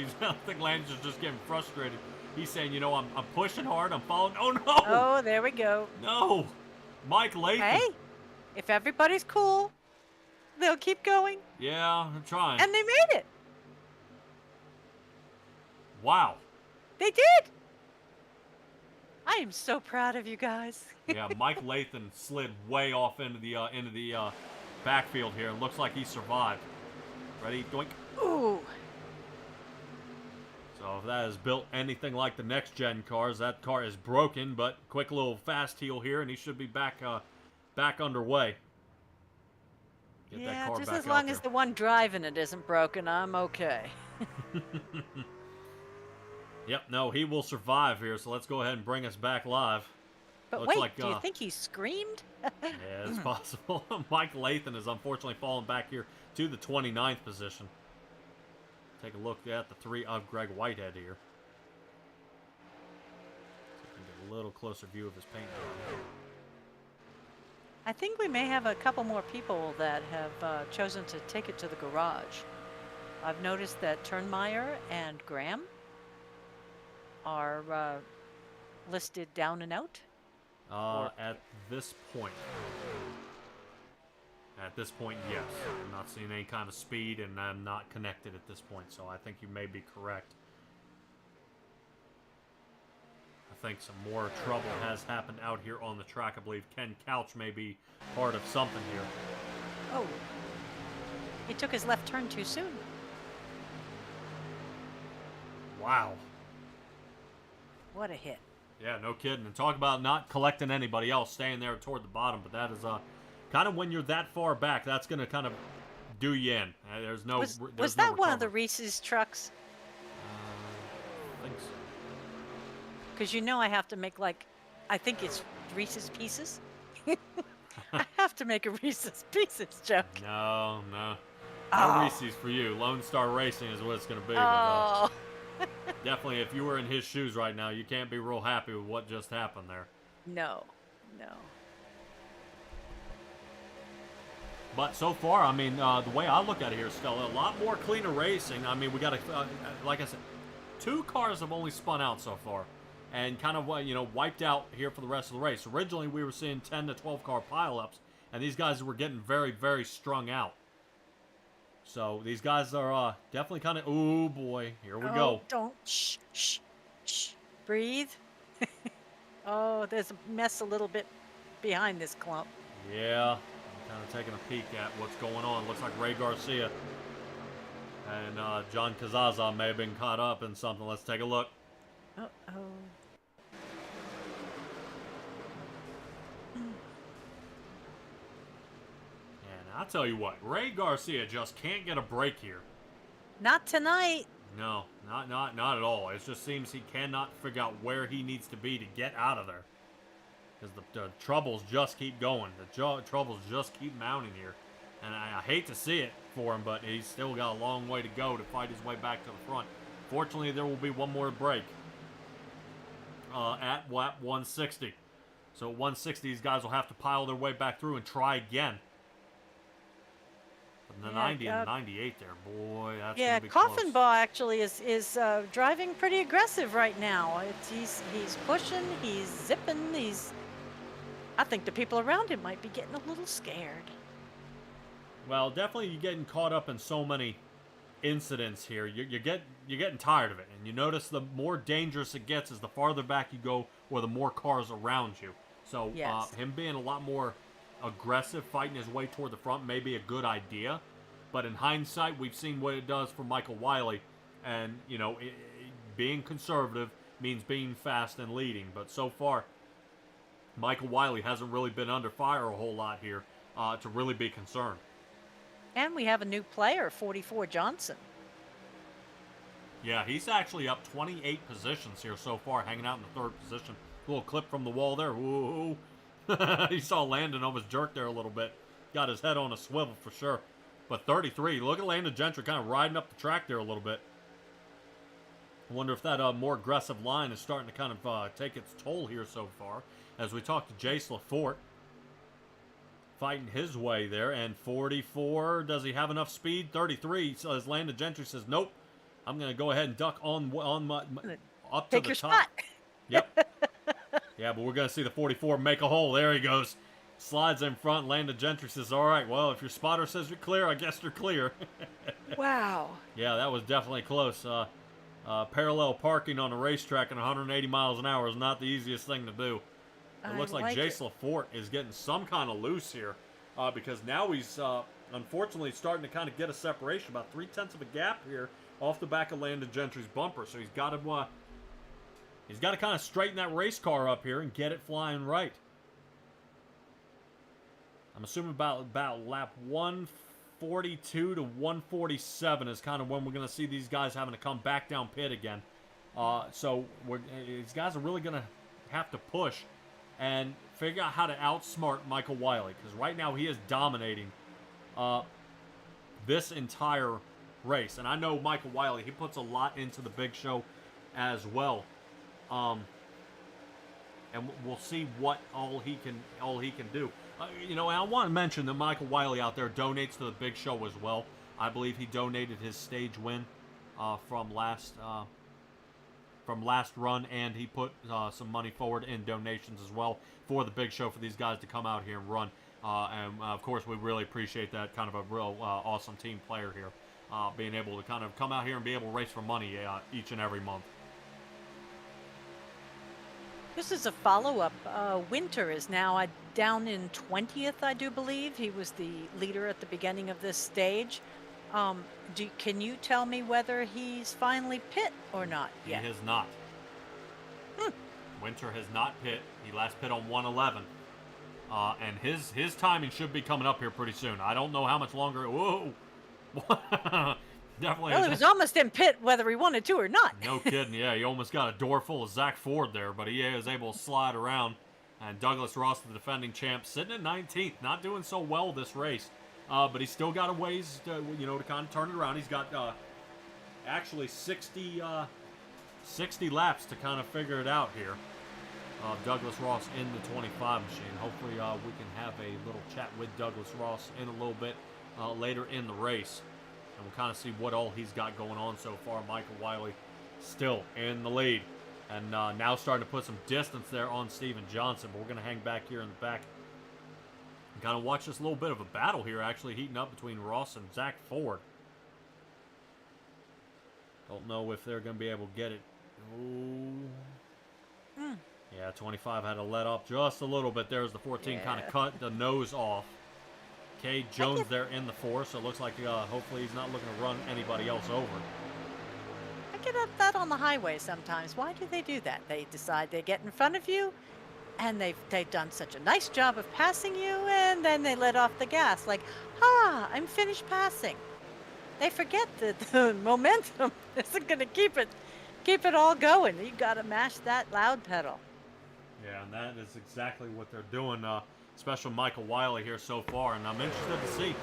Speaker 1: Landon's just getting frustrated. He's saying, I'm pushing hard. I'm following. Oh, no.
Speaker 2: Oh, there we go.
Speaker 1: No. Mike Latham.
Speaker 2: Hey, if everybody's cool, they'll keep going.
Speaker 1: Yeah, I'm trying.
Speaker 2: And they made it.
Speaker 1: Wow.
Speaker 2: They did. I am so proud of you guys.
Speaker 1: Yeah, Mike Latham slid way off into the backfield here. It looks like he survived. Ready? Doink.
Speaker 2: Ooh.
Speaker 1: So if that is built anything like the next gen cars, that car is broken, but quick little fast heel here, and he should be back underway. Get that
Speaker 2: Yeah,
Speaker 1: car
Speaker 2: just
Speaker 1: back
Speaker 2: as long
Speaker 1: out
Speaker 2: as
Speaker 1: there.
Speaker 2: the one driving it isn't broken, I'm okay.
Speaker 1: Yep, no, he will survive here, so let's go ahead and bring us back live.
Speaker 2: But
Speaker 1: Looks
Speaker 2: wait,
Speaker 1: like,
Speaker 2: do you think he screamed?
Speaker 1: Yeah, it's possible. Mike Latham is unfortunately falling back here to the 29th position. Take a look at the 3 of Greg Whitehead here. See if we can get a little closer view of his paint job.
Speaker 2: I think we may have a couple more people that have chosen to take it to the garage. I've noticed that Turnmeyer and Graham are listed down and out.
Speaker 1: At this point. At this point, yes. I'm not seeing any kind of speed, and I'm not connected at this point, so I think you may be correct. I think some more trouble has happened out here on the track. I believe Ken Couch may be part of something here.
Speaker 2: Oh, he took his left turn too soon.
Speaker 1: Wow.
Speaker 2: What a hit.
Speaker 1: Yeah, no kidding. And talk about not collecting anybody else, staying there toward the bottom. But that is kind of when you're that far back, that's going to kind of do you in. There's no.
Speaker 2: Was that one of the Reese's trucks?
Speaker 1: I think so.
Speaker 2: Because I have to make I think it's Reese's Pieces. I have to make a Reese's Pieces joke.
Speaker 1: No. No
Speaker 2: Oh.
Speaker 1: Reese's for you. Lone Star Racing is what it's going to be.
Speaker 2: Oh.
Speaker 1: But, definitely, if you were in his shoes right now, you can't be real happy with what just happened there.
Speaker 2: No.
Speaker 1: But so far, I mean, the way I look at it here, Stella, a lot more cleaner racing. I mean, we got like I said, 2 cars have only spun out so far, and kind of wiped out here for the rest of the race. Originally, we were seeing 10 to 12 car pileups, and these guys were getting very, very strung out. So these guys are definitely kind of. Oh boy, here we go.
Speaker 2: Don't shh. Breathe. Oh, there's a mess a little bit behind this clump.
Speaker 1: Yeah, I'm kind of taking a peek at what's going on. Looks like Ray Garcia and John Kazaza may have been caught up in something. Let's take a look.
Speaker 2: Uh-oh.
Speaker 1: And I'll tell you what, Ray Garcia just can't get a break here.
Speaker 2: Not tonight.
Speaker 1: No, not at all. It just seems he cannot figure out where he needs to be to get out of there. because the troubles just keep going. The troubles just keep mounting here. And I hate to see it for him, but he's still got a long way to go to fight his way back to the front. Fortunately, there will be one more break at lap 160. So at 160, these guys will have to pile their way back through and try again. But the 90 and 98 there, boy, that's
Speaker 2: Yeah,
Speaker 1: gonna be close.
Speaker 2: Koffenbaugh actually is driving pretty aggressive right now. He's pushing, he's zipping, I think the people around him might be getting a little scared.
Speaker 1: Well, definitely you're getting caught up in so many incidents here. You're getting tired of it, and you notice the more dangerous it gets is the farther back you go, or the more cars around you. So
Speaker 2: Yes.
Speaker 1: him being a lot more aggressive, fighting his way toward the front, may be a good idea. But in hindsight, we've seen what it does for Michael Wiley, and you know, being conservative means being fast and leading. But so far, Michael Wiley hasn't really been under fire a whole lot here to really be concerned.
Speaker 2: And we have a new player, 44 Johnson.
Speaker 1: Yeah, he's actually up 28 positions here so far, hanging out in the 3rd position. A little clip from the wall there. Whoa. You saw Landon almost jerk there a little bit. Got his head on a swivel for sure. But 33, look at Landon Gentry kind of riding up the track there a little bit. I wonder if that more aggressive line is starting to kind of take its toll here so far. As we talk to Jace LaForte, fighting his way there. And 44, does he have enough speed? 33, so as Landon Gentry says, nope. I'm going to go ahead and duck on my up to
Speaker 2: Take
Speaker 1: the
Speaker 2: your
Speaker 1: top.
Speaker 2: spot.
Speaker 1: Yep. Yeah, but we're going to see the 44 make a hole. There he goes. Slides in front. Landon Gentry says, all right, well, if your spotter says you're clear, I guess you're clear.
Speaker 2: Wow.
Speaker 1: Yeah, that was definitely close. Parallel parking on a racetrack at 180 miles an hour is not the easiest thing to do. It
Speaker 2: I
Speaker 1: looks like
Speaker 2: like
Speaker 1: Jace LaForte is getting some kind of loose here because now he's unfortunately starting to kind of get a separation, about 0.3 of a gap here off the back of Landon Gentry's bumper. So he's got to kind of straighten that race car up here and get it flying right. I'm assuming about lap 142 to 147 is kind of when we're going to see these guys having to come back down pit again. So these guys are really going to have to push and figure out how to outsmart Michael Wiley, because right now he is dominating this entire race. And I know Michael Wiley, he puts a lot into the big show as well. And we'll see what all he can do. You know, I want to mention that Michael Wiley out there donates to the big show as well. I believe he donated his stage win from last run, and he put some money forward in donations as well for the big show for these guys to come out here and run. And of course, we really appreciate that, kind of a real awesome team player here, being able to kind of come out here and be able to race for money each and every month.
Speaker 2: This is a follow-up. Winter is now down in 20th, I do believe. He was the leader at the beginning of this stage. Can you tell me whether he's finally pit or not yet?
Speaker 1: He has not. Winter has not pit. He last pit on 111. And his timing should be coming up here pretty soon. I don't know how much longer. Whoa. Definitely.
Speaker 2: Well, he was almost in pit whether he wanted to or not.
Speaker 1: No kidding. Yeah, he almost got a door full of Zach Ford there, but he was able to slide around. And Douglas Ross, the defending champ, sitting at 19th, not doing so well this race. But he's still got a ways to kind of turn it around. He's got actually 60 laps to kind of figure it out here. Douglas Ross in the 25 machine. Hopefully we can have a little chat with Douglas Ross in a little bit later in the race. And we'll kind of see what all he's got going on so far. Michael Wiley still in the lead. And now starting to put some distance there on Steven Johnson. But we're going to hang back here in the back and kind of watch this little bit of a battle here actually heating up between Ross and Zach Ford. Don't know if they're going to be able to get it. Ooh. Yeah, 25 had to let up just a little bit. There's the 14 kind of cut the nose off. Cade Jones there in the 4, so it looks like hopefully he's not looking to run anybody else over.
Speaker 2: I get up that on the highway sometimes. Why do they do that? They decide they get in front of you, and they've done such a nice job of passing you, and then they let off the gas. Like, I'm finished passing. They forget that the momentum isn't going to keep it all going. You got to mash that loud pedal.
Speaker 1: Yeah, and that is exactly what they're doing. Special Michael Wiley here so far, and I'm interested to see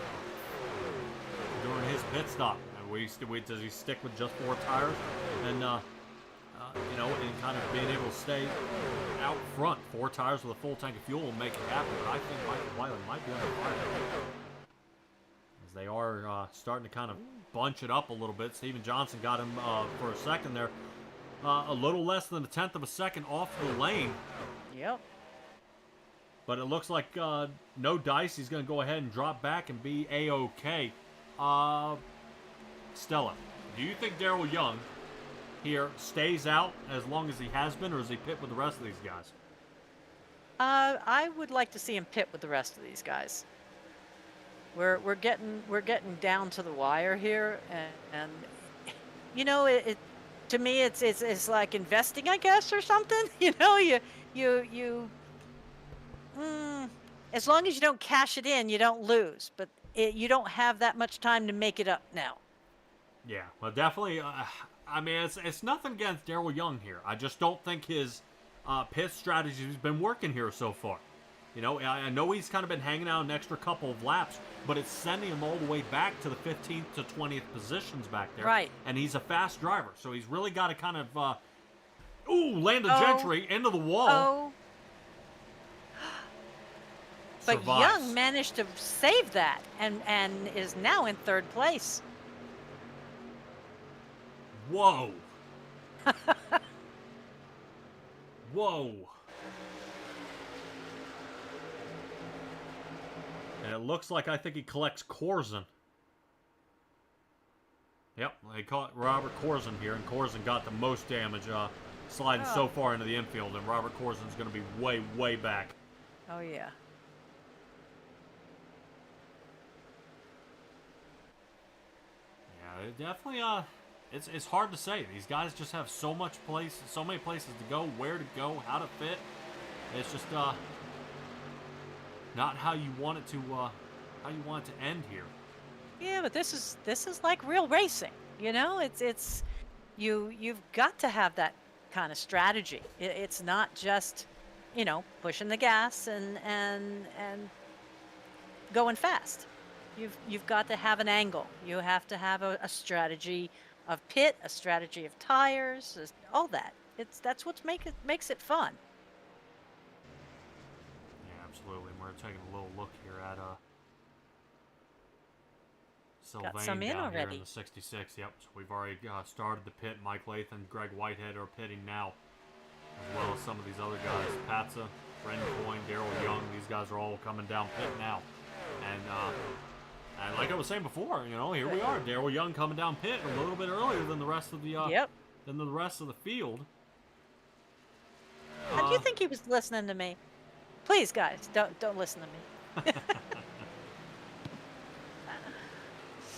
Speaker 1: during his pit stop. And does he stick with just 4 tires, and you know, and kind of being able to stay out front? 4 tires with a full tank of fuel will make it happen. But I think Michael Wiley might be on fire, as they are starting to kind of bunch it up a little bit. Steven Johnson got him for a second there, a little less than 1/10 of a second off the lane.
Speaker 2: Yep.
Speaker 1: But it looks like no dice. He's going to go ahead and drop back and be A-OK. Stella, do you think Daryl Young here stays out as long as he has been, or does he pit with the rest of these guys?
Speaker 2: I would like to see him pit with the rest of these guys. We're getting down to the wire here, and you know, it to me it's like investing, I guess, or something. You know, you as long as you don't cash it in, you don't lose. But you don't have that much time to make it up now.
Speaker 1: Yeah, well, definitely. I mean, it's nothing against Daryl Young here. I just don't think his pit strategy has been working here so far. You know, I know he's kind of been hanging out an extra couple of laps, but it's sending him all the way back to the 15th to 20th positions back there.
Speaker 2: Right.
Speaker 1: And he's a fast driver, so he's really got to kind of, land a
Speaker 2: Oh.
Speaker 1: Gentry into the wall.
Speaker 2: Oh. But
Speaker 1: Survives.
Speaker 2: Young managed to save that and is now in 3rd place.
Speaker 1: Whoa. Whoa. And it looks like I think he collects Corzin. Yep, they caught Robert Corzin here, and Corzin got the most damage sliding so far into the infield, and Robert Corzin's going to be way, way back.
Speaker 2: Oh yeah.
Speaker 1: Yeah, it definitely, it's hard to say. These guys just have so many places to go, where to go, how to fit. It's just, not how you want it to end here.
Speaker 2: Yeah, but this is like real racing. You know, it's you've got to have that kind of strategy. It's not just, you know, pushing the gas and going fast. You've got to have an angle. You have to have a strategy of pit, a strategy of tires, all that. That's what makes it fun.
Speaker 1: Yeah, absolutely. We're taking a little look here at Sylvain
Speaker 2: some in
Speaker 1: down here
Speaker 2: already.
Speaker 1: in the 66. Yep, so we've already started the pit. Mike Latham, Greg Whitehead are pitting now, as well as some of these other guys. Patsa, Brendan Coyne, Daryl Young. These guys are all coming down pit now. And like I was saying before, you know, here we are. Daryl Young coming down pit a little bit earlier than the rest of the
Speaker 2: Yep.
Speaker 1: than the rest of the field.
Speaker 2: How do you think he was listening to me? Please, guys, don't listen to me.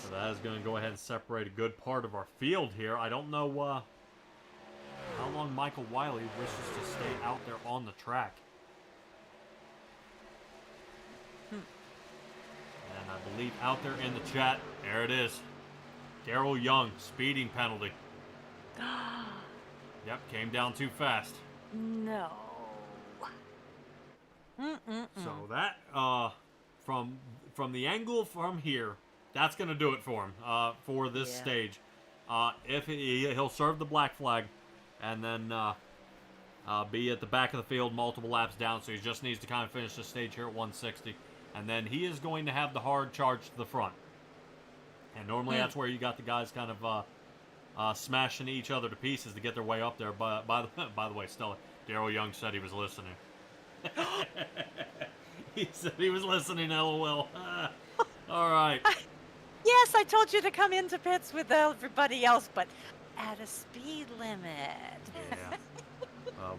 Speaker 1: So that is going to go ahead and separate a good part of our field here. I don't know how long Michael Wiley wishes to stay out there on the track. And I believe out there in the chat, there it is. Daryl Young, speeding penalty. Yep, came down too fast.
Speaker 2: No.
Speaker 1: So that, from the angle from here, that's going to do it for him for this
Speaker 2: Yeah.
Speaker 1: stage. If he'll serve the black flag, and then be at the back of the field multiple laps down, so he just needs to kind of finish the stage here at 160. And then he is going to have the hard charge to the front. And normally that's where you got the guys kind of smashing each other to pieces to get their way up there. But by the way, Stella, Daryl Young said he was listening. He said he was listening, LOL. All right.
Speaker 2: Yes, I told you to come into pits with everybody else, but at a speed limit.
Speaker 1: Yeah.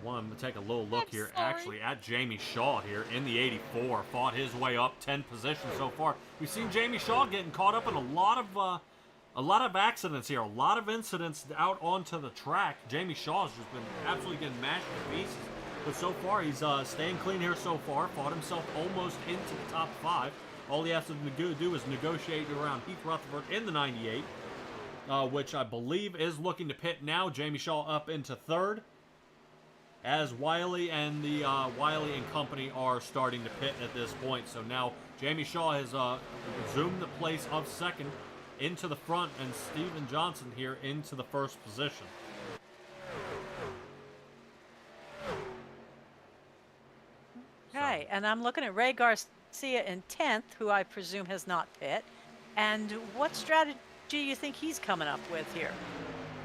Speaker 1: Wanted to take a little look
Speaker 2: I'm
Speaker 1: here,
Speaker 2: sorry.
Speaker 1: actually, at Jamie Shaw here in the 84. Fought his way up 10 positions so far. We've seen Jamie Shaw getting caught up in a lot of accidents here, a lot of incidents out onto the track. Jamie Shaw's just been absolutely getting mashed to pieces. But so far, he's staying clean here so far. Fought himself almost into the top 5. All he has to do is negotiate around Heath Rutherford in the 98, which I believe is looking to pit now. Jamie Shaw up into 3rd. as Wiley and the Wiley and company are starting to pit at this point. So now Jamie Shaw has resumed the place of second into the front, and Steven Johnson here into the first position.
Speaker 2: Okay, and I'm looking at Ray Garcia in 10th, who I presume has not pit. And what strategy do you think he's coming up with here?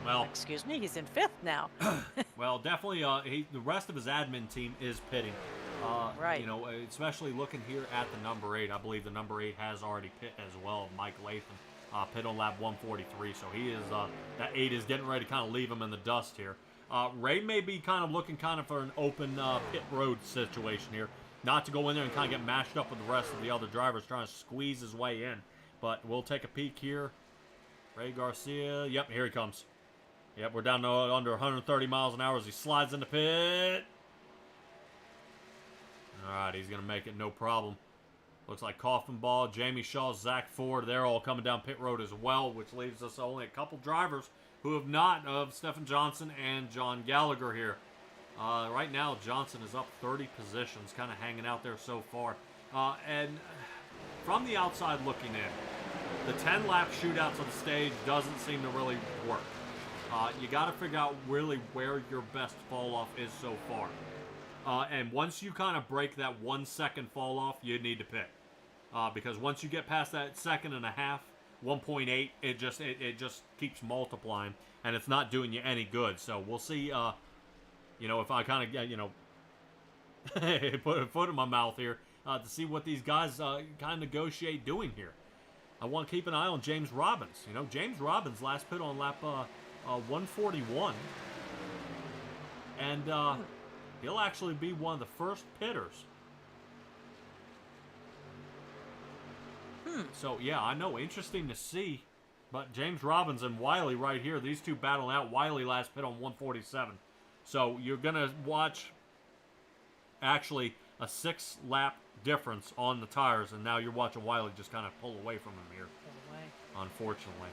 Speaker 1: Well,
Speaker 2: Excuse me, he's in 5th now.
Speaker 1: well, definitely. The rest of his admin team is pitting.
Speaker 2: Right.
Speaker 1: You know, especially looking here at the number 8. I believe the number 8 has already pit as well. Mike Latham, pit on lap 143. So he is that 8 is getting ready to kind of leave him in the dust here. Ray may be kind of looking for an open pit road situation here, not to go in there and kind of get mashed up with the rest of the other drivers trying to squeeze his way in. But we'll take a peek here. Ray Garcia. Yep, here he comes. Yep, we're down to under 130 miles an hour as he slides into pit. All right, he's going to make it no problem. Looks like Coffin Ball, Jamie Shaw, Zach Ford, they're all coming down pit road as well, which leaves us only a couple drivers who have not, of Stephen Johnson and John Gallagher here. Right now, Johnson is up 30 positions, kind of hanging out there so far. And from the outside looking in, the 10-lap shootouts of the stage doesn't seem to really work. You got to figure out really where your best fall off is so far. And once you kind of break that 1 second fall off, you need to pit. Because once you get past that 1.5 seconds, 1.8, it just keeps multiplying, and it's not doing you any good. So we'll see, you know, if I kind of get, you know, put a foot in my mouth here to see what these guys kind of negotiate doing here. I want to keep an eye on James Robbins. You know, James Robbins last pit on lap 141, and he'll actually be one of the first pitters. So, yeah, I know. Interesting to see. But James Robbins and Wiley right here, these two battling out. Wiley last pit on 147. So, you're going to watch, actually, a 6-lap difference on the tires. And now you're watching Wiley just kind of pull away from him here. Unfortunately.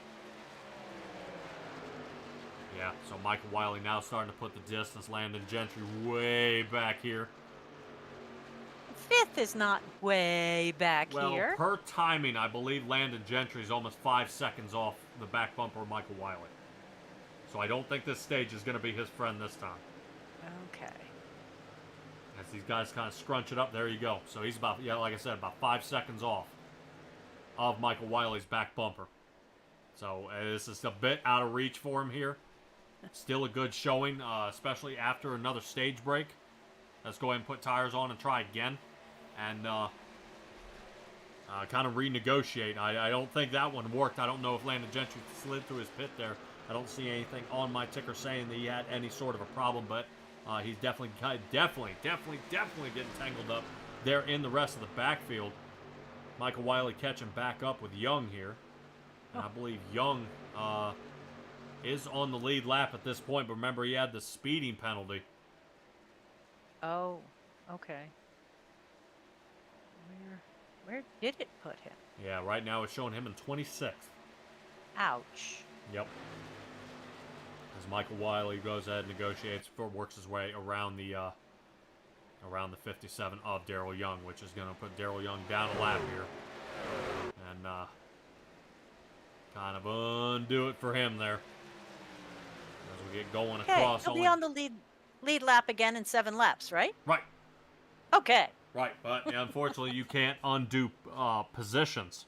Speaker 1: Yeah, so Michael Wiley now starting to put the distance. Landon Gentry way back here.
Speaker 2: 5th is not way back here.
Speaker 1: Well, per timing, I believe Landon Gentry is almost 5 seconds off the back bumper of Michael Wiley. So I don't think this stage is going to be his friend this time.
Speaker 2: Okay.
Speaker 1: As these guys kind of scrunch it up, there you go. So he's about, yeah, like I said, about 5 seconds off of Michael Wiley's back bumper. So this is a bit out of reach for him here. Still a good showing, especially after another stage break. Let's go ahead and put tires on and try again. And kind of renegotiate. I don't think that one worked. I don't know if Landon Gentry slid through his pit there. I don't see anything on my ticker saying that he had any sort of a problem, but he's definitely getting tangled up there in the rest of the backfield. Michael Wiley catching back up with Young here. And I believe Young is on the lead lap at this point, but remember he had the speeding penalty.
Speaker 2: Oh, okay. Where did it put him?
Speaker 1: Yeah, right now it's showing him in 26th.
Speaker 2: Ouch.
Speaker 1: Yep. As Michael Wiley goes ahead and negotiates, works his way around the 57 of Daryl Young, which is going to put Daryl Young down a lap here. And kind of undo it for him there. As we get going across.
Speaker 2: He'll be on the lead lap again in 7 laps, right?
Speaker 1: Right.
Speaker 2: Okay.
Speaker 1: Right, but unfortunately you can't undo positions.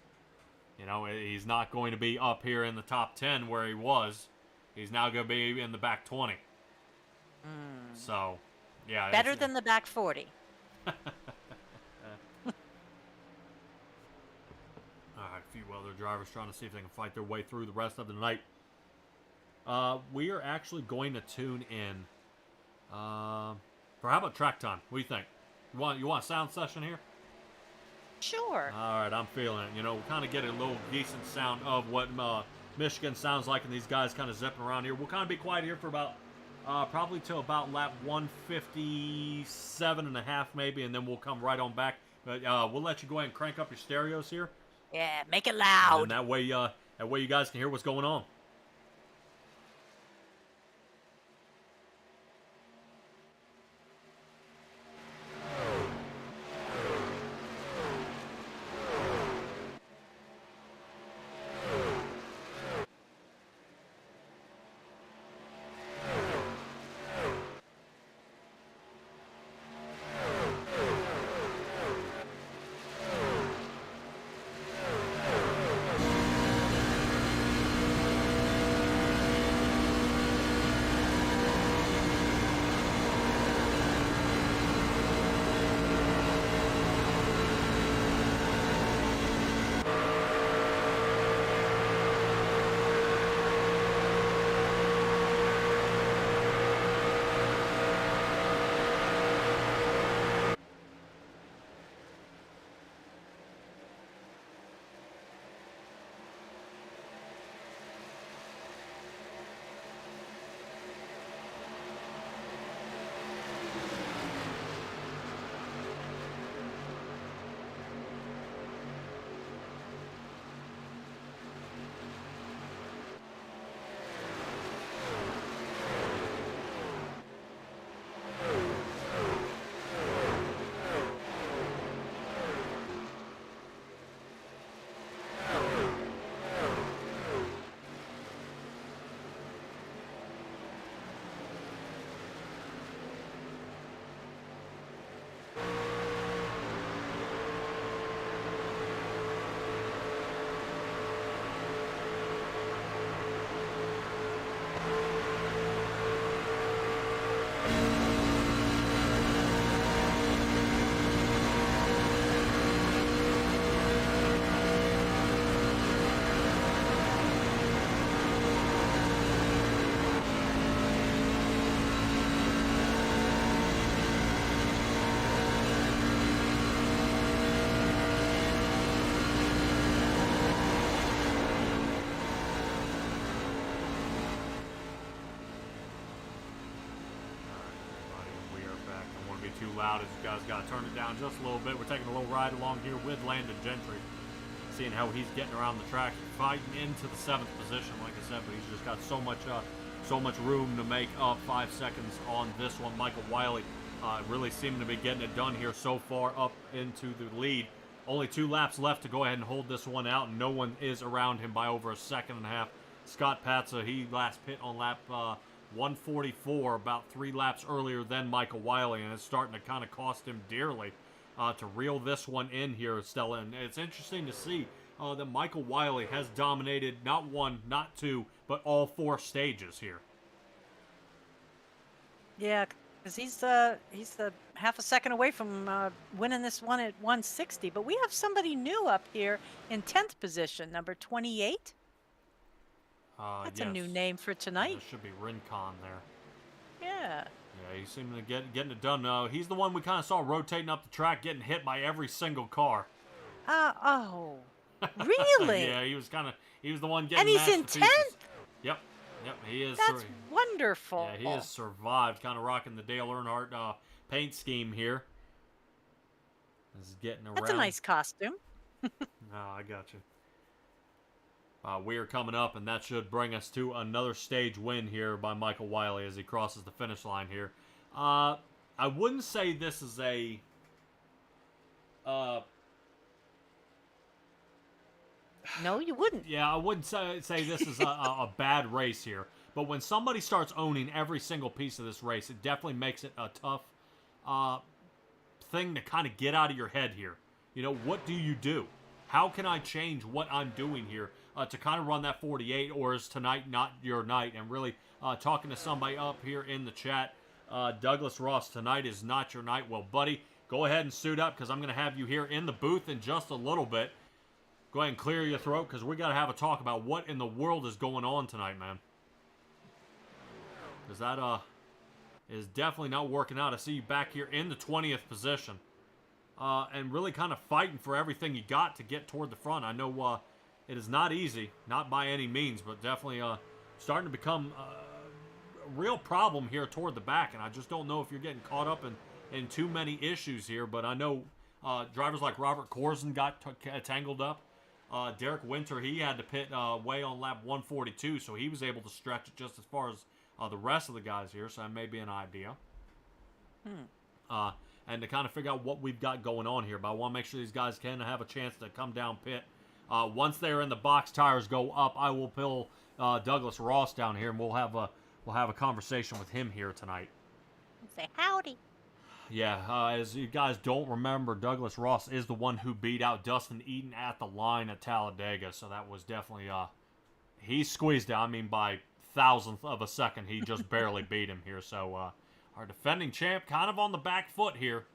Speaker 1: You know, he's not going to be up here in the top 10 where he was. He's now going to be in the back 20. So, yeah.
Speaker 2: Better than the back 40.
Speaker 1: All right, a few other drivers trying to see if they can fight their way through the rest of the night. We are actually going to tune in for how about track time? What do you think? You want a sound session here?
Speaker 2: Sure.
Speaker 1: All right, I'm feeling it. You know, kind of get a little decent sound of what Michigan sounds like, and these guys kind of zipping around here. We'll kind of be quiet here for about probably till about lap 157 and a half maybe, and then we'll come right on back. But we'll let you go ahead and crank up your stereos here.
Speaker 2: Yeah, make it loud.
Speaker 1: And that way you guys can hear what's going on. too loud, as you guys got to turn it down just a little bit. We're taking a little ride along here with Landon Gentry, seeing how he's getting around the track, fighting into the 7th position, like I said, but he's just got so much room to make up 5 seconds on this one. Michael Wiley really seeming to be getting it done here so far up into the lead. Only 2 laps left to go ahead and hold this one out, and no one is around him by over a second and a half. Scott Patza, he last pit on lap 144, about 3 laps earlier than Michael Wiley, and it's starting to kind of cost him dearly to reel this one in here, Stella. And it's interesting to see that Michael Wiley has dominated not 1, not 2, but all 4 stages here.
Speaker 2: Yeah, because he's half a second away from winning this one at 160. But we have somebody new up here in 10th position, number 28. That's a new
Speaker 1: Yes.
Speaker 2: name for tonight.
Speaker 1: There should be Rincon there.
Speaker 2: Yeah.
Speaker 1: Yeah, he's seeming to getting it done. He's the one we kind of saw rotating up the track, getting hit by every single car.
Speaker 2: Oh, really?
Speaker 1: Yeah, he was the one getting
Speaker 2: And he's
Speaker 1: mashed
Speaker 2: in
Speaker 1: to pieces.
Speaker 2: 10th?
Speaker 1: Yep, he is.
Speaker 2: That's wonderful.
Speaker 1: Yeah, he has survived, kind of rocking the Dale Earnhardt paint scheme here. This is getting around.
Speaker 2: That's a nice costume.
Speaker 1: Oh, I got you. We are coming up, and that should bring us to another stage win here by Michael Wiley as he crosses the finish line here. I wouldn't say this is a...
Speaker 2: No, you wouldn't.
Speaker 1: Yeah, I wouldn't say this is a bad race here. But when somebody starts owning every single piece of this race, it definitely makes it a tough thing to kind of get out of your head here. You know, what do you do? How can I change what I'm doing here to kind of run that 48, or is tonight not your night? And really talking to somebody up here in the chat, Douglas Ross, tonight is not your night. Well, buddy, go ahead and suit up, because I'm going to have you here in the booth in just a little bit. Go ahead and clear your throat, because we got to have a talk about what in the world is going on tonight, man. Because that is definitely not working out. I see you back here in the 20th position. And really kind of fighting for everything you got to get toward the front. I know it is not easy, not by any means, but definitely starting to become a real problem here toward the back. And I just don't know if you're getting caught up in too many issues here. But I know drivers like Robert Corson got tangled up. Derek Winter, he had to pit way on lap 142, so he was able to stretch it just as far as the rest of the guys here. So that may be an idea. And to kind of figure out what we've got going on here. But I want to make sure these guys can have a chance to come down pit. Once they're in the box, tires go up, I will pull Douglas Ross down here, and we'll have a conversation with him here tonight.
Speaker 2: Say howdy.
Speaker 1: Yeah, as you guys don't remember, Douglas Ross is the one who beat out Dustin Eaton at the line at Talladega. So that was definitely he squeezed it. I mean, by thousandth of a second, he just barely beat him here. So our defending champ kind of on the back foot here.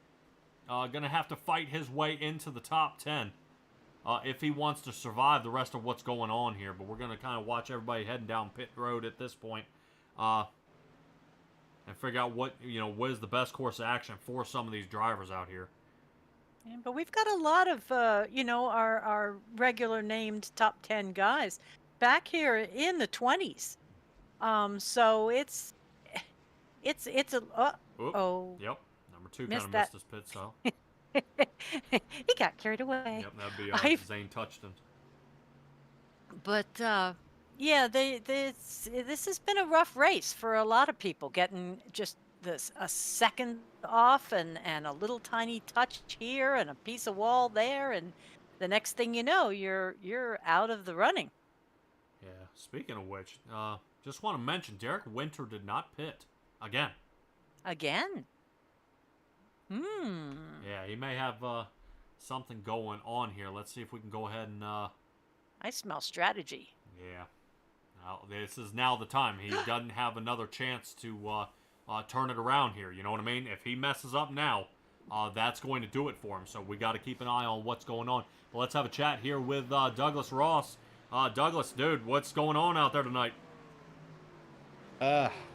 Speaker 1: Going to have to fight his way into the top 10 if he wants to survive the rest of what's going on here. But we're going to kind of watch everybody heading down pit road at this point and figure out what is the best course of action for some of these drivers out here.
Speaker 2: Yeah, but we've got a lot of, our regular named top 10 guys back here in the 20s. So it's a oh.
Speaker 1: Yep. Number 2 kind
Speaker 2: Missed
Speaker 1: of
Speaker 2: that.
Speaker 1: missed his pit stop.
Speaker 2: He got carried away.
Speaker 1: Yep, that'd be Zane Touchton.
Speaker 2: But yeah, this has been a rough race for a lot of people, getting just a second off and a little tiny touch here and a piece of wall there, and the next thing you know, you're out of the running.
Speaker 1: Yeah. Speaking of which, just want to mention Derek Winter did not pit again.
Speaker 2: Again.
Speaker 1: Yeah, he may have something going on here. Let's see if we can go ahead and.
Speaker 2: I smell strategy.
Speaker 1: Yeah. Now, this is now the time. He doesn't have another chance to turn it around here. You know what I mean? If he messes up now, that's going to do it for him. So we got to keep an eye on what's going on. But let's have a chat here with Douglas Ross. Douglas, dude, what's going on out there tonight?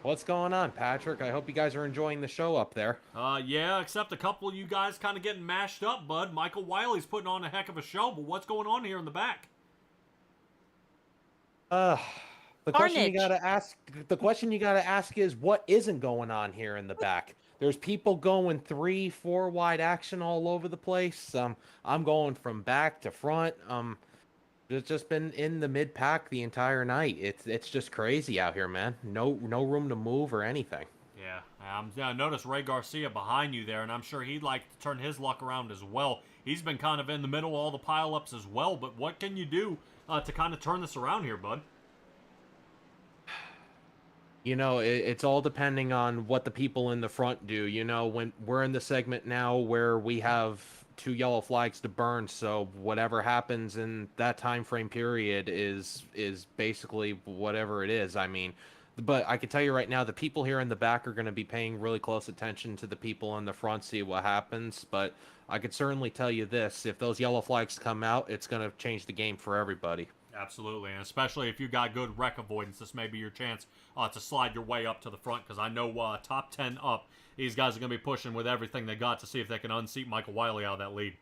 Speaker 7: What's going on, Patrick? I hope you guys are enjoying the show up there.
Speaker 1: Yeah, except a couple of you guys kind of getting mashed up, bud. Michael Wiley's putting on a heck of a show, but what's going on here in the back?
Speaker 7: The question you gotta ask is what isn't going on here in the back. there's people going 3-4 wide action all over the place. I'm going from back to front. It's just been in the mid pack the entire night. It's just crazy out here, man. No room to move or anything.
Speaker 1: Yeah, I noticed Ray Garcia behind you there, and I'm sure he'd like to turn his luck around as well. He's been kind of in the middle of all the pileups as well, but what can you do to kind of turn this around here, bud?
Speaker 7: You know, it's all depending on what the people in the front do. You know, when we're in the segment now where we have 2 yellow flags to burn, so whatever happens in that time frame period is basically whatever it is. I mean, but I can tell you right now, the people here in the back are going to be paying really close attention to the people in the front, see what happens. But I could certainly tell you this: if those yellow flags come out, it's going to change the game for everybody.
Speaker 1: Absolutely, and especially if you got good wreck avoidance, this may be your chance to slide your way up to the front, because I know top 10 up, these guys are going to be pushing with everything they got to see if they can unseat Michael Wiley out of that lead.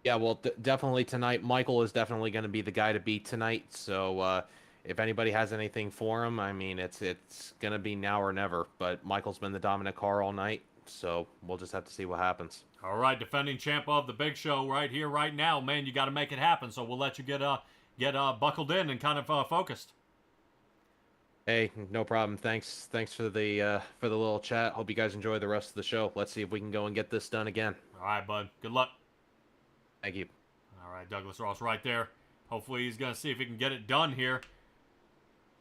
Speaker 7: Yeah, well, definitely tonight, Michael is definitely going to be the guy to beat tonight, so if anybody has anything for him, I mean, it's going to be now or never, but Michael's been the dominant car all night, so we'll just have to see what happens.
Speaker 1: All right, defending champ of the big show right here, right now, man, you got to make it happen. So we'll let you get buckled in and kind of focused.
Speaker 7: Hey, no problem. Thanks for the little chat. Hope you guys enjoy the rest of the show. Let's see if we can go and get this done again.
Speaker 1: All right, bud. Good luck.
Speaker 7: Thank you.
Speaker 1: All right, Douglas Ross right there. Hopefully he's gonna see if he can get it done here.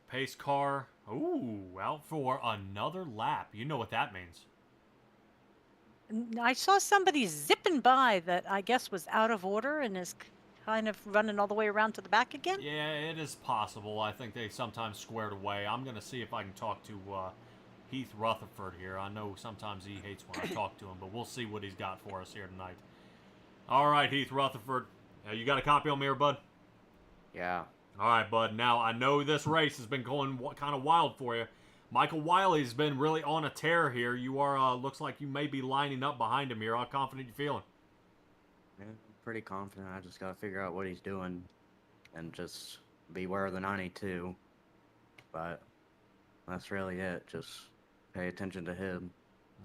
Speaker 1: Pace car, ooh, out for another lap. You know what that means.
Speaker 2: I saw somebody zipping by that I guess was out of order and is kind of running all the way around to the back again.
Speaker 1: Yeah, it is possible. I think they sometimes squared away. I'm going to see if I can talk to Heath Rutherford here. I know sometimes he hates when I talk to him, but we'll see what he's got for us here tonight. All right, Heath Rutherford. You got a copy on me here, bud?
Speaker 8: Yeah.
Speaker 1: All right, bud. Now, I know this race has been going kind of wild for you. Michael Wiley's been really on a tear here. You are, looks like you may be lining up behind him here. How confident you feeling?
Speaker 8: Yeah, I'm pretty confident. I just got to figure out what he's doing and just beware of the 92. But that's really it. Just pay attention to him.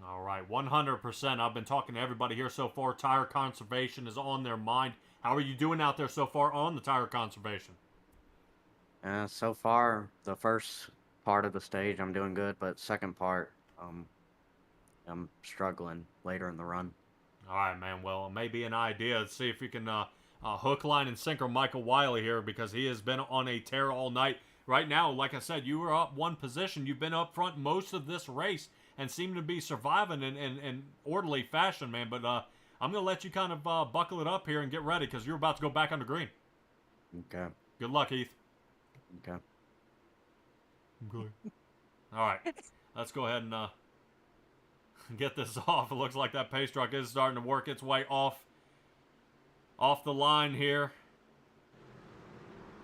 Speaker 1: All right, 100%. I've been talking to everybody here so far. Tire conservation is on their mind. How are you doing out there so far on the tire conservation?
Speaker 8: So far, the first part of the stage, I'm doing good, but second part, I'm struggling later in the run.
Speaker 1: All right, man. Well, it may be an idea to see if you can hook, line, and sinker Michael Wiley here, because he has been on a tear all night. Right now, like I said, you were up one position. You've been up front most of this race and seem to be surviving in orderly fashion, man. But I'm going to let you kind of buckle it up here and get ready, because you're about to go back under green.
Speaker 8: Okay.
Speaker 1: Good luck, Heath.
Speaker 8: Okay.
Speaker 1: Good. All right, let's go ahead and get this off. It looks like that pace truck is starting to work its way off the line here.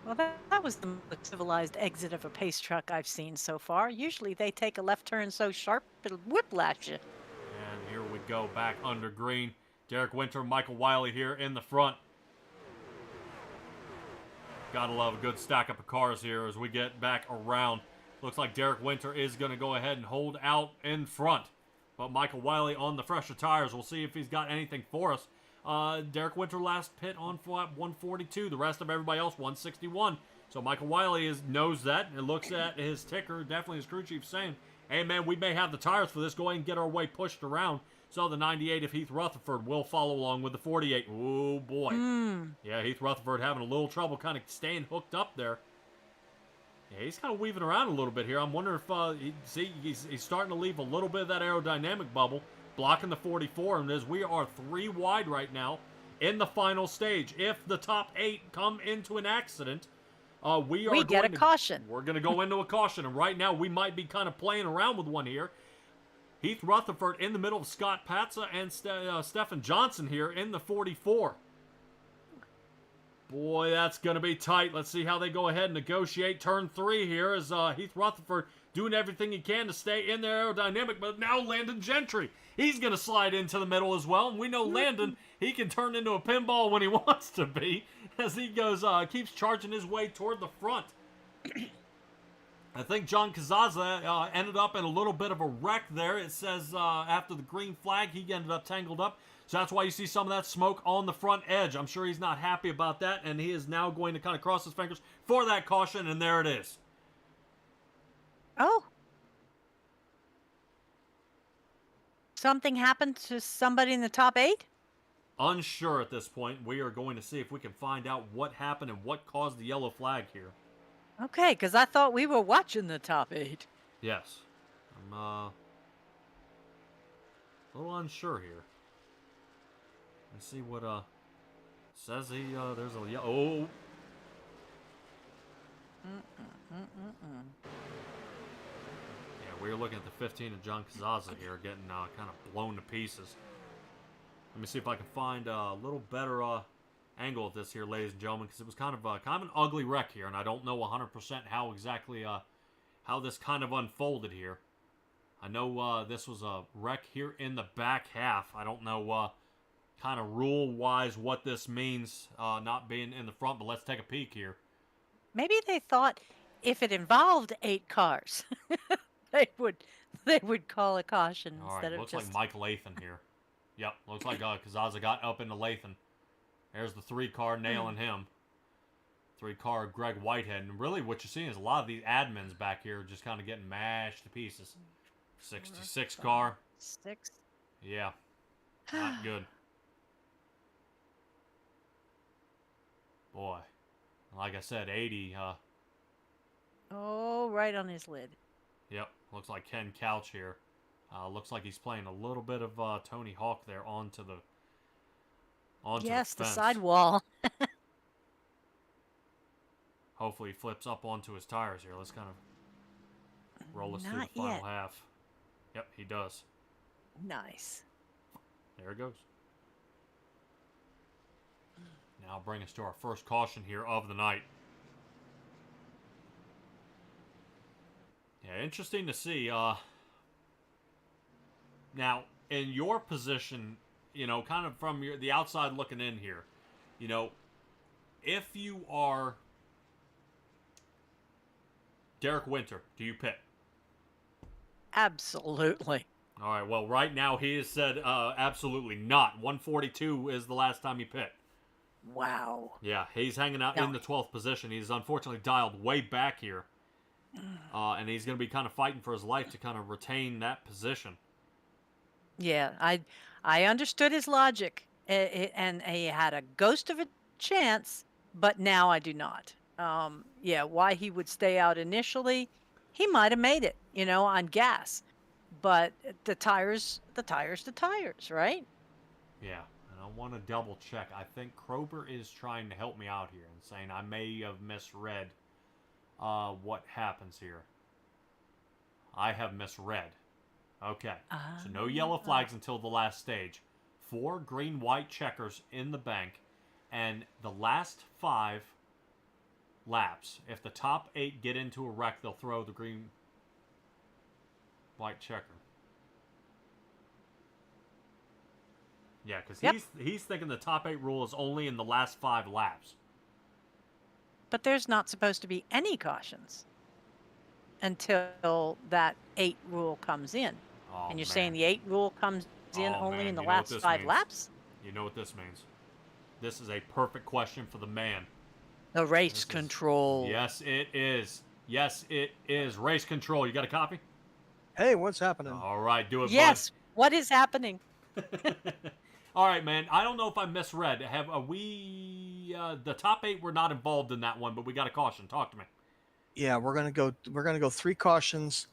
Speaker 2: Well, that was the most civilized exit of a pace truck I've seen so far. Usually they take a left turn so sharp it'll whiplash you.
Speaker 1: And here we go, back under green. Derek Winter, Michael Wiley here in the front. Gotta love a good stack up of cars here as we get back around. Looks like Derek Winter is going to go ahead and hold out in front. But Michael Wiley on the fresher tires. We'll see if he's got anything for us. Derek Winter last pit on flat 142. The rest of everybody else 161. So Michael Wiley knows that and looks at his ticker. Definitely his crew chief saying, hey man, we may have the tires for this. Go ahead and get our way pushed around. So the 98 of Heath Rutherford will follow along with the 48. Oh boy. Yeah, Heath Rutherford having a little trouble kind of staying hooked up there. Yeah, he's kind of weaving around a little bit here. I'm wondering if, he's starting to leave a little bit of that aerodynamic bubble, blocking the 44. And as we are 3 wide right now in the final stage, if the top 8 come into an accident, we get a
Speaker 2: caution.
Speaker 1: We're going to go into a caution. And right now, we might be kind of playing around with one here. Heath Rutherford in the middle of Scott Patza and Stephen Johnson here in the 44. Boy, that's going to be tight. Let's see how they go ahead and negotiate. Turn 3 here is Heath Rutherford doing everything he can to stay in there aerodynamic. But now Landon Gentry, he's going to slide into the middle as well. And we know Landon, he can turn into a pinball when he wants to be, as he goes, keeps charging his way toward the front. I think John Kazaza ended up in a little bit of a wreck there. It says after the green flag, he ended up tangled up. So that's why you see some of that smoke on the front edge. I'm sure he's not happy about that, and he is now going to kind of cross his fingers for that caution, and there it is.
Speaker 2: Oh. Something happened to somebody in the top 8?
Speaker 1: Unsure at this point. We are going to see if we can find out what happened and what caused the yellow flag here.
Speaker 2: Okay, because I thought we were watching the top 8.
Speaker 1: Yes. I'm a little unsure here. Let's see what says he there's a oh. Yeah, we're looking at the 15 of John Kazaza here getting kind of blown to pieces. Let me see if I can find a little better angle of this here, ladies and gentlemen, because it was kind of an ugly wreck here, and I don't know 100% how exactly how this kind of unfolded here. I know this was a wreck here in the back half. I don't know kind of rule-wise what this means, not being in the front, but let's take a peek here.
Speaker 2: Maybe they thought if it involved 8 cars, they would call a caution
Speaker 1: All
Speaker 2: instead
Speaker 1: right,
Speaker 2: of
Speaker 1: looks
Speaker 2: just.
Speaker 1: like Mike Lathan here. Yep, looks like Kazaza got up into Lathan. There's the 3-car nailing him. 3-car Greg Whitehead. And really what you're seeing is a lot of these admins back here just kind of getting mashed to pieces. 66 car.
Speaker 2: 6.
Speaker 1: Yeah, not good. Boy, like I said, 80.
Speaker 2: Oh, right on his lid.
Speaker 1: Yep, looks like Ken Couch here. Looks like he's playing a little bit of Tony Hawk there onto the
Speaker 2: Yes,
Speaker 1: the
Speaker 2: the
Speaker 1: fence.
Speaker 2: sidewall.
Speaker 1: Hopefully he flips up onto his tires here. Let's kind of roll us through
Speaker 2: Not
Speaker 1: the final
Speaker 2: yet.
Speaker 1: half. Yep, he does.
Speaker 2: Nice.
Speaker 1: There it goes. Now bring us to our first caution here of the night. Yeah, interesting to see. Now, in your position, you know, kind of from the outside looking in here, you know, if you are Derek Winter, do you pit?
Speaker 2: Absolutely.
Speaker 1: All right, well, right now he has said absolutely not. 142 is the last time he pit.
Speaker 2: Wow.
Speaker 1: Yeah, he's hanging out in the 12th position. He's unfortunately dialed way back here. And he's going to be kind of fighting for his life to kind of retain that position.
Speaker 2: Yeah, I understood his logic, and he had a ghost of a chance, but now I do not. Yeah, why he would stay out initially, he might have made it, you know, on gas, but the tires, right?
Speaker 1: Yeah, and I want to double check. I think Krober is trying to help me out here and saying I may have misread what happens here. I have misread. Okay, so no yellow flags until the last stage. 4 green-white checkers in the bank, and the last 5 laps. If the top 8 get into a wreck, they'll throw the green-white checker. Yeah, because he's thinking the top 8 rule is only in the last 5 laps.
Speaker 2: But there's not supposed to be any cautions until that 8 rule comes in.
Speaker 1: Oh,
Speaker 2: And you're
Speaker 1: man.
Speaker 2: saying the 8 rule comes in
Speaker 1: Oh,
Speaker 2: only
Speaker 1: man,
Speaker 2: in the
Speaker 1: you know what
Speaker 2: last
Speaker 1: this
Speaker 2: 5
Speaker 1: means.
Speaker 2: laps?
Speaker 1: You know what this means. This is a perfect question for the man.
Speaker 2: The race
Speaker 1: This is-
Speaker 2: control.
Speaker 1: Yes, it is. Yes, it is. Race control. You got a copy?
Speaker 3: Hey, what's happening?
Speaker 1: All right, do it,
Speaker 2: Yes. What is happening?
Speaker 1: bud. All right, man. I don't know if I misread. Have we? The top 8 were not involved in that one, but we got a caution. Talk to me.
Speaker 3: Yeah, we're gonna go 3 cautions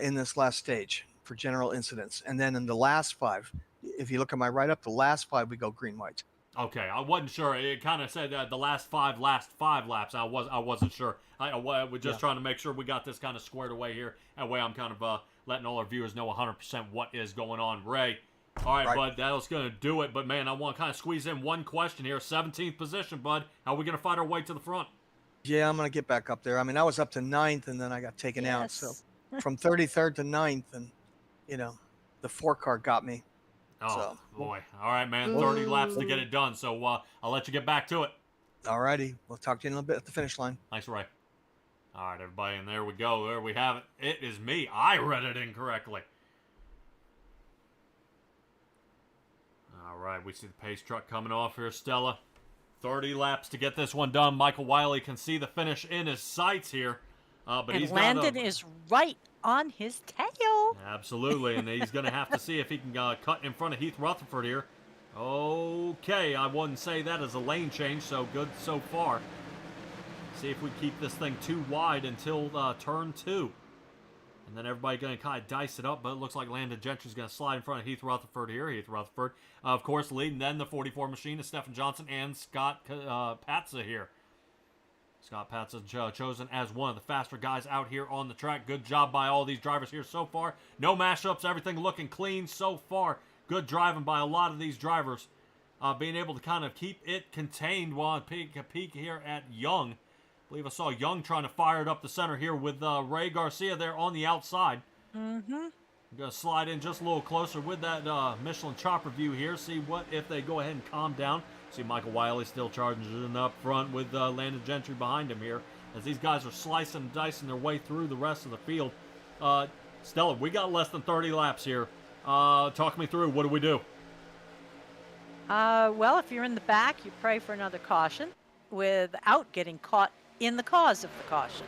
Speaker 3: in this last stage for general incidents, and then in the last 5, if you look at my write-up, the last 5 we go green white.
Speaker 1: Okay, I wasn't sure. It kind of said the last 5 laps. I wasn't sure. I was just trying to make sure we got this kind of squared away here. That way, I'm kind of letting all our viewers know 100% what is going on. Ray, all right, bud, that's gonna do it. But man, I want to kind of squeeze in one question here. 17th position, bud. How are we gonna fight our way to the front?
Speaker 3: Yeah, I'm gonna get back up there. I mean, I was up to 9th, and then I got taken out. So
Speaker 2: Yes.
Speaker 3: from 33rd to 9th, and you know, the 4-car got me.
Speaker 1: Oh
Speaker 3: So-
Speaker 1: boy! All right, man. 30 laps to get it done. So I'll let you get back to it.
Speaker 3: Alrighty, we'll talk to you in a little bit at the finish line.
Speaker 1: Thanks, Ray. All right, everybody, and there we go. There we have it. It is me. I read it incorrectly. All right, we see the pace truck coming off here, Stella. 30 laps to get this one done. Michael Wiley can see the finish in his sights here. But
Speaker 2: and
Speaker 1: he's
Speaker 2: Landon
Speaker 1: got
Speaker 2: is right on his tail.
Speaker 1: Absolutely, and he's going to have to see if he can cut in front of Heath Rutherford here. Okay, I wouldn't say that as a lane change, so good so far. See if we keep this thing too wide until turn 2. And then everybody going to kind of dice it up, but it looks like Landon Gentry's going to slide in front of Heath Rutherford here. Heath Rutherford, of course, leading then the 44 machine is Stephen Johnson and Scott Patza here. Scott Patza chosen as one of the faster guys out here on the track. Good job by all these drivers here so far. No mashups, everything looking clean so far. Good driving by a lot of these drivers. Being able to kind of keep it contained while I peek here at Young. I believe I saw Young trying to fire it up the center here with Ray Garcia there on the outside.
Speaker 2: Mm-hmm.
Speaker 1: I'm going to slide in just a little closer with that Michelin chopper view here. See what if they go ahead and calm down. See Michael Wiley still charging up front with Landon Gentry behind him here. As these guys are slicing and dicing their way through the rest of the field. Stella, we got less than 30 laps here. Talk me through. What do we do?
Speaker 2: Well, if you're in the back, you pray for another caution without getting caught in the cause of the caution.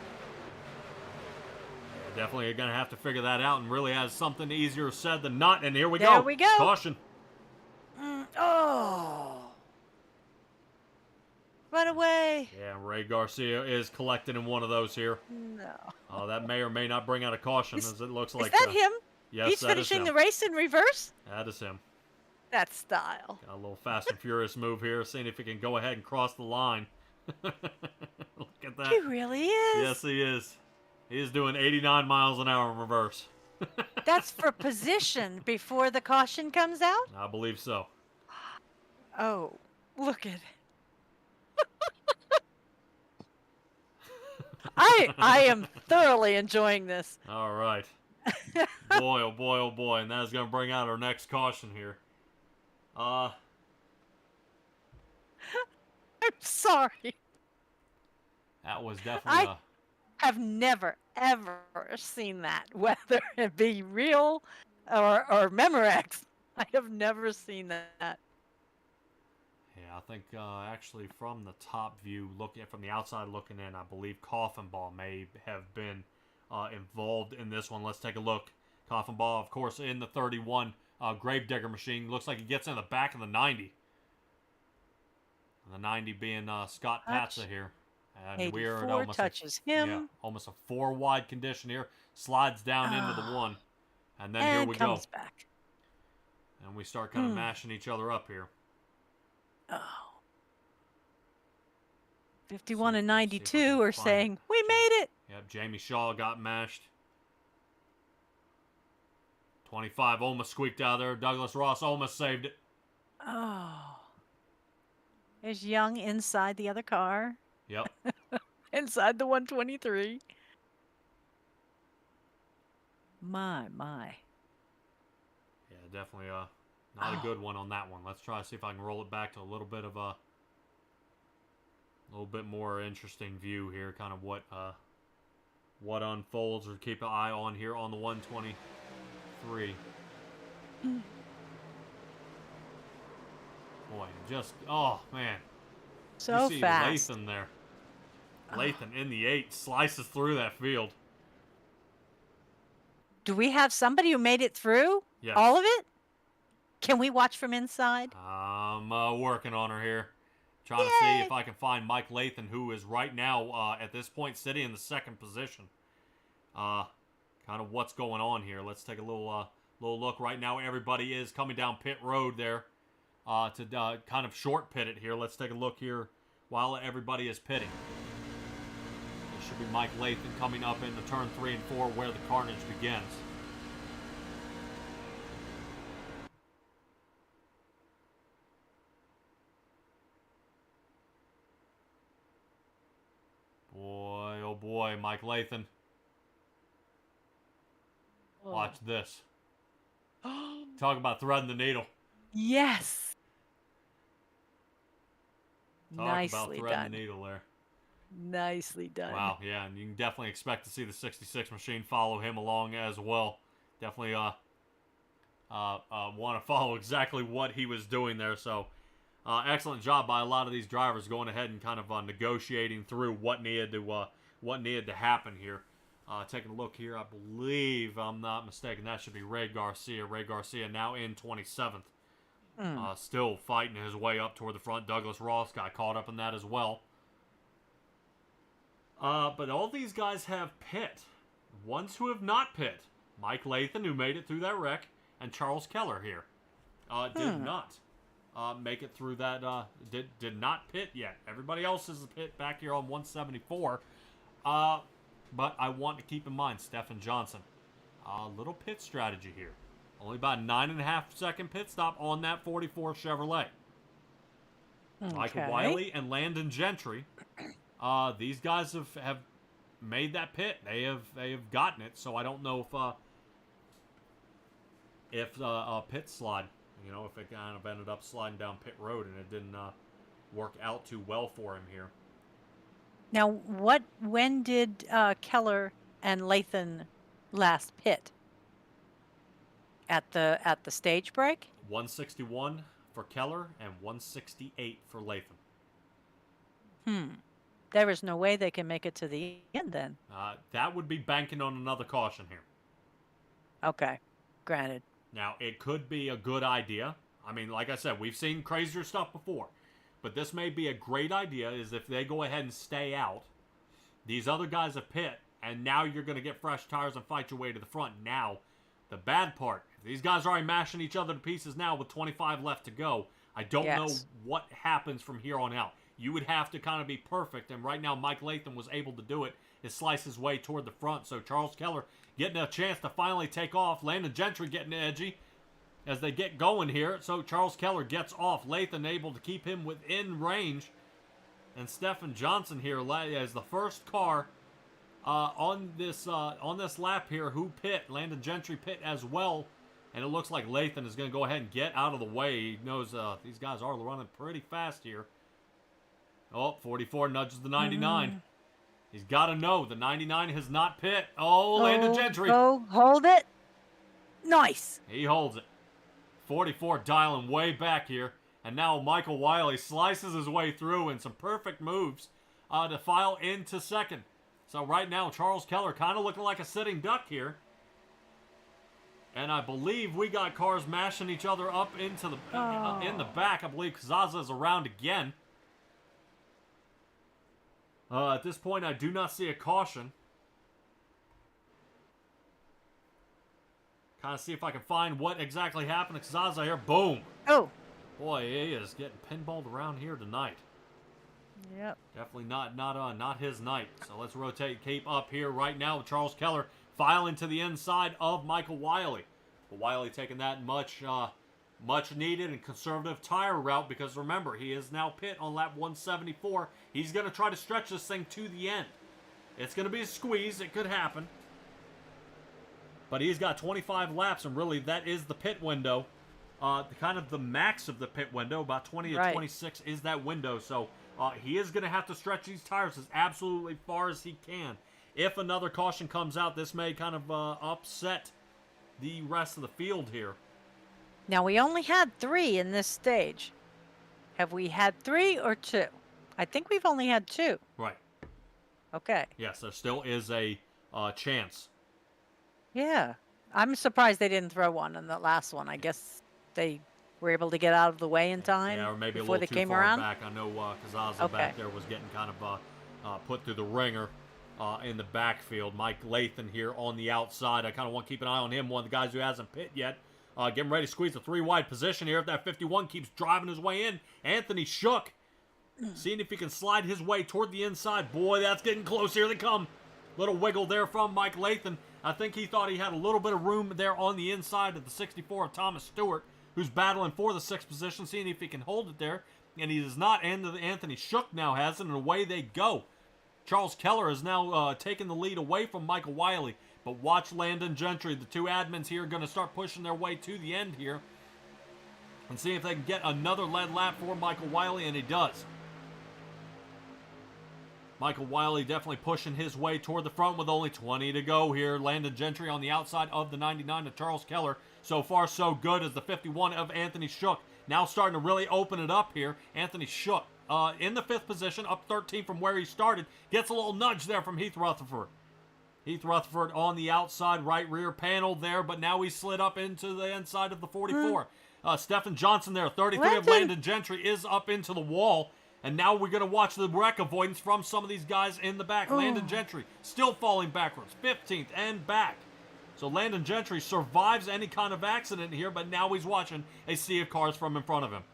Speaker 1: Definitely going to have to figure that out, and really has something easier said than not. And here we
Speaker 2: There
Speaker 1: go.
Speaker 2: we go.
Speaker 1: Caution.
Speaker 2: Oh. Run away.
Speaker 1: Yeah, Ray Garcia is collected in one of those here.
Speaker 2: No.
Speaker 1: That may or may not bring out a caution, as it looks like.
Speaker 2: Is that him?
Speaker 1: Yes,
Speaker 2: He's
Speaker 1: that is
Speaker 2: finishing
Speaker 1: him.
Speaker 2: the race in reverse?
Speaker 1: That is him.
Speaker 2: That's style.
Speaker 1: Got a little Fast and Furious move here, seeing if he can go ahead and cross the line. Look at that.
Speaker 2: He really is.
Speaker 1: Yes, he is. He is doing 89 miles an hour in reverse.
Speaker 2: That's for position before the caution comes out?
Speaker 1: I believe so.
Speaker 2: Oh, look at it. I am thoroughly enjoying this.
Speaker 1: All right. Boy, oh boy, oh boy. And that is going to bring out our next caution here.
Speaker 2: I'm sorry.
Speaker 1: That was definitely
Speaker 2: Have never, ever seen that, whether it be real or Memorex. I have never seen that.
Speaker 1: Yeah, I think actually from the top view, from the outside looking in, I believe Coffin Ball may have been involved in this one. Let's take a look. Coffin Ball, of course, in the 31 Gravedigger machine. Looks like he gets in the back of the 90. And the 90 being Scott Patza here. And we're at
Speaker 2: 84
Speaker 1: almost
Speaker 2: touches him.
Speaker 1: Yeah, almost a 4 wide condition here. Slides down into the 1. And then
Speaker 2: and
Speaker 1: here we
Speaker 2: comes
Speaker 1: go.
Speaker 2: back.
Speaker 1: And we start kind of mashing each other up here.
Speaker 2: Oh. 51 and
Speaker 1: Let's see if I
Speaker 2: 92
Speaker 1: can
Speaker 2: are
Speaker 1: find
Speaker 2: saying,
Speaker 1: it.
Speaker 2: we made it.
Speaker 1: Yep, Jamie Shaw got mashed. 25 almost squeaked out there. Douglas Ross almost saved it.
Speaker 2: Oh. There's Young inside the other car.
Speaker 1: Yep.
Speaker 2: Inside the 123. My.
Speaker 1: Yeah, definitely not a good one on that one. Let's try to see if I can roll it back to a little bit of a little bit more interesting view here, kind of what unfolds, or keep an eye on here on the 123. Boy, just oh man.
Speaker 2: So
Speaker 1: you see
Speaker 2: fast.
Speaker 1: Lathan there. Lathan in the 8 slices through that field.
Speaker 2: Do we have somebody who made it through?
Speaker 1: Yes.
Speaker 2: All of it? Can we watch from inside?
Speaker 1: I'm working on her here. Trying to see if I can find Mike Lathan, who is right now, at this point, sitting in the 2nd position. Kind of what's going on here. Let's take a little look. Right now, everybody is coming down pit road there to kind of short pit it here. Let's take a look here while everybody is pitting. It should be Mike Lathan coming up into turn 3 and 4 where the carnage begins. Boy, oh boy, Mike Lathan. Watch this. Talk about threading the needle.
Speaker 2: Yes.
Speaker 1: Talk about
Speaker 2: Nicely
Speaker 1: threading
Speaker 2: done.
Speaker 1: the needle there.
Speaker 2: Nicely done.
Speaker 1: Wow, yeah, and you can definitely expect to see the 66 machine follow him along as well. Definitely want to follow exactly what he was doing there. So, excellent job by a lot of these drivers going ahead and kind of negotiating through what needed to happen here. Taking a look here, I believe I'm not mistaken, that should be Ray Garcia. Ray Garcia now in 27th. Still fighting his way up toward the front. Douglas Ross got caught up in that as well. But all these guys have pit. Ones who have not pit. Mike Lathan, who made it through that wreck, and Charles Keller here did not make it through that. Did not pit yet. Everybody else is a pit back here on 174. But I want to keep in mind Stephen Johnson. A little pit strategy here. Only about 9.5 second pit stop on that 44 Chevrolet. Michael Wiley and Landon Gentry. These guys have made that pit. They have gotten it. So I don't know if a pit slide, if it kind of ended up sliding down pit road and it didn't work out too well for him here.
Speaker 2: Now, when did Keller and Lathan last pit? At the stage break?
Speaker 1: 161 for Keller and 168 for Lathan.
Speaker 2: There is no way they can make it to the end then.
Speaker 1: That would be banking on another caution here.
Speaker 2: Okay, granted.
Speaker 1: Now, it could be a good idea. I mean, like I said, we've seen crazier stuff before. But this may be a great idea, is if they go ahead and stay out. These other guys have pit, and now you're going to get fresh tires and fight your way to the front. Now, the bad part, if these guys are already mashing each other to pieces now with 25 left to go, I don't know what happens from here on out. You would have to kind of be perfect, and right now Mike Lathan was able to do it, is slice his way toward the front. So Charles Keller getting a chance to finally take off. Landon Gentry getting edgy as they get going here. So Charles Keller gets off. Lathan able to keep him within range. And Stephen Johnson here as the first car on this lap here who pit. Landon Gentry pit as well. And it looks like Lathan is going to go ahead and get out of the way. He knows these guys are running pretty fast here. Oh, 44 nudges the 99. He's got to know the 99 has not pit. Oh, Landon Gentry.
Speaker 2: Oh, hold it. Nice.
Speaker 1: He holds it. 44 dialing way back here. And now Michael Wiley slices his way through in some perfect moves to file into second. So right now, Charles Keller kind of looking like a sitting duck here. And I believe we got cars mashing each other up into the in the back. I believe Kazaza is around again. At this point, I do not see a caution. Kind of see if I can find what exactly happened to Kazaza here. Boom.
Speaker 2: Oh.
Speaker 1: Boy, he is getting pinballed around here tonight.
Speaker 2: Yep.
Speaker 1: Definitely not his night. So let's rotate Cape up here right now with Charles Keller filing to the inside of Michael Wiley. But Wiley taking that much needed and conservative tire route because remember, he is now pit on lap 174. He's going to try to stretch this thing to the end. It's going to be a squeeze. It could happen. But he's got 25 laps, and really that is the pit window. Kind of the max of the pit window, about 20 to 26 is that window. So he is going to have to stretch these tires as absolutely far as he can. If another caution comes out, this may kind of upset the rest of the field here.
Speaker 2: Now, we only had 3 in this stage. Have we had 3 or 2? I think we've only had 2.
Speaker 1: Right.
Speaker 2: Okay.
Speaker 1: Yes, there still is a chance.
Speaker 2: Yeah. I'm surprised they didn't throw one in the last one. I guess they were able to get out of the way in time
Speaker 1: Yeah, or maybe a
Speaker 2: before
Speaker 1: little
Speaker 2: they
Speaker 1: too
Speaker 2: came
Speaker 1: far
Speaker 2: around.
Speaker 1: back. I know Kazaza back there was getting kind of put through the ringer in the backfield. Mike Lathan here on the outside. I kind of want to keep an eye on him, one of the guys who hasn't pit yet. Getting ready to squeeze a 3-wide position here. If that 51 keeps driving his way in, Anthony Shook seeing if he can slide his way toward the inside. Boy, that's getting close. Here they come. Little wiggle there from Mike Lathan. I think he thought he had a little bit of room there on the inside of the 64 of Thomas Stewart, who's battling for the 6th position, seeing if he can hold it there. And he does not. And Anthony Shook now has it, and away they go. Charles Keller is now taking the lead away from Michael Wiley. But watch Landon Gentry. The 2 admins here are going to start pushing their way to the end here. And see if they can get another lead lap for Michael Wiley, and he does. Michael Wiley definitely pushing his way toward the front with only 20 to go here. Landon Gentry on the outside of the 99 of Charles Keller. So far, so good as the 51 of Anthony Shook. Now starting to really open it up here. Anthony Shook in the 5th position, up 13 from where he started. Gets a little nudge there from Heath Rutherford. Heath Rutherford on the outside right rear panel there, but now he slid up into the inside of the 44. Stephen Johnson there, 33 of Landon Gentry is up into the wall. And now we're going to watch the wreck avoidance from some of these guys in the back. Landon Gentry still falling backwards, 15th and back. So Landon Gentry survives any kind of accident here, but now he's watching a sea of cars from in front of him.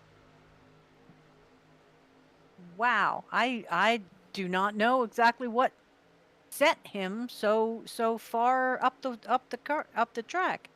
Speaker 2: Wow, I do not know exactly what set him so far up the track.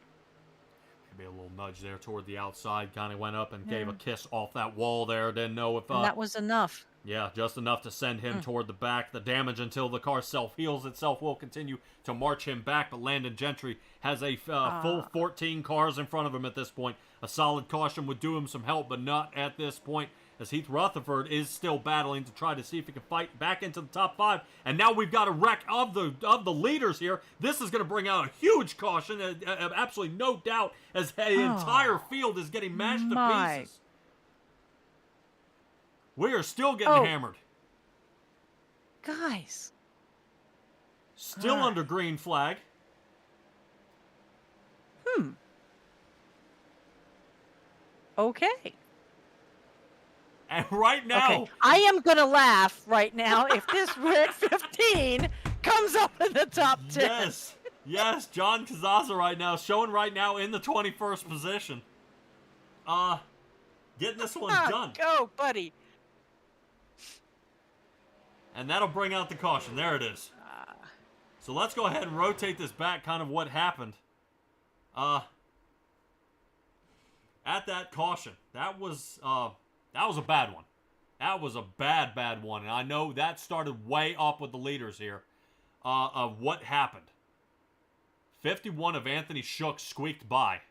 Speaker 1: Maybe a little nudge there toward the outside. Kind of went up and gave a kiss off that wall there. Didn't know if
Speaker 2: And that was enough.
Speaker 1: yeah, just enough to send him toward the back. The damage until the car self-heals itself will continue to march him back, but Landon Gentry has a full 14 cars in front of him at this point. A solid caution would do him some help, but not at this point, as Heath Rutherford is still battling to try to see if he can fight back into the top 5. And now we've got a wreck of the leaders here. This is going to bring out a huge caution, absolutely no doubt, as the entire field is getting mashed to pieces. We are still getting hammered.
Speaker 2: Guys.
Speaker 1: Still under green flag.
Speaker 2: Okay.
Speaker 1: And right now...
Speaker 2: Okay. I am going to laugh right now if this red 15 comes up in the top 10.
Speaker 1: Yes, John Kazaza right now, showing right now in the 21st position. Getting this one done.
Speaker 2: Go, buddy.
Speaker 1: And that'll bring out the caution. There it is. So let's go ahead and rotate this back, kind of what happened. At that caution, that was a bad one. That was a bad one. And I know that started way up with the leaders here of what happened. 51 of Anthony Shook squeaked by.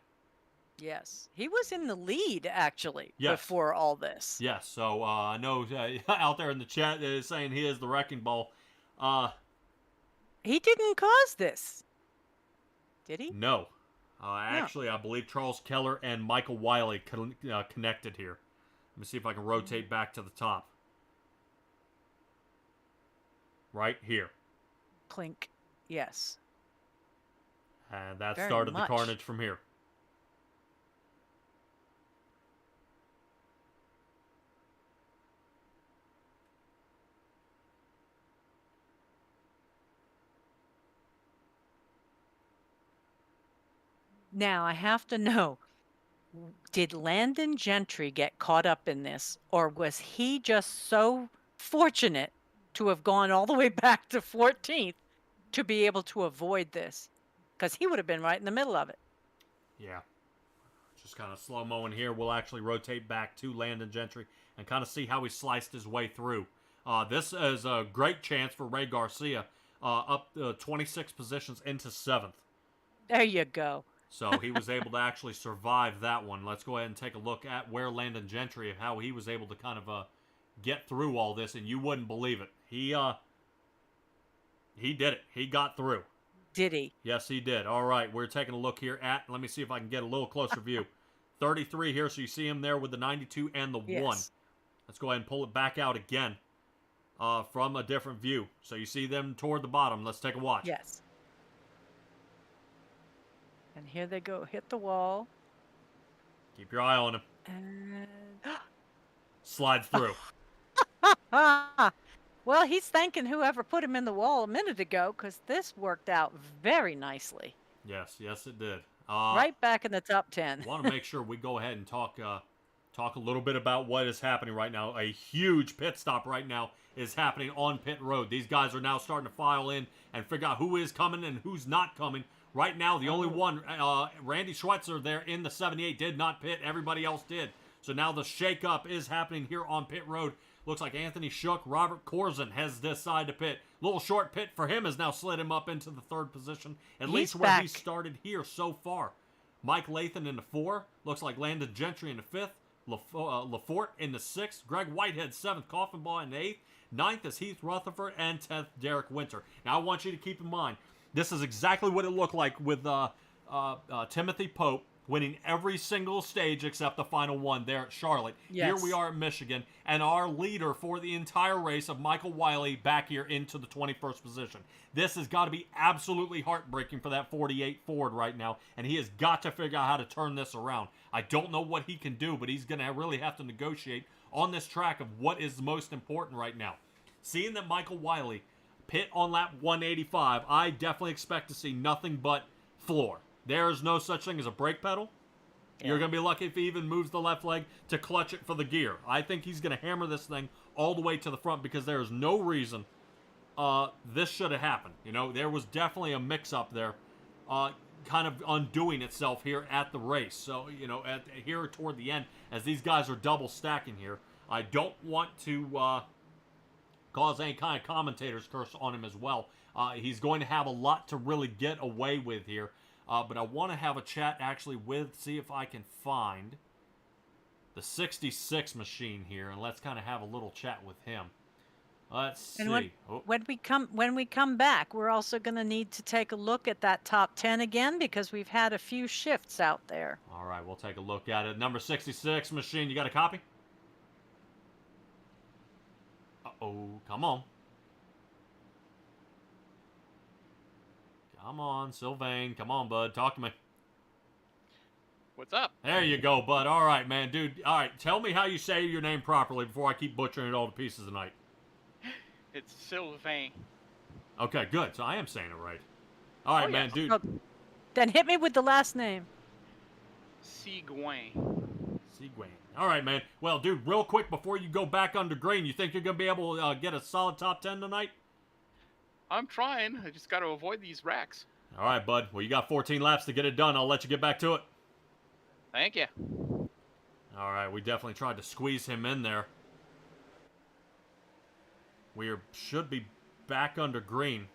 Speaker 2: Yes. He was in the lead, actually,
Speaker 1: Yes.
Speaker 2: before all this.
Speaker 1: Yes, so I know out there in the chat is saying he is the wrecking ball.
Speaker 2: He didn't cause this. Did he?
Speaker 1: No. Actually, I believe Charles Keller and Michael Wiley connected here. Let me see if I can rotate back to the top. Right here.
Speaker 2: Clink. Yes.
Speaker 1: And that
Speaker 2: Very
Speaker 1: started
Speaker 2: much.
Speaker 1: the carnage from here.
Speaker 2: Now, I have to know, did Landon Gentry get caught up in this, or was he just so fortunate to have gone all the way back to 14th to be able to avoid this? Because he would have been right in the middle of it.
Speaker 1: Yeah. Just kind of slow-mo in here. We'll actually rotate back to Landon Gentry and kind of see how he sliced his way through. This is a great chance for Ray Garcia up 26 positions into 7th.
Speaker 2: There you go.
Speaker 1: So he was able to actually survive that one. Let's go ahead and take a look at where Landon Gentry, how he was able to kind of get through all this, and you wouldn't believe it. He did it. He got through.
Speaker 2: Did he?
Speaker 1: Yes, he did. All right, we're taking a look here at, let me see if I can get a little closer view. 33 here, so you see him there with the 92 and the 1.
Speaker 2: Yes.
Speaker 1: Let's go ahead and pull it back out again from a different view. So you see them toward the bottom. Let's take a watch.
Speaker 2: Yes. And here they go. Hit the wall.
Speaker 1: Keep your eye on him.
Speaker 2: And...
Speaker 1: Slides through.
Speaker 2: Well, he's thanking whoever put him in the wall a minute ago, because this worked out very nicely.
Speaker 1: Yes, it did.
Speaker 2: Right back in the top 10.
Speaker 1: Want to make sure we go ahead and talk a little bit about what is happening right now. A huge pit stop right now is happening on pit road. These guys are now starting to file in and figure out who is coming and who's not coming. Right now, the only one, Randy Schweitzer there in the 78 did not pit. Everybody else did. So now the shakeup is happening here on pit road. Looks like Anthony Shook, Robert Corzin has decided to pit. Little short pit for him has now slid him up into the 3rd position. At least where he started here so far. Mike Lathan in the 4. Looks like Landon Gentry in the 5th. Lafort in the 6th. Greg Whitehead 7th. Coffin Ball in the 8th. 9th is Heath Rutherford, and 10th, Derek Winter. Now, I want you to keep in mind, this is exactly what it looked like with Timothy Pope winning every single stage except the final one there at Charlotte. Here
Speaker 2: Yes.
Speaker 1: we are at Michigan, and our leader for the entire race of Michael Wiley back here into the 21st position. This has got to be absolutely heartbreaking for that 48 Ford right now, and he has got to figure out how to turn this around. I don't know what he can do, but he's going to really have to negotiate on this track of what is most important right now. Seeing that Michael Wiley pit on lap 185, I definitely expect to see nothing but floor. There's no such thing as a brake pedal. You're going to be lucky if he even moves the left leg to clutch it for the gear. I think he's going to hammer this thing all the way to the front because there is no reason this should have happened. You know, there was definitely a mix-up there kind of undoing itself here at the race. So, you know, here toward the end, as these guys are double stacking here, I don't want to cause any kind of commentator's curse on him as well. He's going to have a lot to really get away with here. But I want to have a chat actually see if I can find the 66 machine here, and let's kind of have a little chat with him. Let's see.
Speaker 2: And when we come back, we're also going to need to take a look at that top 10 again because we've had a few shifts out there.
Speaker 1: All right, we'll take a look at it. Number 66 machine, you got a copy? Uh-oh, come on. Come on, Sylvain. Come on, bud. Talk to me.
Speaker 9: What's up?
Speaker 1: There you go, bud. All right, man. Dude, all right. Tell me how you say your name properly before I keep butchering it all to pieces tonight.
Speaker 9: It's Sylvain.
Speaker 1: Okay, good. So I am saying it right. All right, man,
Speaker 9: yes.
Speaker 1: dude.
Speaker 2: Oh, then hit me with the last name.
Speaker 9: Seguin.
Speaker 1: Seguin. All right, man. Well, dude, real quick before you go back under green, you think you're going to be able to get a solid top 10 tonight?
Speaker 9: I'm trying. I just got to avoid these racks.
Speaker 1: All right, bud. Well, you got 14 laps to get it done. I'll let you get back to it.
Speaker 9: Thank you.
Speaker 1: All right, we definitely tried to squeeze him in there. We should be back under green.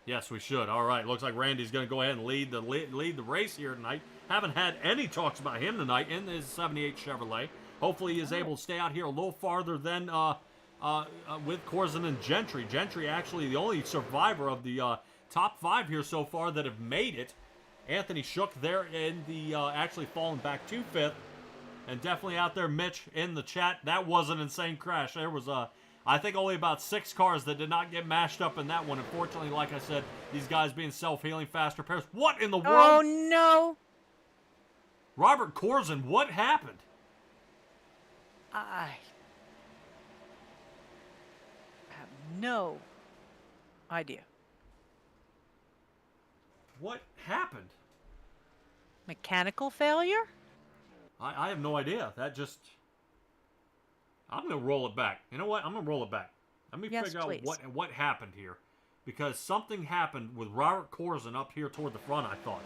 Speaker 1: Yes, we should. All right, looks like Randy's going to go ahead and lead the race here tonight. Haven't had any talks about him tonight in his 78 Chevrolet. Hopefully he is able to stay out here a little farther than with Corzine and Gentry. Gentry actually the only survivor of the top 5 here so far that have made it. Anthony Shook there in the actually falling back to 5th. And definitely out there, Mitch, in the chat. That was an insane crash. There was, I think, only about 6 cars that did not get mashed up in that one. Unfortunately, like I said, these guys being self-healing fast repairs. What in the world?
Speaker 2: Oh, no.
Speaker 1: Robert Corzine, what happened?
Speaker 2: I have no idea.
Speaker 1: What happened?
Speaker 2: Mechanical failure?
Speaker 1: I have no idea. That just... I'm going to roll it back. You know what? I'm going to roll it back. Let me
Speaker 2: Yes,
Speaker 1: figure out
Speaker 2: please.
Speaker 1: what happened here. Because something happened with Robert Corzine up here toward the front, I thought.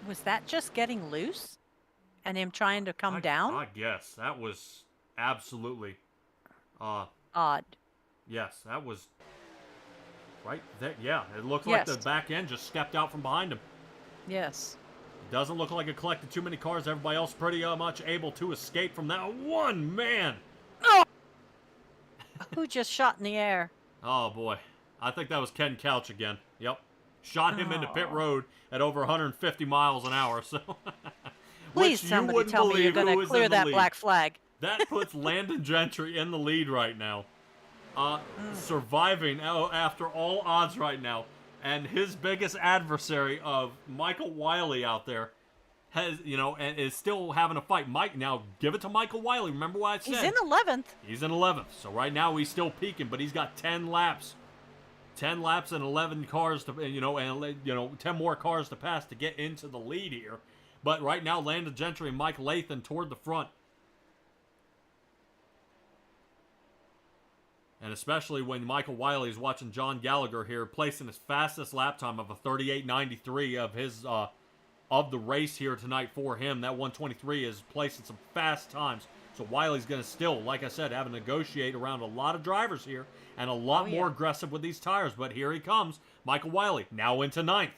Speaker 2: Was that just getting loose? And him trying to come
Speaker 1: I
Speaker 2: down?
Speaker 1: guess. That was absolutely...
Speaker 2: Odd.
Speaker 1: Yes, that was... Right there. Yeah, it looked like the
Speaker 2: Yes.
Speaker 1: back end just stepped out from behind him.
Speaker 2: Yes.
Speaker 1: Doesn't look like it collected too many cars. Everybody else pretty much able to escape from that one man.
Speaker 2: Who just shot in the air?
Speaker 1: Oh, boy. I think that was Ken Couch again. Yep. Shot him into pit
Speaker 2: Oh.
Speaker 1: road at over 150 miles an hour. So,
Speaker 2: Please,
Speaker 1: which you
Speaker 2: somebody
Speaker 1: wouldn't
Speaker 2: tell me you're
Speaker 1: believe
Speaker 2: going
Speaker 1: who
Speaker 2: to
Speaker 1: is
Speaker 2: clear
Speaker 1: in the
Speaker 2: that
Speaker 1: lead.
Speaker 2: black flag.
Speaker 1: That puts Landon Gentry in the lead right now. Surviving after all odds right now. And his biggest adversary of Michael Wiley out there has, and is still having a fight. Mike, now give it to Michael Wiley. Remember what I said?
Speaker 2: He's in 11th.
Speaker 1: He's in 11th. So right now he's still peaking, but he's got 10 laps. 10 laps and 11 cars to, 10 more cars to pass to get into the lead here. But right now, Landon Gentry and Mike Lathan toward the front. And especially when Michael Wiley is watching John Gallagher here placing his fastest lap time of a 38.93 of his of the race here tonight for him. That 123 is placing some fast times. So Wiley's going to still, like I said, have to negotiate around a lot of drivers here and a lot more aggressive with these tires. But here he comes, Michael Wiley, now into 9th.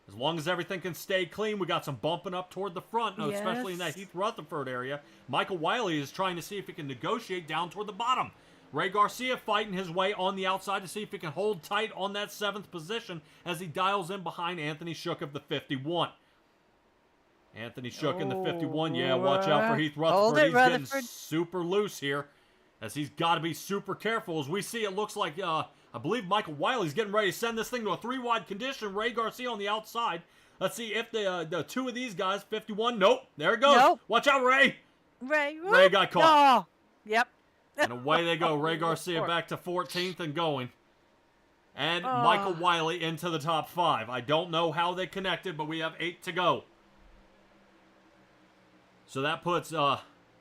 Speaker 1: As long as everything can stay clean, we got some bumping up toward the front, especially in that
Speaker 2: Yes.
Speaker 1: Heath Rutherford area. Michael Wiley is trying to see if he can negotiate down toward the bottom. Ray Garcia fighting his way on the outside to see if he can hold tight on that 7th position as he dials in behind Anthony Shook of the 51. Anthony Shook in the 51. Yeah, watch out for Heath
Speaker 2: Hold
Speaker 1: Rutherford.
Speaker 2: it,
Speaker 1: He's
Speaker 2: Rutherford.
Speaker 1: getting super loose here, as he's got to be super careful. As we see, it looks like, I believe Michael Wiley's getting ready to send this thing to a 3-wide condition. Ray Garcia on the outside. Let's see if the two of these guys, 51. Nope, there it goes.
Speaker 2: Nope.
Speaker 1: Watch out, Ray.
Speaker 2: Ray
Speaker 1: got caught.
Speaker 2: Oh, yep.
Speaker 1: And away they go. Ray Garcia back to 14th and going. And Michael Wiley into the top 5. I don't know how they connected, but we have 8 to go. So that puts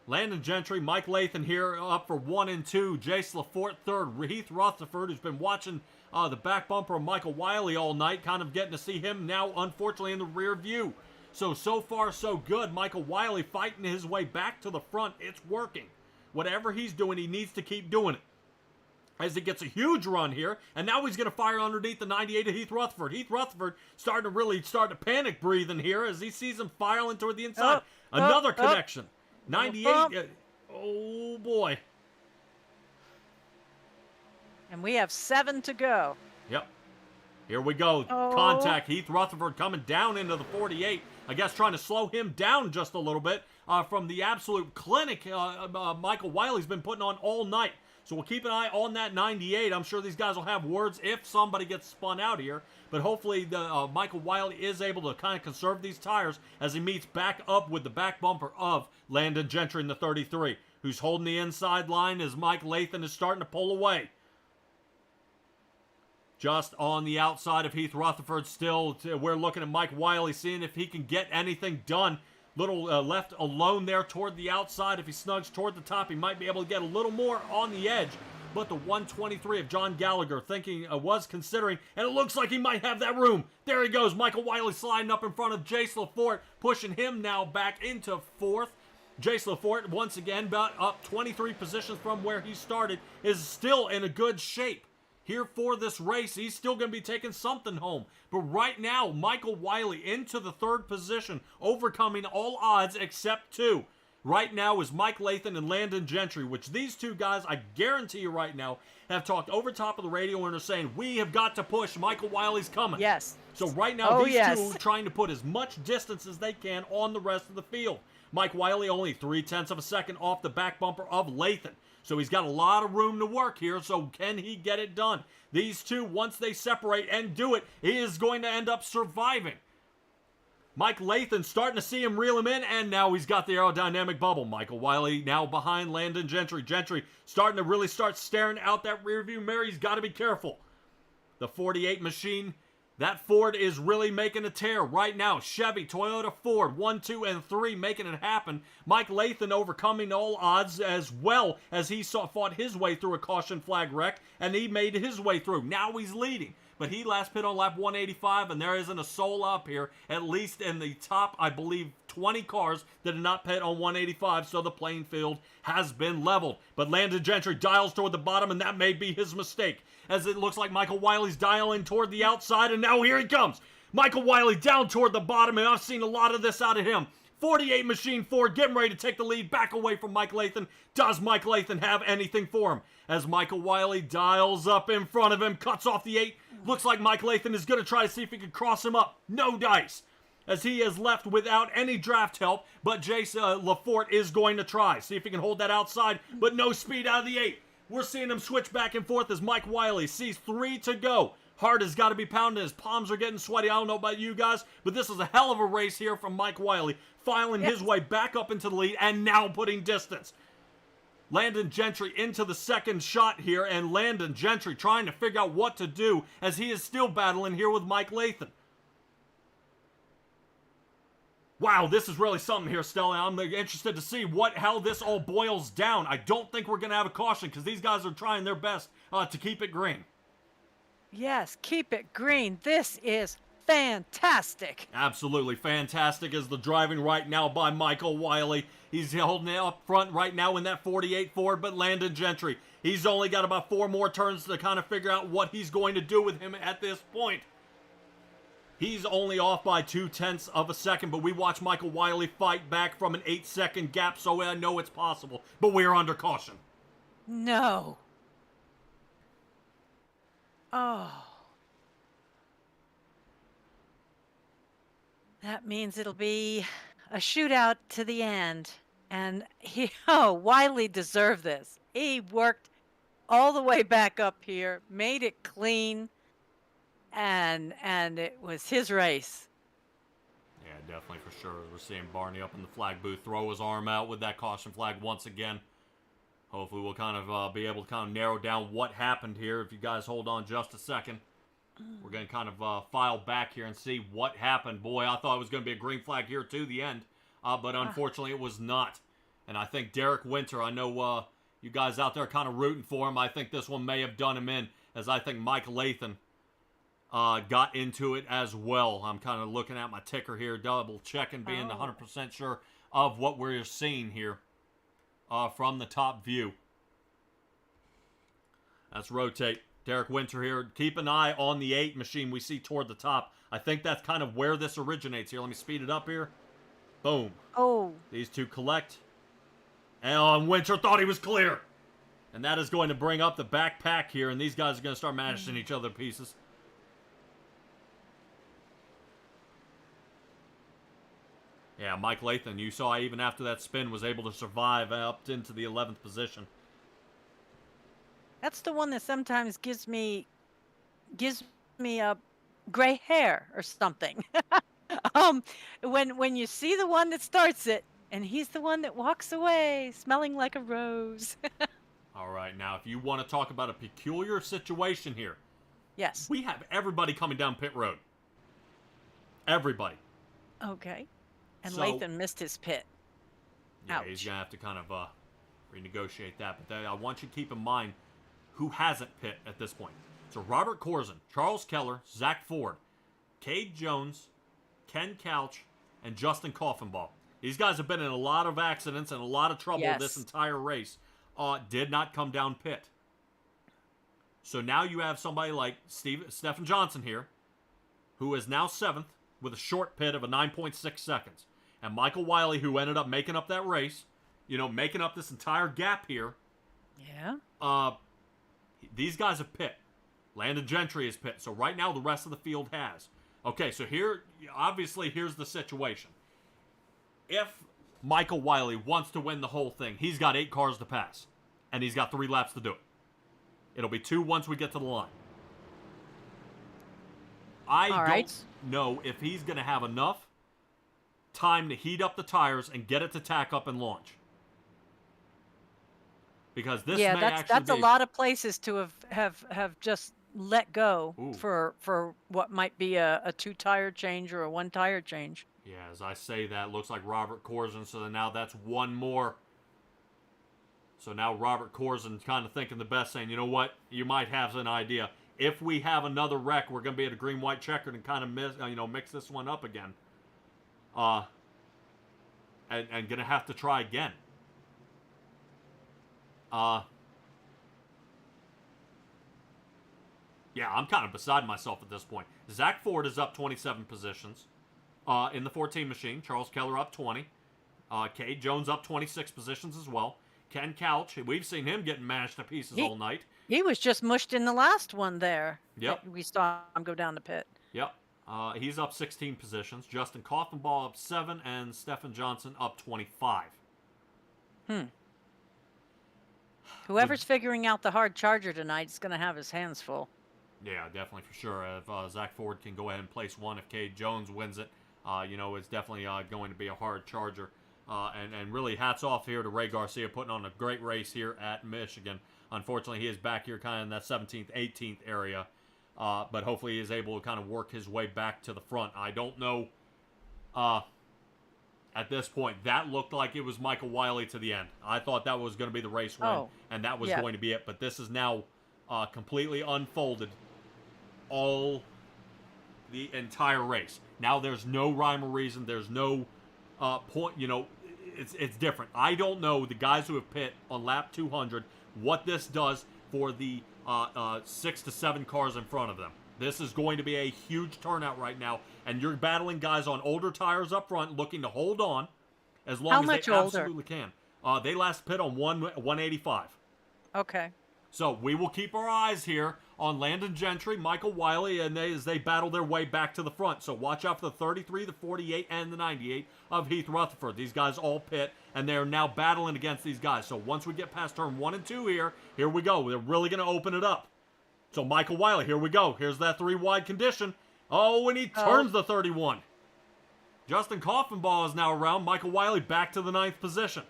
Speaker 1: Landon Gentry, Mike Lathan here up for 1 and 2. Jace LaForte third. Heath Rutherford, who's been watching the back bumper of Michael Wiley all night, kind of getting to see him now, unfortunately, in the rear view. So far, so good. Michael Wiley fighting his way back to the front. It's working. Whatever he's doing, he needs to keep doing it. As he gets a huge run here, and now he's going to fire underneath the 98 of Heath Rutherford. Heath Rutherford starting to panic breathing here as he sees him filing toward the inside. Another connection. 98. Oh, boy.
Speaker 2: And we have 7 to go.
Speaker 1: Yep. Here we go.
Speaker 2: Oh.
Speaker 1: Contact. Heath Rutherford coming down into the 48. I guess trying to slow him down just a little bit from the absolute clinic Michael Wiley's been putting on all night. So we'll keep an eye on that 98. I'm sure these guys will have words if somebody gets spun out here. But hopefully Michael Wiley is able to kind of conserve these tires as he meets back up with the back bumper of Landon Gentry in the 33, who's holding the inside line as Mike Lathan is starting to pull away. Just on the outside of Heath Rutherford still, we're looking at Mike Wiley, seeing if he can get anything done. Little left alone there toward the outside. If he snugs toward the top, he might be able to get a little more on the edge. But the 123 of John Gallagher was considering, and it looks like he might have that room. There he goes. Michael Wiley sliding up in front of Jace LaForte, pushing him now back into 4th. Jace LaForte, once again, about up 23 positions from where he started, is still in a good shape. Here for this race, he's still going to be taking something home. But right now, Michael Wiley into the 3rd position, overcoming all odds except 2. Right now is Mike Lathan and Landon Gentry, which these two guys, I guarantee you right now, have talked over top of the radio and are saying, we have got to push. Michael Wiley's coming.
Speaker 2: Yes.
Speaker 1: So right now, these
Speaker 2: yes.
Speaker 1: two are trying to put as much distance as they can on the rest of the field. Mike Wiley only 0.3 of a second off the back bumper of Lathan. So he's got a lot of room to work here, so can he get it done? These two, once they separate and do it, he is going to end up surviving. Mike Lathan starting to see him reel him in, and now he's got the aerodynamic bubble. Michael Wiley now behind Landon Gentry. Gentry starting to really start staring out that rearview mirror. He's got to be careful. The 48 machine, that Ford is really making a tear right now. Chevy, Toyota, Ford, 1, 2, and 3 making it happen. Mike Lathan overcoming all odds as well as he fought his way through a caution flag wreck, and he made his way through. Now he's leading. But he last pit on lap 185, and there isn't a soul up here, at least in the top, I believe, 20 cars that did not pit on 185, so the playing field has been leveled. But Landon Gentry dials toward the bottom, and that may be his mistake, as it looks like Michael Wiley's dialing toward the outside, and now here he comes. Michael Wiley down toward the bottom, and I've seen a lot of this out of him. 48 machine Ford getting ready to take the lead back away from Mike Lathan. Does Mike Lathan have anything for him? As Michael Wiley dials up in front of him, cuts off the 8. Looks like Mike Lathan is going to try to see if he can cross him up. No dice, as he is left without any draft help, but Jace LaForte is going to try. See if he can hold that outside, but no speed out of the 8. We're seeing him switch back and forth as Mike Wiley sees 3 to go. Heart has got to be pounding. His palms are getting sweaty. I don't know about you guys, but this is a hell of a race here from Mike Wiley, filing his way back up into the lead and now putting distance. Landon Gentry into the second shot here, and Landon Gentry trying to figure out what to do as he is still battling here with Mike Lathan. Wow, this is really something here, Stella. I'm interested to see how this all boils down. I don't think we're going to have a caution because these guys are trying their best to keep it green.
Speaker 2: Yes, keep it green. This is fantastic.
Speaker 1: Absolutely fantastic is the driving right now by Michael Wiley. He's holding it up front right now in that 48 Ford, but Landon Gentry, he's only got about 4 more turns to kind of figure out what he's going to do with him at this point. He's only off by 0.2 of a second, but we watch Michael Wiley fight back from an 8-second gap, so I know it's possible. But we are under caution.
Speaker 2: No. Oh. That means it'll be a shootout to the end. And Wiley deserved this. He worked all the way back up here, made it clean, and it was his race.
Speaker 1: Yeah, definitely for sure. We're seeing Barney up in the flag booth throw his arm out with that caution flag once again. Hopefully we'll kind of be able to kind of narrow down what happened here. If you guys hold on just a second. We're going to kind of file back here and see what happened. Boy, I thought it was going to be a green flag here to the end. But unfortunately it was not. And I think Derek Winter, I know you guys out there are kind of rooting for him. I think this one may have done him in, as I think Mike Lathan got into it as well. I'm kind of looking at my ticker here, double checking, being 100% sure of what we're seeing here from the top view. Let's rotate. Derek Winter here. Keep an eye on the 8 machine we see toward the top. I think that's kind of where this originates here. Let me speed it up here. Boom.
Speaker 2: Oh.
Speaker 1: These two collect. And Winter thought he was clear. And that is going to bring up the backpack here, and these guys are going to start mashing each other to pieces. Yeah, Mike Lathan, you saw even after that spin, was able to survive up into the 11th position.
Speaker 2: That's the one that sometimes gives me a gray hair or something. When you see the one that starts it, and he's the one that walks away, smelling like a rose.
Speaker 1: All right, now if you want to talk about a peculiar situation here,
Speaker 2: yes,
Speaker 1: we have everybody coming down pit road. Everybody.
Speaker 2: Okay, and
Speaker 1: So-
Speaker 2: Lathan missed his pit.
Speaker 1: Yeah,
Speaker 2: Ouch.
Speaker 1: he's gonna have to kind of renegotiate that. But I want you to keep in mind who hasn't pit at this point. So Robert Corzin, Charles Keller, Zach Ford, Cade Jones, Ken Couch, and Justin Coffenball. These guys have been in a lot of accidents and a lot of trouble
Speaker 2: Yes.
Speaker 1: this entire race. Did not come down pit. So now you have somebody like Stephen Johnson here, who is now 7th with a short pit of a 9.6 seconds. And Michael Wiley, who ended up making up that race, making up this entire gap here.
Speaker 2: Yeah.
Speaker 1: These guys have pit. Landon Gentry is pit. So right now the rest of the field has. Okay, so here, obviously, here's the situation. If Michael Wiley wants to win the whole thing, he's got 8 cars to pass. And he's got 3 laps to do it. It'll be 2 once we get to the line. I don't know if he's going to have enough time to heat up the tires and get it to tack up and launch. Because this may actually
Speaker 2: that's a
Speaker 1: be...
Speaker 2: lot of places to have just let go
Speaker 1: Ooh.
Speaker 2: for what might be a 2-tire change or a 1-tire change.
Speaker 1: Yeah, as I say that, looks like Robert Corzin, so now that's 1 more. So now Robert Corzin's kind of thinking the best, saying, you know what, you might have an idea. If we have another wreck, we're going to be at a green-white checkered and kind of mix this one up again. And going to have to try again. Yeah, I'm kind of beside myself at this point. Zach Ford is up 27 positions in the 14 machine. Charles Keller up 20. Cade Jones up 26 positions as well. Ken Couch, we've seen him getting mashed to pieces all night.
Speaker 2: He was just mushed in the last one there.
Speaker 1: Yep.
Speaker 2: We saw him go down the pit.
Speaker 1: Yep. He's up 16 positions. Justin Coffenball up 7, and Stephen Johnson up 25.
Speaker 2: Whoever's figuring out the hard charger tonight is going to have his hands full.
Speaker 1: Yeah, definitely for sure. If Zach Ford can go ahead and place 1, if Cade Jones wins it, it's definitely going to be a hard charger. And really hats off here to Ray Garcia putting on a great race here at Michigan. Unfortunately, he is back here kind of in that 17th, 18th area. But hopefully he is able to kind of work his way back to the front. I don't know at this point. That looked like it was Michael Wiley to the end. I thought that was going to be the race win, and that was going to be it. But this is now completely unfolded all the entire race. Now there's no rhyme or reason. There's no point, it's different. I don't know the guys who have pit on lap 200 what this does for the 6 to 7 cars in front of them. This is going to be a huge turnout right now, and you're battling guys on older tires up front looking to hold on as long
Speaker 2: How
Speaker 1: as
Speaker 2: much
Speaker 1: they
Speaker 2: older?
Speaker 1: absolutely can. They last pit on 185.
Speaker 2: Okay.
Speaker 1: So we will keep our eyes here on Landon Gentry, Michael Wiley, and as they battle their way back to the front. So watch out for the 33, the 48, and the 98 of Heath Rutherford. These guys all pit, and they're now battling against these guys. So once we get past turn 1 and 2 here we go. They're really going to open it up. So Michael Wiley, here we go. Here's that 3 wide condition. Oh, and he turns the 31. Justin Coffenbaugh is now around. Michael Wiley back to the 9th position.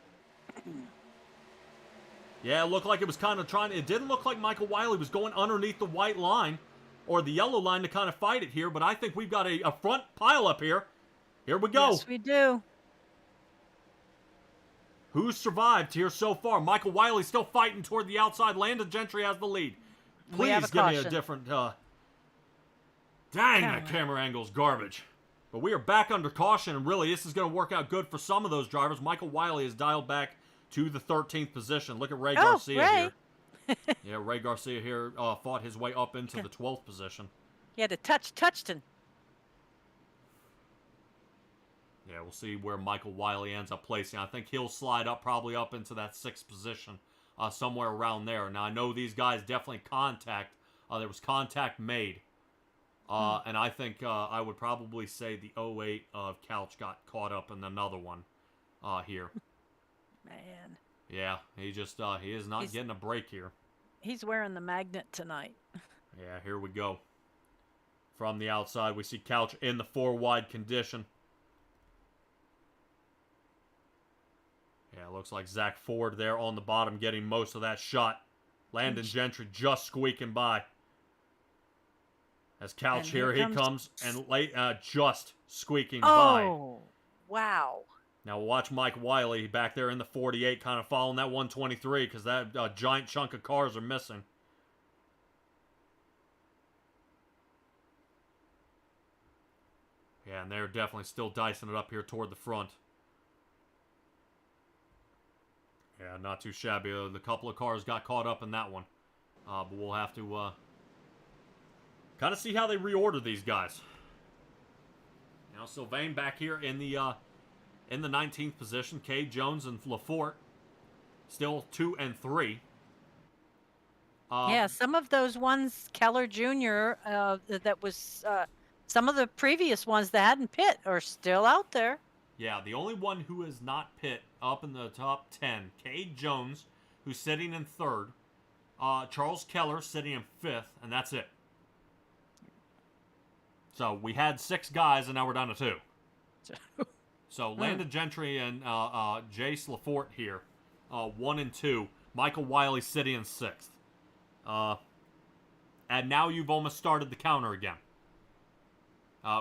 Speaker 1: Yeah, it looked like it was kind of trying. It didn't look like Michael Wiley was going underneath the white line or the yellow line to kind of fight it here, but I think we've got a front pile up here. Here we go.
Speaker 2: Yes, we do.
Speaker 1: Who's survived here so far? Michael Wiley still fighting toward the outside. Landon Gentry has the lead.
Speaker 2: We have
Speaker 1: Please
Speaker 2: a
Speaker 1: give me a
Speaker 2: caution.
Speaker 1: different. Dang, that camera angle's garbage. But we are back under caution, and really, this is going to work out good for some of those drivers. Michael Wiley is dialed back to the 13th position. Look at Ray Garcia
Speaker 2: Ray.
Speaker 1: here. Yeah, Ray Garcia here fought his way up into the 12th position.
Speaker 2: He had to touch Touchton.
Speaker 1: Yeah, we'll see where Michael Wiley ends up placing. I think he'll slide up, probably up into that 6th position, somewhere around there. Now, I know these guys definitely contact. There was contact made. And I think I would probably say the 08 of Couch got caught up in another one here.
Speaker 2: Man,
Speaker 1: Yeah, he just he is not getting a break here.
Speaker 2: he's wearing the magnet tonight.
Speaker 1: Yeah, here we go. From the outside, we see Couch in the 4 wide condition. Yeah, looks like Zach Ford there on the bottom getting most of that shot. Landon Gentry just squeaking by. As Couch
Speaker 2: And
Speaker 1: here
Speaker 2: here
Speaker 1: he
Speaker 2: comes-
Speaker 1: comes and late just squeaking by.
Speaker 2: Oh, wow.
Speaker 1: Now watch Mike Wiley back there in the 48 kind of following that 123 because that giant chunk of cars are missing. Yeah, and they're definitely still dicing it up here toward the front. Yeah, not too shabby. The couple of cars got caught up in that one. But we'll have to kind of see how they reorder these guys. Now Sylvain back here in the 19th position. Cade Jones and Lafort still 2 and 3.
Speaker 2: Yeah, some of those ones, Keller Jr., that was some of the previous ones that hadn't pit are still out there.
Speaker 1: Yeah, the only one who is not pit up in the top 10, Cade Jones, who's sitting in 3rd. Charles Keller sitting in 5th, and that's it. So we had 6 guys, and now we're down to 2. So Landon Gentry and Jace Lafort here, 1 and 2. Michael Wiley sitting in 6th. And now you've almost started the counter again.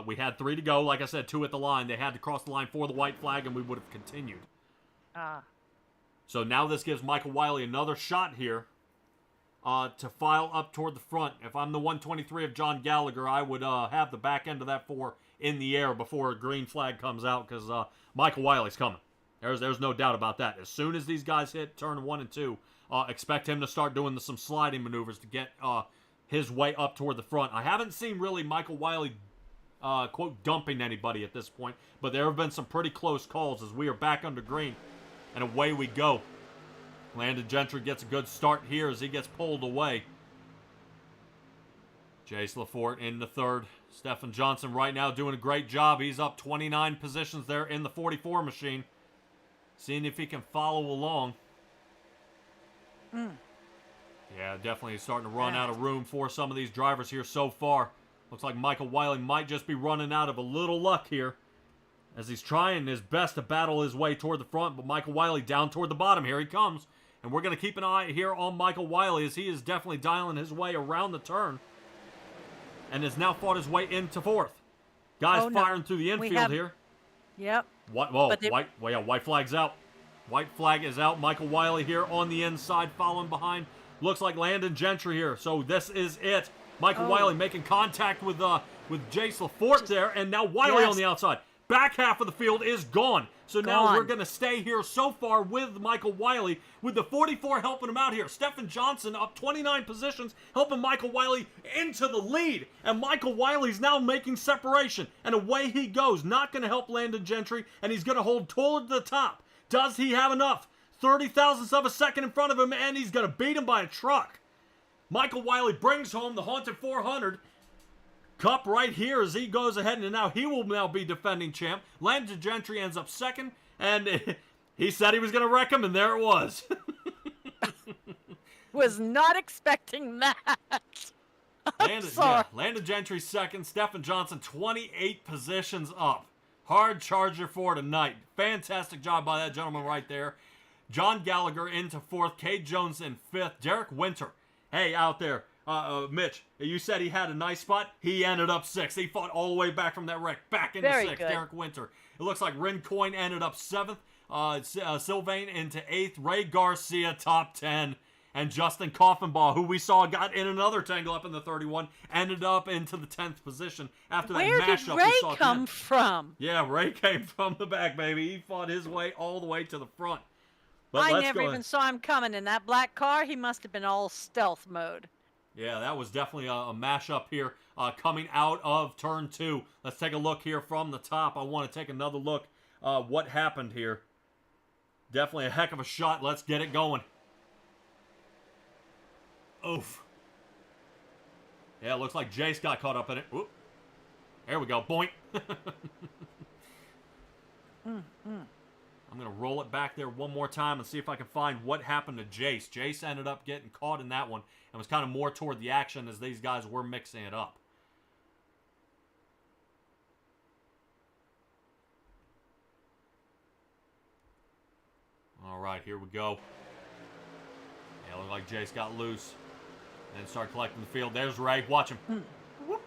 Speaker 1: We had 3 to go. Like I said, 2 at the line. They had to cross the line for the white flag, and we would have continued. So now this gives Michael Wiley another shot here to file up toward the front. If I'm the 123 of John Gallagher, I would have the back end of that 4 in the air before a green flag comes out because Michael Wiley's coming. There's no doubt about that. As soon as these guys hit turn 1 and 2, expect him to start doing some sliding maneuvers to get his way up toward the front. I haven't seen really Michael Wiley quote dumping anybody at this point, but there have been some pretty close calls as we are back under green, and away we go. Landon Gentry gets a good start here as he gets pulled away. Jace Lafort in the 3rd. Stephen Johnson right now doing a great job. He's up 29 positions there in the 44 machine. Seeing if he can follow along. Yeah, definitely starting to run out of room for some of these drivers here so far. Looks like Michael Wiley might just be running out of a little luck here as he's trying his best to battle his way toward the front, but Michael Wiley down toward the bottom. Here he comes, and we're going to keep an eye here on Michael Wiley as he is definitely dialing his way around the turn and has now fought his way into 4th. Guys firing through the infield here.
Speaker 2: Yep.
Speaker 1: What? Whoa,
Speaker 2: But they-
Speaker 1: white flag's out. White flag is out. Michael Wiley here on the inside, following behind. Looks like Landon Gentry here. So this is it. Michael Wiley making contact with Jace Lafort there, and now Wiley on the outside. Back half of the field is gone. So now we're
Speaker 2: Gone.
Speaker 1: going to stay here so far with Michael Wiley, with the 44 helping him out here. Stephen Johnson up 29 positions, helping Michael Wiley into the lead. And Michael Wiley's now making separation. And away he goes. Not going to help Landon Gentry, and he's going to hold toward the top. Does he have enough? 30 thousandths of a second in front of him, and he's going to beat him by a truck. Michael Wiley brings home the Haunted 400. Cup right here as he goes ahead, and now he will now be defending champ. Landon Gentry ends up second, and he said he was going to wreck him, and there it was.
Speaker 2: Was not expecting that.
Speaker 1: Landon Gentry second. Stephen Johnson 28 positions up. Hard charger for tonight. Fantastic job by that gentleman right there. John Gallagher into fourth. Cade Jones in fifth. Derek Winter. Hey, out there. Mitch, you said he had a nice spot. He ended up sixth. He fought all the way back from that wreck, back into
Speaker 2: Very
Speaker 1: sixth.
Speaker 2: good.
Speaker 1: Derek Winter. It looks like Rin Coyne ended up seventh. Sylvain into eighth. Ray Garcia top 10. And Justin Coffenbaugh, who we saw got in another tangle up in the 31, ended up into the 10th position after that
Speaker 2: Where
Speaker 1: mashup
Speaker 2: did
Speaker 1: we
Speaker 2: Ray
Speaker 1: saw at the
Speaker 2: come
Speaker 1: end.
Speaker 2: from?
Speaker 1: Yeah, Ray came from the back, baby. He fought his way all the way to the front. But
Speaker 2: I
Speaker 1: let's
Speaker 2: never
Speaker 1: go
Speaker 2: even
Speaker 1: ahead.
Speaker 2: saw him coming in that black car. He must have been all stealth mode.
Speaker 1: Yeah, that was definitely a mashup here coming out of turn 2. Let's take a look here from the top. I want to take another look what happened here. Definitely a heck of a shot. Let's get it going. Oof. Yeah, it looks like Jace got caught up in it. Whoop. There we go. Boink. I'm going to roll it back there one more time and see if I can find what happened to Jace. Jace ended up getting caught in that one and was kind of more toward the action as these guys were mixing it up. All right, here we go. Yeah, looked like Jace got loose. Then started collecting the field. There's Ray. Watch him. Whoop.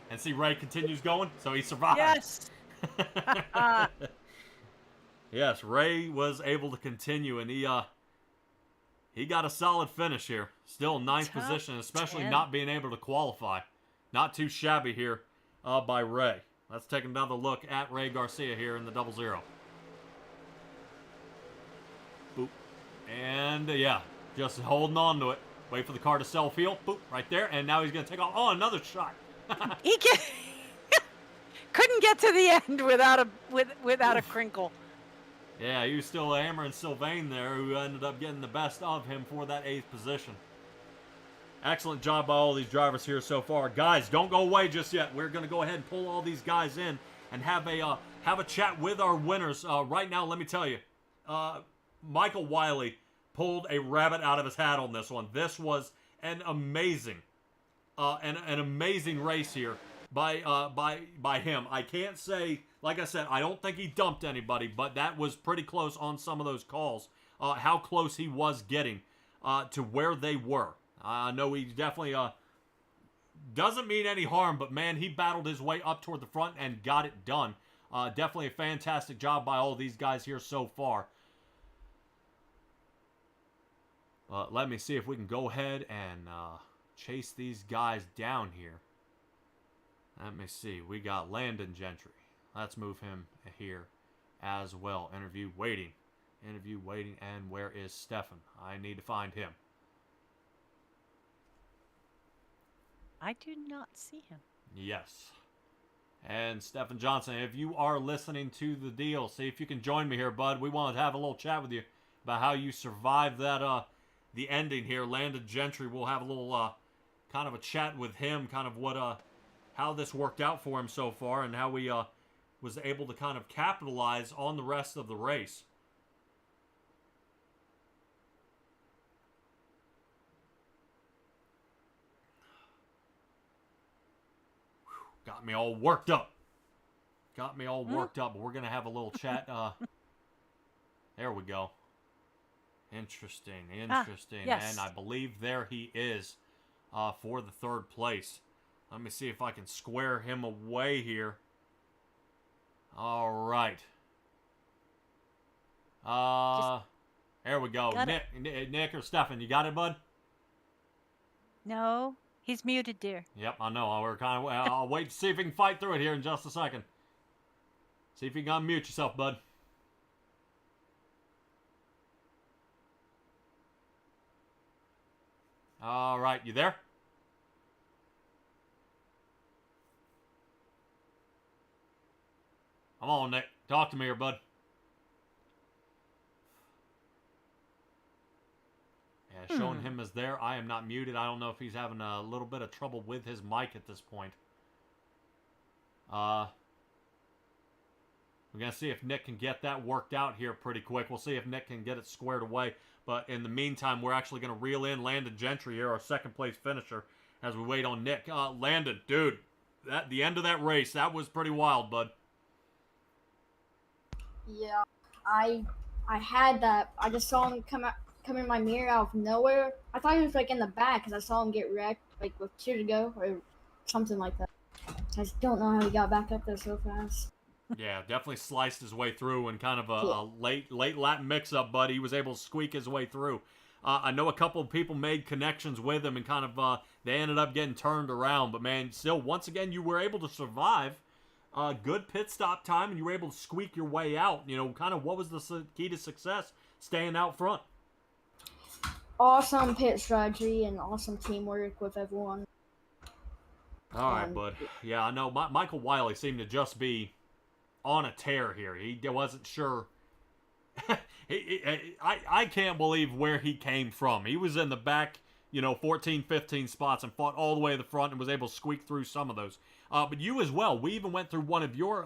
Speaker 1: And see Ray continues going, so he survived.
Speaker 2: Yes.
Speaker 1: Yes, Ray was able to continue, and he got a solid finish here. Still in ninth
Speaker 2: Top
Speaker 1: position, especially
Speaker 2: 10.
Speaker 1: not being able to qualify. Not too shabby here by Ray. Let's take another look at Ray Garcia here in the 00. Boop. And, yeah, just holding on to it. Wait for the car to self-heal. Boop, right there. And now he's going to take off. Oh, another shot.
Speaker 2: He couldn't get to the end without a crinkle.
Speaker 1: Yeah, he was still hammering Sylvain there, who ended up getting the best of him for that 8th position. Excellent job by all these drivers here so far. Guys, don't go away just yet. We're going to go ahead and pull all these guys in and have a chat with our winners. Right now, let me tell you, Michael Wiley pulled a rabbit out of his hat on this one. This was an amazing, an amazing race here by him. I can't say, like I said, I don't think he dumped anybody, but that was pretty close on some of those calls. How close he was getting to where they were. I know he definitely doesn't mean any harm, but man, he battled his way up toward the front and got it done. Definitely a fantastic job by all these guys here so far. Let me see if we can go ahead and chase these guys down here. Let me see. We got Landon Gentry. Let's move him here as well. Interview waiting. Interview waiting. And where is Stefan? I need to find him.
Speaker 2: I do not see him.
Speaker 1: Yes. And Stephen Johnson, if you are listening to the deal, see if you can join me here, bud. We want to have a little chat with you about how you survived that the ending here. Landon Gentry, we'll have a little kind of a chat with him, kind of what how this worked out for him so far and how we was able to kind of capitalize on the rest of the race. Got me all worked up. Got me all worked up. But we're going to have a little chat. There we go. Interesting.
Speaker 2: yes.
Speaker 1: And I believe there he is for the 3rd place. Let me see if I can square him away here. All right. There we go.
Speaker 2: Got
Speaker 1: Nick or Stefan, you got it, bud?
Speaker 2: No, he's muted, dear.
Speaker 1: Yep, I know. We're kind of. I'll wait to see if we can fight through it here in just a second. See if you can unmute yourself, bud. All right, you there? Come on, Nick. Talk to me here, bud. Yeah, showing him as there. I am not muted. I don't know if he's having a little bit of trouble with his mic at this point. We're going to see if Nick can get that worked out here pretty quick. We'll see if Nick can get it squared away. But in the meantime, we're actually going to reel in Landon Gentry here, our second place finisher, as we wait on Nick. Landon, dude, the end of that race, that was pretty wild, bud.
Speaker 5: Yeah, I had that. I just saw him come in my mirror out of nowhere. I thought he was like in the back because I saw him get wrecked like with 2 to go or something like that. I just don't know how he got back up there so fast.
Speaker 1: Yeah, definitely sliced his way through and kind of a late lap mix-up, but he was able to squeak his way through. I know a couple of people made connections with him and kind of they ended up getting turned around. But, man, still, once again, you were able to survive. Good pit stop time, and you were able to squeak your way out. You know, kind of what was the key to success? Staying out front.
Speaker 5: Awesome pit strategy and awesome teamwork with everyone.
Speaker 1: All right, bud. Yeah, I know. Michael Wiley seemed to just be on a tear here. He wasn't sure. I can't believe where he came from. He was in the back, 14, 15 spots and fought all the way to the front and was able to squeak through some of those. But you as well. We even went through one of your,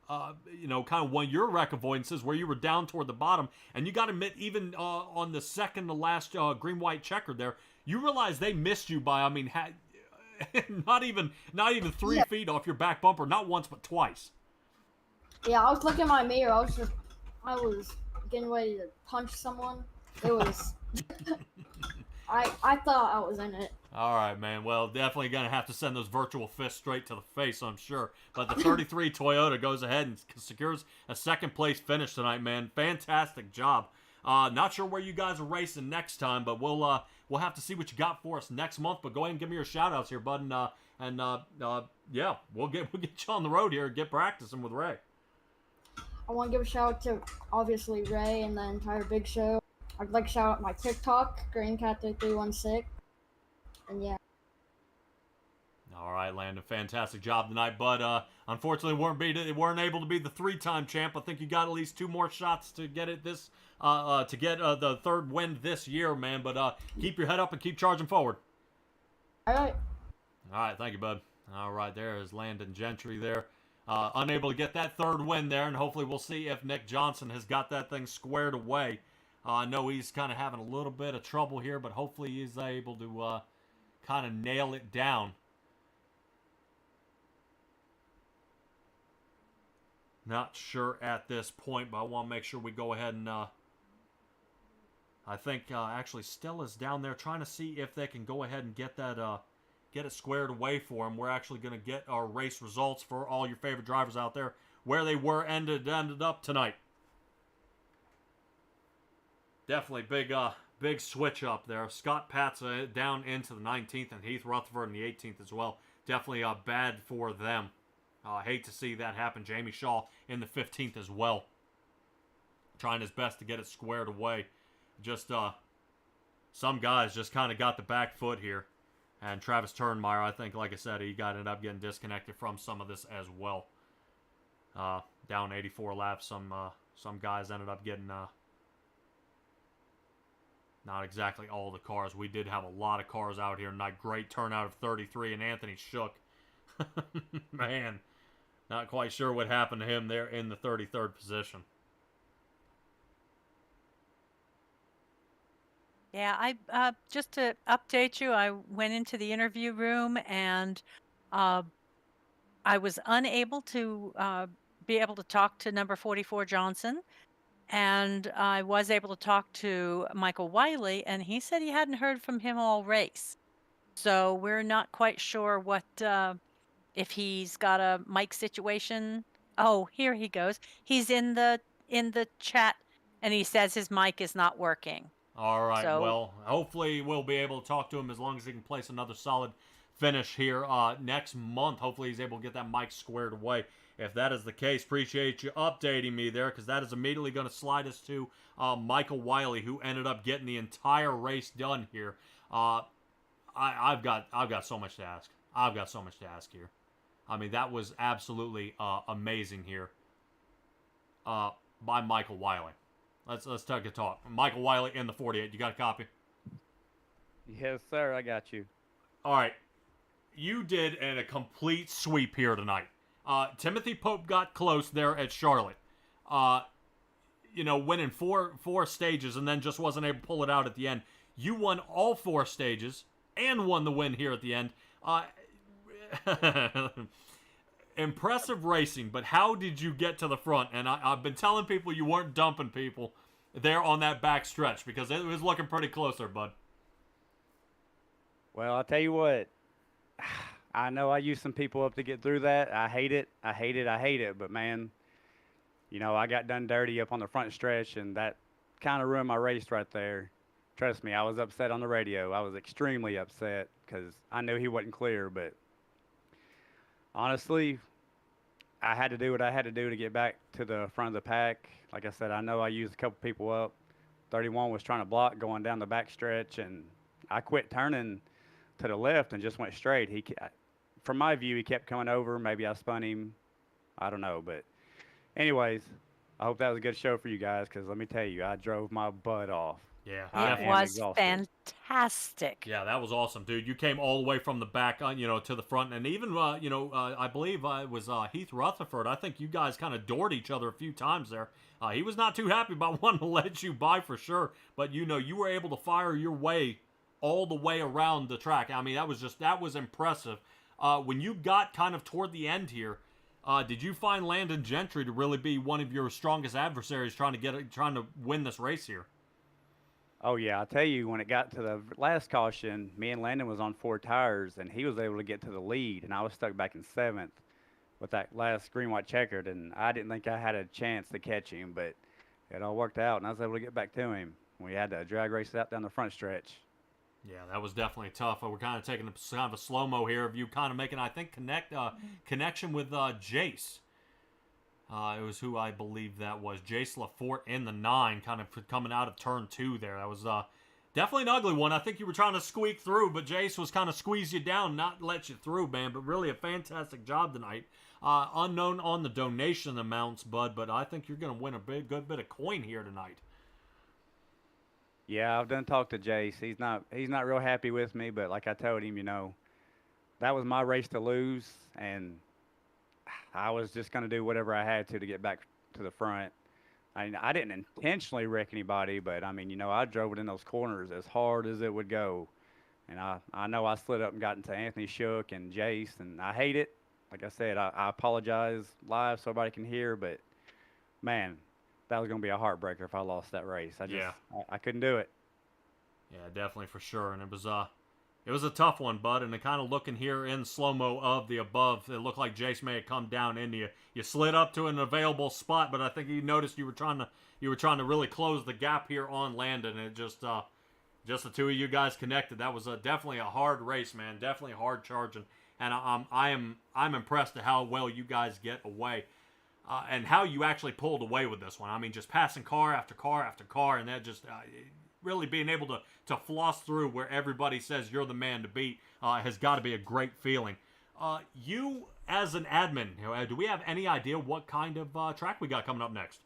Speaker 1: kind of one of your wreck avoidances where you were down toward the bottom, and you got to admit, even on the second to last green-white checker there, you realize they missed you by, not even 3 feet off your back bumper, not once but twice.
Speaker 5: Yeah, I was looking in my mirror. I was getting ready to punch someone. It was. I thought I was in it.
Speaker 1: All right, man. Well, definitely going to have to send those virtual fists straight to the face, I'm sure. But the 33 Toyota goes ahead and secures a second-place finish tonight, man. Fantastic job. Not sure where you guys are racing next time, but we'll have to see what you got for us next month. But go ahead and give me your shout-outs here, bud. Yeah, we'll get you on the road here and get practicing with Ray.
Speaker 5: I want to give a shout-out to, obviously, Ray and the entire Big Show. I'd like to shout out my TikTok, GreenCat3316. And yeah.
Speaker 1: All right, Landon, fantastic job tonight, bud. Unfortunately, weren't able to be the 3-time champ. I think you got at least 2 more shots to get it the 3rd win this year, man. But keep your head up and keep charging forward.
Speaker 5: All right.
Speaker 1: All right, thank you, bud. All right, there is Landon Gentry there. Unable to get that 3rd win there, and hopefully we'll see if Nick Johnson has got that thing squared away. I know he's kind of having a little bit of trouble here, but hopefully he's able to kind of nail it down. Not sure at this point, but I want to make sure we go ahead and I think actually Stella's down there trying to see if they can go ahead and get that get it squared away for him. We're actually going to get our race results for all your favorite drivers out there, where they were ended up tonight. Definitely big switch up there. Scott Patza down into the 19th and Heath Rutherford in the 18th as well. Definitely bad for them. Hate to see that happen. Jamie Shaw in the 15th as well. Trying his best to get it squared away. Just some guys just kind of got the back foot here. And Travis Turnmeyer, I think, like I said, he ended up getting disconnected from some of this as well. Down 84 laps, some guys ended up getting not exactly all the cars. We did have a lot of cars out here tonight. Great turnout of 33, and Anthony Shook. Man, not quite sure what happened to him there in the 33rd position.
Speaker 2: Yeah, I just to update you, I went into the interview room and I was unable to be able to talk to number 44 Johnson, and I was able to talk to Michael Wiley, and he said he hadn't heard from him all race. So we're not quite sure what if he's got a mic situation. Oh, here he goes. He's in the chat, and he says his mic is not working.
Speaker 1: All right,
Speaker 2: So-
Speaker 1: well, hopefully we'll be able to talk to him as long as he can place another solid finish here next month. Hopefully he's able to get that mic squared away. If that is the case, appreciate you updating me there, because that is immediately going to slide us to Michael Wiley, who ended up getting the entire race done here. I've got so much to ask. I've got so much to ask here. I mean, that was absolutely amazing here by Michael Wiley. Let's take a talk. Michael Wiley in the 48. You got a copy?
Speaker 4: Yes, sir. I got you.
Speaker 1: All right. You did a complete sweep here tonight. Timothy Pope got close there at Charlotte. Winning four stages and then just wasn't able to pull it out at the end. You won all 4 stages and won the win here at the end. Impressive racing, but how did you get to the front? And I've been telling people you weren't dumping people there on that back stretch because it was looking pretty close there, bud.
Speaker 4: Well, I'll tell you what. I know I used some people up to get through that. I hate it. But, man, I got done dirty up on the front stretch, and that kind of ruined my race right there. Trust me, I was upset on the radio. I was extremely upset because I knew he wasn't clear. But, honestly, I had to do what I had to do to get back to the front of the pack. Like I said, I know I used a couple people up. 31 was trying to block going down the back stretch, and I quit turning to the left and just went straight. From my view, he kept coming over. Maybe I spun him. I don't know. But anyways, I hope that was a good show for you guys because let me tell you, I drove my butt off.
Speaker 1: Yeah,
Speaker 2: It was fantastic.
Speaker 1: Yeah, that was awesome, dude. You came all the way from the back, to the front, and even, I believe it was Heath Rutherford. I think you guys kind of doored each other a few times there. He was not too happy about wanting to let you by for sure, but you were able to fire your way all the way around the track. I mean, that was impressive. When you got kind of toward the end here, did you find Landon Gentry to really be one of your strongest adversaries trying to win this race here?
Speaker 4: Oh, yeah. I'll tell you, when it got to the last caution, me and Landon was on 4 tires, and he was able to get to the lead, and I was stuck back in 7th with that last green-white checkered, and I didn't think I had a chance to catch him, but it all worked out, and I was able to get back to him. We had to drag race out down the front stretch.
Speaker 1: Yeah, that was definitely tough. We're kind of taking kind of a slow-mo here of you kind of making, I think, connection with Jace. It was who I believe that was. Jace Lafort in the 9, kind of coming out of turn 2 there. That was definitely an ugly one. I think you were trying to squeak through, but Jace was kind of squeeze you down, not let you through, man. But really a fantastic job tonight. Unknown on the donation amounts, bud, but I think you're going to win a good bit of coin here tonight.
Speaker 4: Yeah, I've done talked to Jace. He's not real happy with me, but like I told him, that was my race to lose, and I was just going to do whatever I had to get back to the front. I didn't intentionally wreck anybody, but I drove it in those corners as hard as it would go, and I know I slid up and got into Anthony Shook and Jace, and I hate it. Like I said, I apologize live so everybody can hear, but man, that was going to be a heartbreaker if I lost that race. I couldn't do it.
Speaker 1: Yeah, definitely for sure. And it was a tough one, bud. And kind of looking here in slow-mo of the above, it looked like Jace may have come down into you. You slid up to an available spot, but I think you noticed you were trying to really close the gap here on Landon. And it just the two of you guys connected. That was definitely a hard race, man. Definitely hard charging. And I'm impressed at how well you guys get away. And how you actually pulled away with this one. I mean, just passing car after car after car, and that just really being able to floss through where everybody says you're the man to beat has got to be a great feeling. You, as an admin, do we have any idea what kind of track we got coming up next?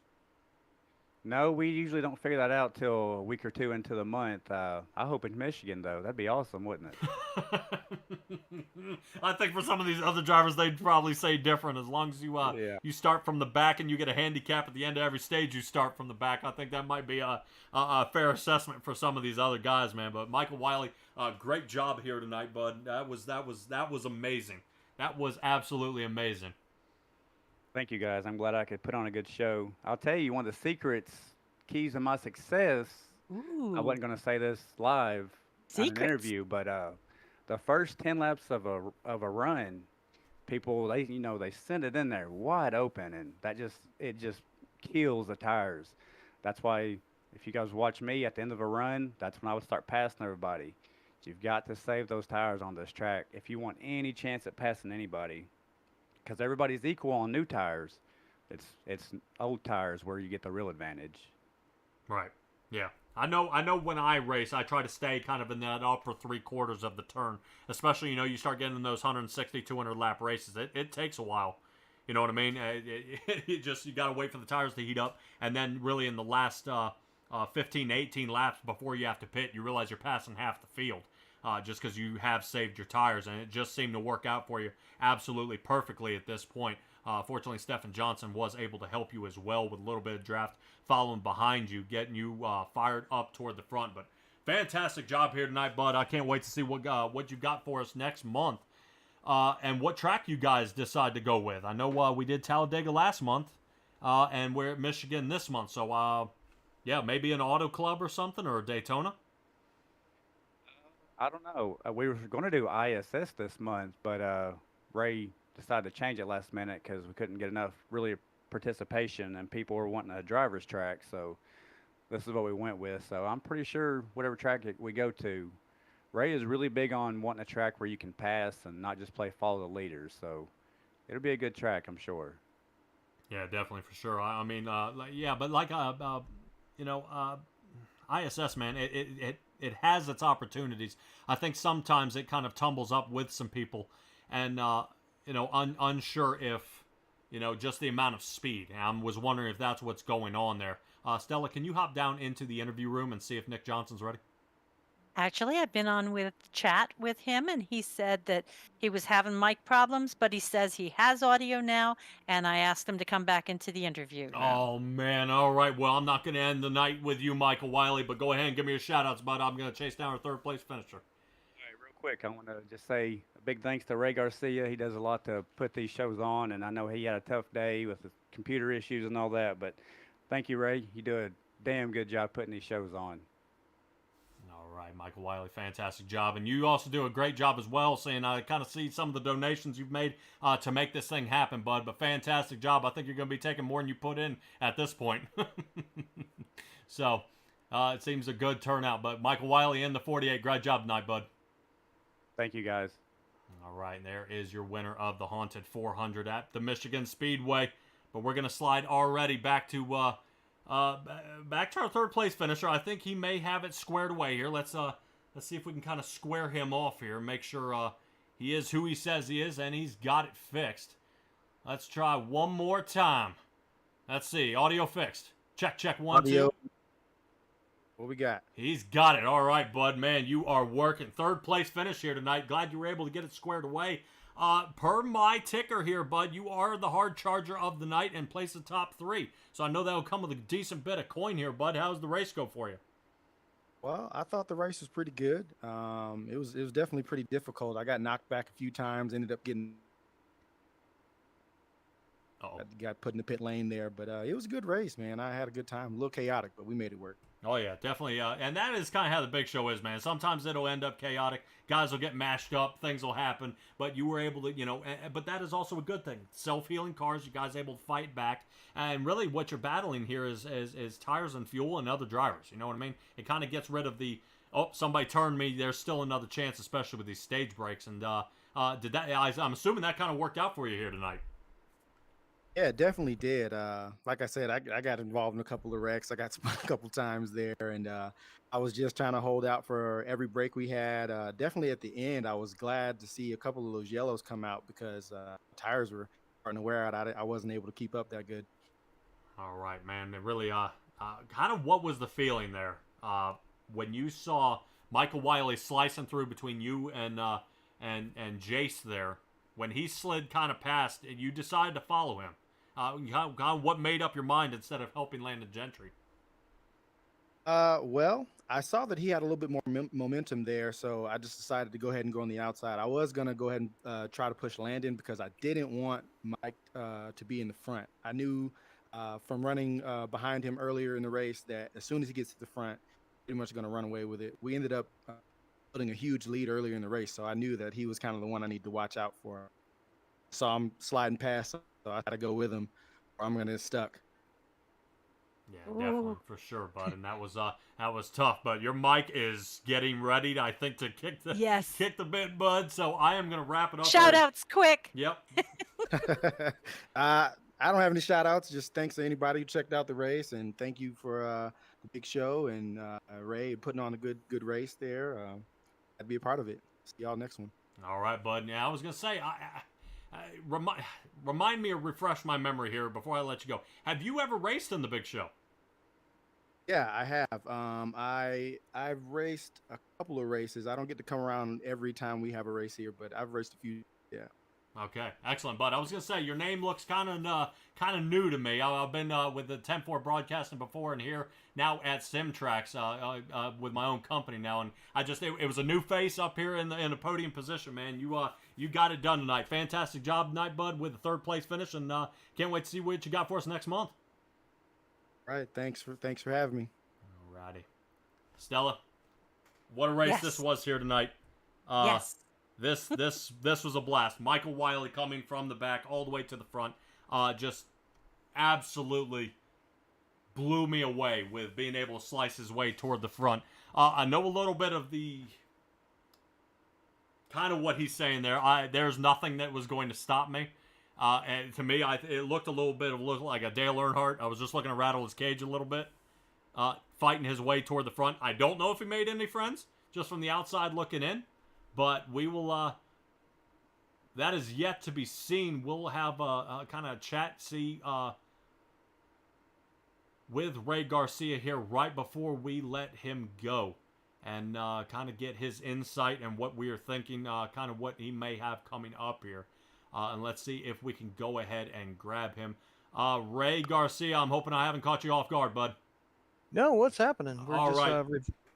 Speaker 4: No, we usually don't figure that out till a week or 2 into the month. I hope it's Michigan, though. That'd be awesome, wouldn't it?
Speaker 1: I think for some of these other drivers, they'd probably say different. As long as you start from the back and you get a handicap at the end of every stage, you start from the back. I think that might be a fair assessment for some of these other guys, man. But Michael Wiley, great job here tonight, bud. That was amazing. That was absolutely amazing.
Speaker 4: Thank you, guys. I'm glad I could put on a good show. I'll tell you, one of the secrets, keys of my success.
Speaker 2: Ooh.
Speaker 4: I wasn't going to say this live in an interview, but the first 10 laps of a run, people they send it in there wide open, and it just kills the tires. That's why if you guys watch me at the end of a run, that's when I would start passing everybody. You've got to save those tires on this track if you want any chance at passing anybody. Because everybody's equal on new tires. It's old tires where you get the real advantage.
Speaker 1: Right. Yeah. I know when I race, I try to stay kind of in that upper 3/4 of the turn, especially, you start getting in those 160, 200 lap races. It takes a while. You know what I mean? You got to wait for the tires to heat up. And then really in the last 15, 18 laps before you have to pit, you realize you're passing half the field just because you have saved your tires. And it just seemed to work out for you absolutely perfectly at this point. Fortunately, Stephen Johnson was able to help you as well with a little bit of draft following behind you, getting you fired up toward the front. But fantastic job here tonight, bud. I can't wait to see what you got for us next month. And what track you guys decide to go with. I know we did Talladega last month, and we're at Michigan this month. So, yeah, maybe an auto club or something, or a Daytona.
Speaker 4: I don't know. We were going to do ISS this month, but Ray decided to change it last minute because we couldn't get enough really participation, and people were wanting a driver's track. So this is what we went with. So I'm pretty sure whatever track we go to, Ray is really big on wanting a track where you can pass and not just play follow the leaders. So it'll be a good track, I'm sure.
Speaker 1: Yeah, definitely for sure. I mean, yeah, but like ISS, man, it has its opportunities. I think sometimes it kind of tumbles up with some people, and unsure if just the amount of speed. And I was wondering if that's what's going on there. Stella, can you hop down into the interview room and see if Nick Johnson's ready?
Speaker 2: Actually, I've been on with chat with him, and he said that he was having mic problems, but he says he has audio now, and I asked him to come back into the interview.
Speaker 1: Oh, man. All right. Well, I'm not going to end the night with you, Michael Wiley, but go ahead and give me your shout-outs, bud. I'm going to chase down our third-place finisher.
Speaker 4: All right, real quick, I want to just say a big thanks to Ray Garcia. He does a lot to put these shows on, and I know he had a tough day with the computer issues and all that, but thank you, Ray. You do a damn good job putting these shows on.
Speaker 1: All right, Michael Wiley, fantastic job. And you also do a great job as well, seeing I kind of see some of the donations you've made to make this thing happen, bud. But fantastic job. I think you're going to be taking more than you put in at this point. So it seems a good turnout. But Michael Wiley in the 48, great job tonight, bud.
Speaker 4: Thank you, guys.
Speaker 1: All right, and there is your winner of the Haunted 400 at the Michigan Speedway. But we're going to slide already back to our third place finisher. I think he may have it squared away here. Let's see if we can kind of square him off here. Make sure he is who he says he is, and he's got it fixed. Let's try one more time. Let's see. Audio fixed. Check. 1, 2.
Speaker 10: What we got?
Speaker 1: He's got it. All right, bud. Man, you are working. Third place finish here tonight. Glad you were able to get it squared away. Per my ticker here, bud, you are the hard charger of the night and place the top 3. So I know that'll come with a decent bit of coin here, bud. How's the race go for you?
Speaker 10: Well, I thought the race was pretty good. It was definitely pretty difficult. I got knocked back a few times. Ended up getting got put in the pit lane there, but it was a good race, man. I had a good time. A little chaotic, but we made it work.
Speaker 1: Oh, yeah, definitely. And that is kind of how the big show is, man. Sometimes it'll end up chaotic. Guys will get mashed up. Things will happen. But you were able to, but that is also a good thing. Self-healing cars, you guys able to fight back. And really what you're battling here is tires and fuel and other drivers. You know what I mean? It kind of gets rid of the, somebody turned me. There's still another chance, especially with these stage breaks. And I'm assuming that kind of worked out for you here tonight.
Speaker 10: Yeah, it definitely did. Like I said, I got involved in a couple of wrecks. I got spun a couple times there, and I was just trying to hold out for every break we had. Definitely at the end, I was glad to see a couple of those yellows come out because tires were starting to wear out. I wasn't able to keep up that good.
Speaker 1: All right, man. It really, kind of what was the feeling there when you saw Michael Wiley slicing through between you and Jace there? When he slid kind of past, and you decided to follow him. What made up your mind instead of helping Landon Gentry?
Speaker 10: Well, I saw that he had a little bit more momentum there, so I just decided to go ahead and go on the outside. I was going to go ahead and try to push Landon because I didn't want Mike to be in the front. I knew from running behind him earlier in the race that as soon as he gets to the front, pretty much going to run away with it. We ended up putting a huge lead earlier in the race, so I knew that he was kind of the one I need to watch out for. Saw him sliding past, so I had to go with him, or I'm going to get stuck.
Speaker 1: Yeah, definitely, for sure, bud. And that was tough. But your mic is getting ready, I think, to kick the bit, bud. So I am going to wrap it up.
Speaker 2: Shout outs, quick.
Speaker 1: Yep.
Speaker 10: I don't have any shout outs. Just thanks to anybody who checked out the race, and thank you for Big Show and Ray putting on a good race there. I'd be a part of it. See y'all next one.
Speaker 1: All right, bud. Now, I was going to say, remind me or refresh my memory here before I let you go. Have you ever raced in the Big Show?
Speaker 10: Yeah, I have. I've raced a couple of races. I don't get to come around every time we have a race here, but I've raced a few. Yeah.
Speaker 1: Okay, excellent, bud. I was gonna say your name looks kind of new to me. I've been with the 10-4 broadcasting before, and here now at Simtrax with my own company now, and it was a new face up here in a podium position, man. You got it done tonight. Fantastic job tonight, bud, with the third place finish, and can't wait to see what you got for us next month.
Speaker 10: All right, thanks for having me.
Speaker 1: Alrighty, Stella, what a race this was here tonight.
Speaker 2: Yes.
Speaker 1: This was a blast. Michael Wiley coming from the back all the way to the front, just absolutely blew me away with being able to slice his way toward the front. I know a little bit of the kind of what he's saying there. There's nothing that was going to stop me. And to me, it looked like a Dale Earnhardt. I was just looking to rattle his cage a little bit, fighting his way toward the front. I don't know if he made any friends just from the outside looking in. But we will, that is yet to be seen. We'll have a kind of chat, with Ray Garcia here right before we let him go. And kind of get his insight and what we are thinking, kind of what he may have coming up here. And let's see if we can go ahead and grab him. Ray Garcia, I'm hoping I haven't caught you off guard, bud.
Speaker 3: No, what's happening? We're
Speaker 1: All right.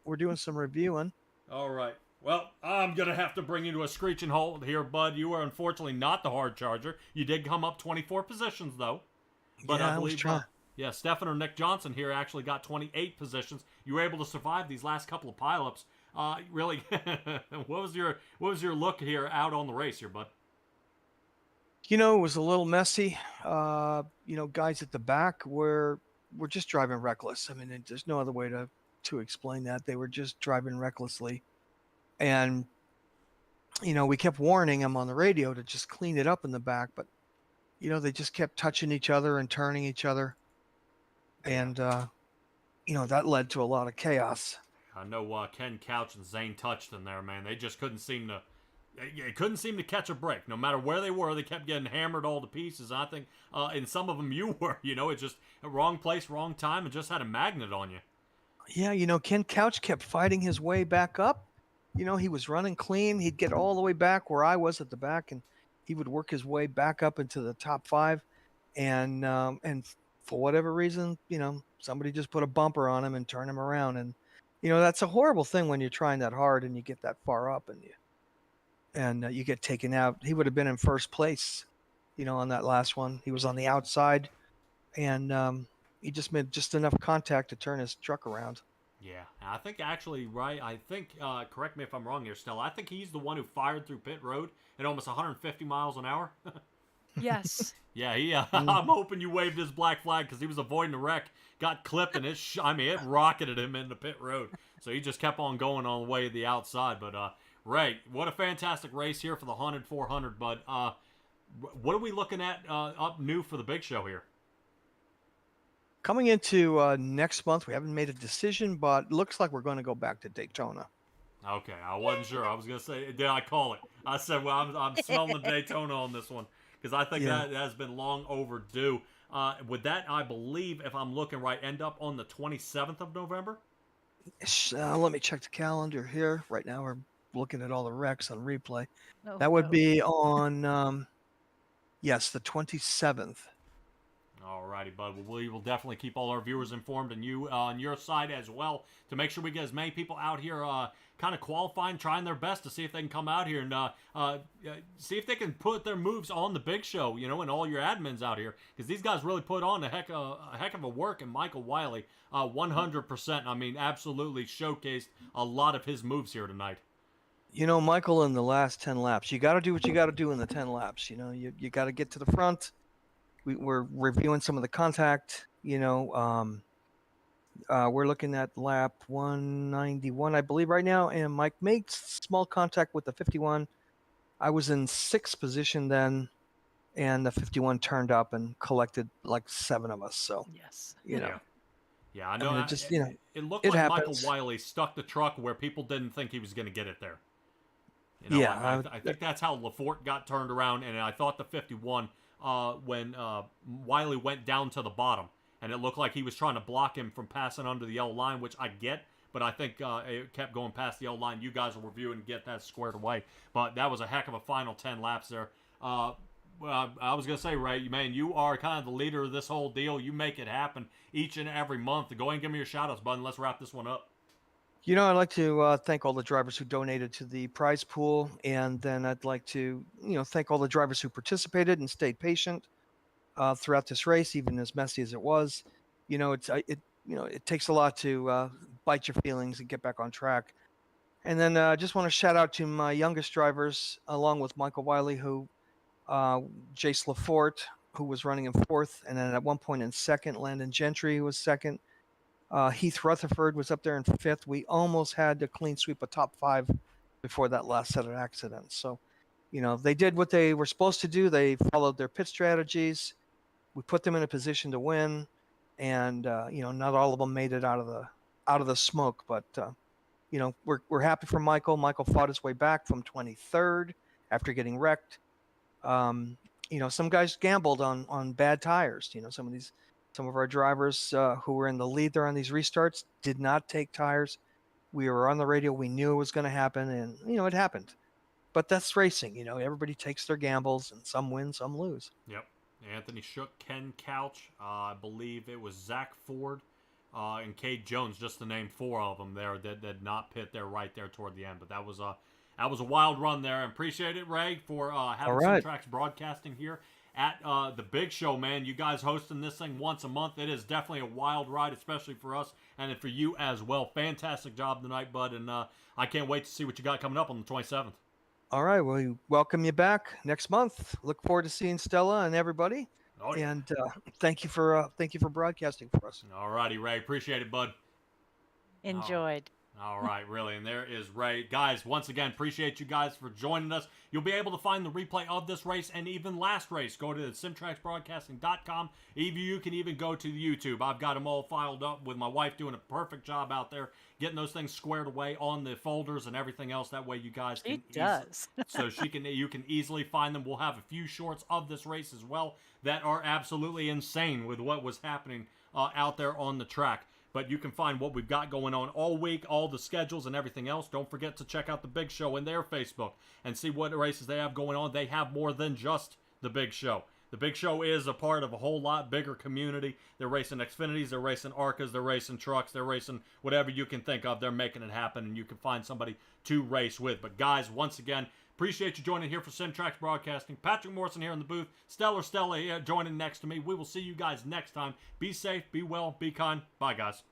Speaker 3: We're doing some reviewing.
Speaker 1: All right. Well, I'm going to have to bring you to a screeching halt here, bud. You are unfortunately not the hard charger. You did come up 24 positions, though. But
Speaker 3: yeah,
Speaker 1: I believe,
Speaker 3: was trying.
Speaker 1: Stefan or Nick Johnson here actually got 28 positions. You were able to survive these last couple of pileups. Really, what was your look here out on the race here, bud?
Speaker 3: You know, it was a little messy. Guys at the back were just driving reckless. I mean, there's no other way to explain that. They were just driving recklessly. And, we kept warning them on the radio to just clean it up in the back, but, they just kept touching each other and turning each other. And, that led to a lot of chaos.
Speaker 1: I know Ken Couch and Zane Touchton there, man. They just couldn't seem to catch a break. No matter where they were, they kept getting hammered all to pieces. And I think in some of them you were, it's just wrong place, wrong time, and just had a magnet on you.
Speaker 3: Yeah, Ken Couch kept fighting his way back up. He was running clean. He'd get all the way back where I was at the back, and he would work his way back up into the top 5. And for whatever reason, somebody just put a bumper on him and turned him around. And, that's a horrible thing when you're trying that hard and you get that far up and you get taken out. He would have been in first place, on that last one. He was on the outside, and he just made just enough contact to turn his truck around.
Speaker 1: Yeah, I think actually, right, correct me if I'm wrong here, Stella, I think he's the one who fired through pit road at almost 150 miles an hour.
Speaker 2: Yes.
Speaker 1: Yeah, I'm hoping you waved his black flag because he was avoiding a wreck, got clipped, and it rocketed him into pit road. So he just kept on going on the way to the outside. But, Ray, what a fantastic race here for the Haunted 400, bud. What are we looking at up new for the Big Show here?
Speaker 3: Coming into next month, we haven't made a decision, but looks like we're going to go back to Daytona.
Speaker 1: Okay, I wasn't sure. I was going to say, did I call it? I said, well, I'm smelling the Daytona on this one because I think that has been long overdue. Would that, I believe, if I'm looking right, end up on the 27th of November?
Speaker 3: Let me check the calendar here. Right now, we're looking at all the wrecks on replay.
Speaker 2: Oh,
Speaker 3: that would
Speaker 2: no.
Speaker 3: be on, the 27th.
Speaker 1: Alrighty, bud. Well, we will definitely keep all our viewers informed, and you on your side as well, to make sure we get as many people out here kind of qualifying, trying their best to see if they can come out here and see if they can put their moves on the Big Show, and all your admins out here, because these guys really put on a heck of a work, and Michael Wiley, 100%, I mean, absolutely showcased a lot of his moves here tonight.
Speaker 3: Michael, in the last 10 laps, you got to do what you got to do in the 10 laps. You got to get to the front. We're reviewing some of the contact, we're looking at lap 191, I believe, right now. And Mike made small contact with the 51. I was in 6th position then, and the 51 turned up and collected like 7 of us. So,
Speaker 2: Yes.
Speaker 1: Yeah. Yeah, I know.
Speaker 3: mean, it just, you know,
Speaker 1: it looked
Speaker 3: it
Speaker 1: like Michael
Speaker 3: happens.
Speaker 1: Wiley stuck the truck where people didn't think he was going to get it there. You know,
Speaker 3: Yeah,
Speaker 1: I think that's how Lafort got turned around, and I thought the 51 when Wiley went down to the bottom, and it looked like he was trying to block him from passing under the yellow line, which I get, but I think it kept going past the yellow line. You guys will review and get that squared away, but that was a heck of a final 10 laps there. I was going to say, Ray, man, you are kind of the leader of this whole deal. You make it happen each and every month. Go ahead and give me your shout-outs, bud, and let's wrap this one up.
Speaker 3: You know, I'd like to thank all the drivers who donated to the prize pool, and then I'd like to, thank all the drivers who participated and stayed patient throughout this race, even as messy as it was. It takes a lot to bite your feelings and get back on track. And then I just want to shout out to my youngest drivers, along with Michael Wiley, who Jace Lafort, who was running in fourth, and then at one point in second, Landon Gentry, who was second. Heath Rutherford was up there in fifth. We almost had to clean sweep a top five before that last set of accidents. So, they did what they were supposed to do. They followed their pit strategies. We put them in a position to win, and not all of them made it out of the smoke. But we're happy for Michael. Michael fought his way back from 23rd after getting wrecked. Some guys gambled on bad tires. Some of our drivers who were in the lead there on these restarts did not take tires. We were on the radio. We knew it was going to happen, and, it happened. But that's racing. Everybody takes their gambles, and some win, some lose.
Speaker 1: Yep. Anthony Shook, Ken Couch, I believe it was Zach Ford, and Cade Jones, just to name four of them there that did not pit there right there toward the end. But that was a wild run there. And appreciate it, Ray, for having Simtrax Broadcasting here at the Big Show, man. You guys hosting this thing once a month. It is definitely a wild ride, especially for us and for you as well. Fantastic job tonight, bud, and I can't wait to see what you got coming up on the 27th.
Speaker 3: All right, well, we welcome you back next month. Look forward to seeing Stella and everybody.
Speaker 1: Oh, yeah.
Speaker 3: And thank you for broadcasting for us.
Speaker 1: All righty, Ray. Appreciate it, bud.
Speaker 2: Enjoyed.
Speaker 1: All right, really. And there is Ray. Guys, once again, appreciate you guys for joining us. You'll be able to find the replay of this race and even last race. Go to simtraxbroadcasting.com. You can even go to YouTube. I've got them all filed up with my wife doing a perfect job out there, getting those things squared away on the folders and everything else. That way you guys can you can easily find them. We'll have a few shorts of this race as well that are absolutely insane with what was happening out there on the track. But you can find what we've got going on all week, all the schedules and everything else. Don't forget to check out the Big Show in their Facebook and see what races they have going on. They have more than just the Big Show. The Big Show is a part of a whole lot bigger community. They're racing Xfinities, they're racing Arcas, they're racing trucks, they're racing whatever you can think of. They're making it happen, and you can find somebody to race with. But guys, once again, appreciate you joining here for Simtrax Broadcasting. Patrick Morrison here in the booth. Stella here joining next to me. We will see you guys next time. Be safe, be well, be kind. Bye, guys.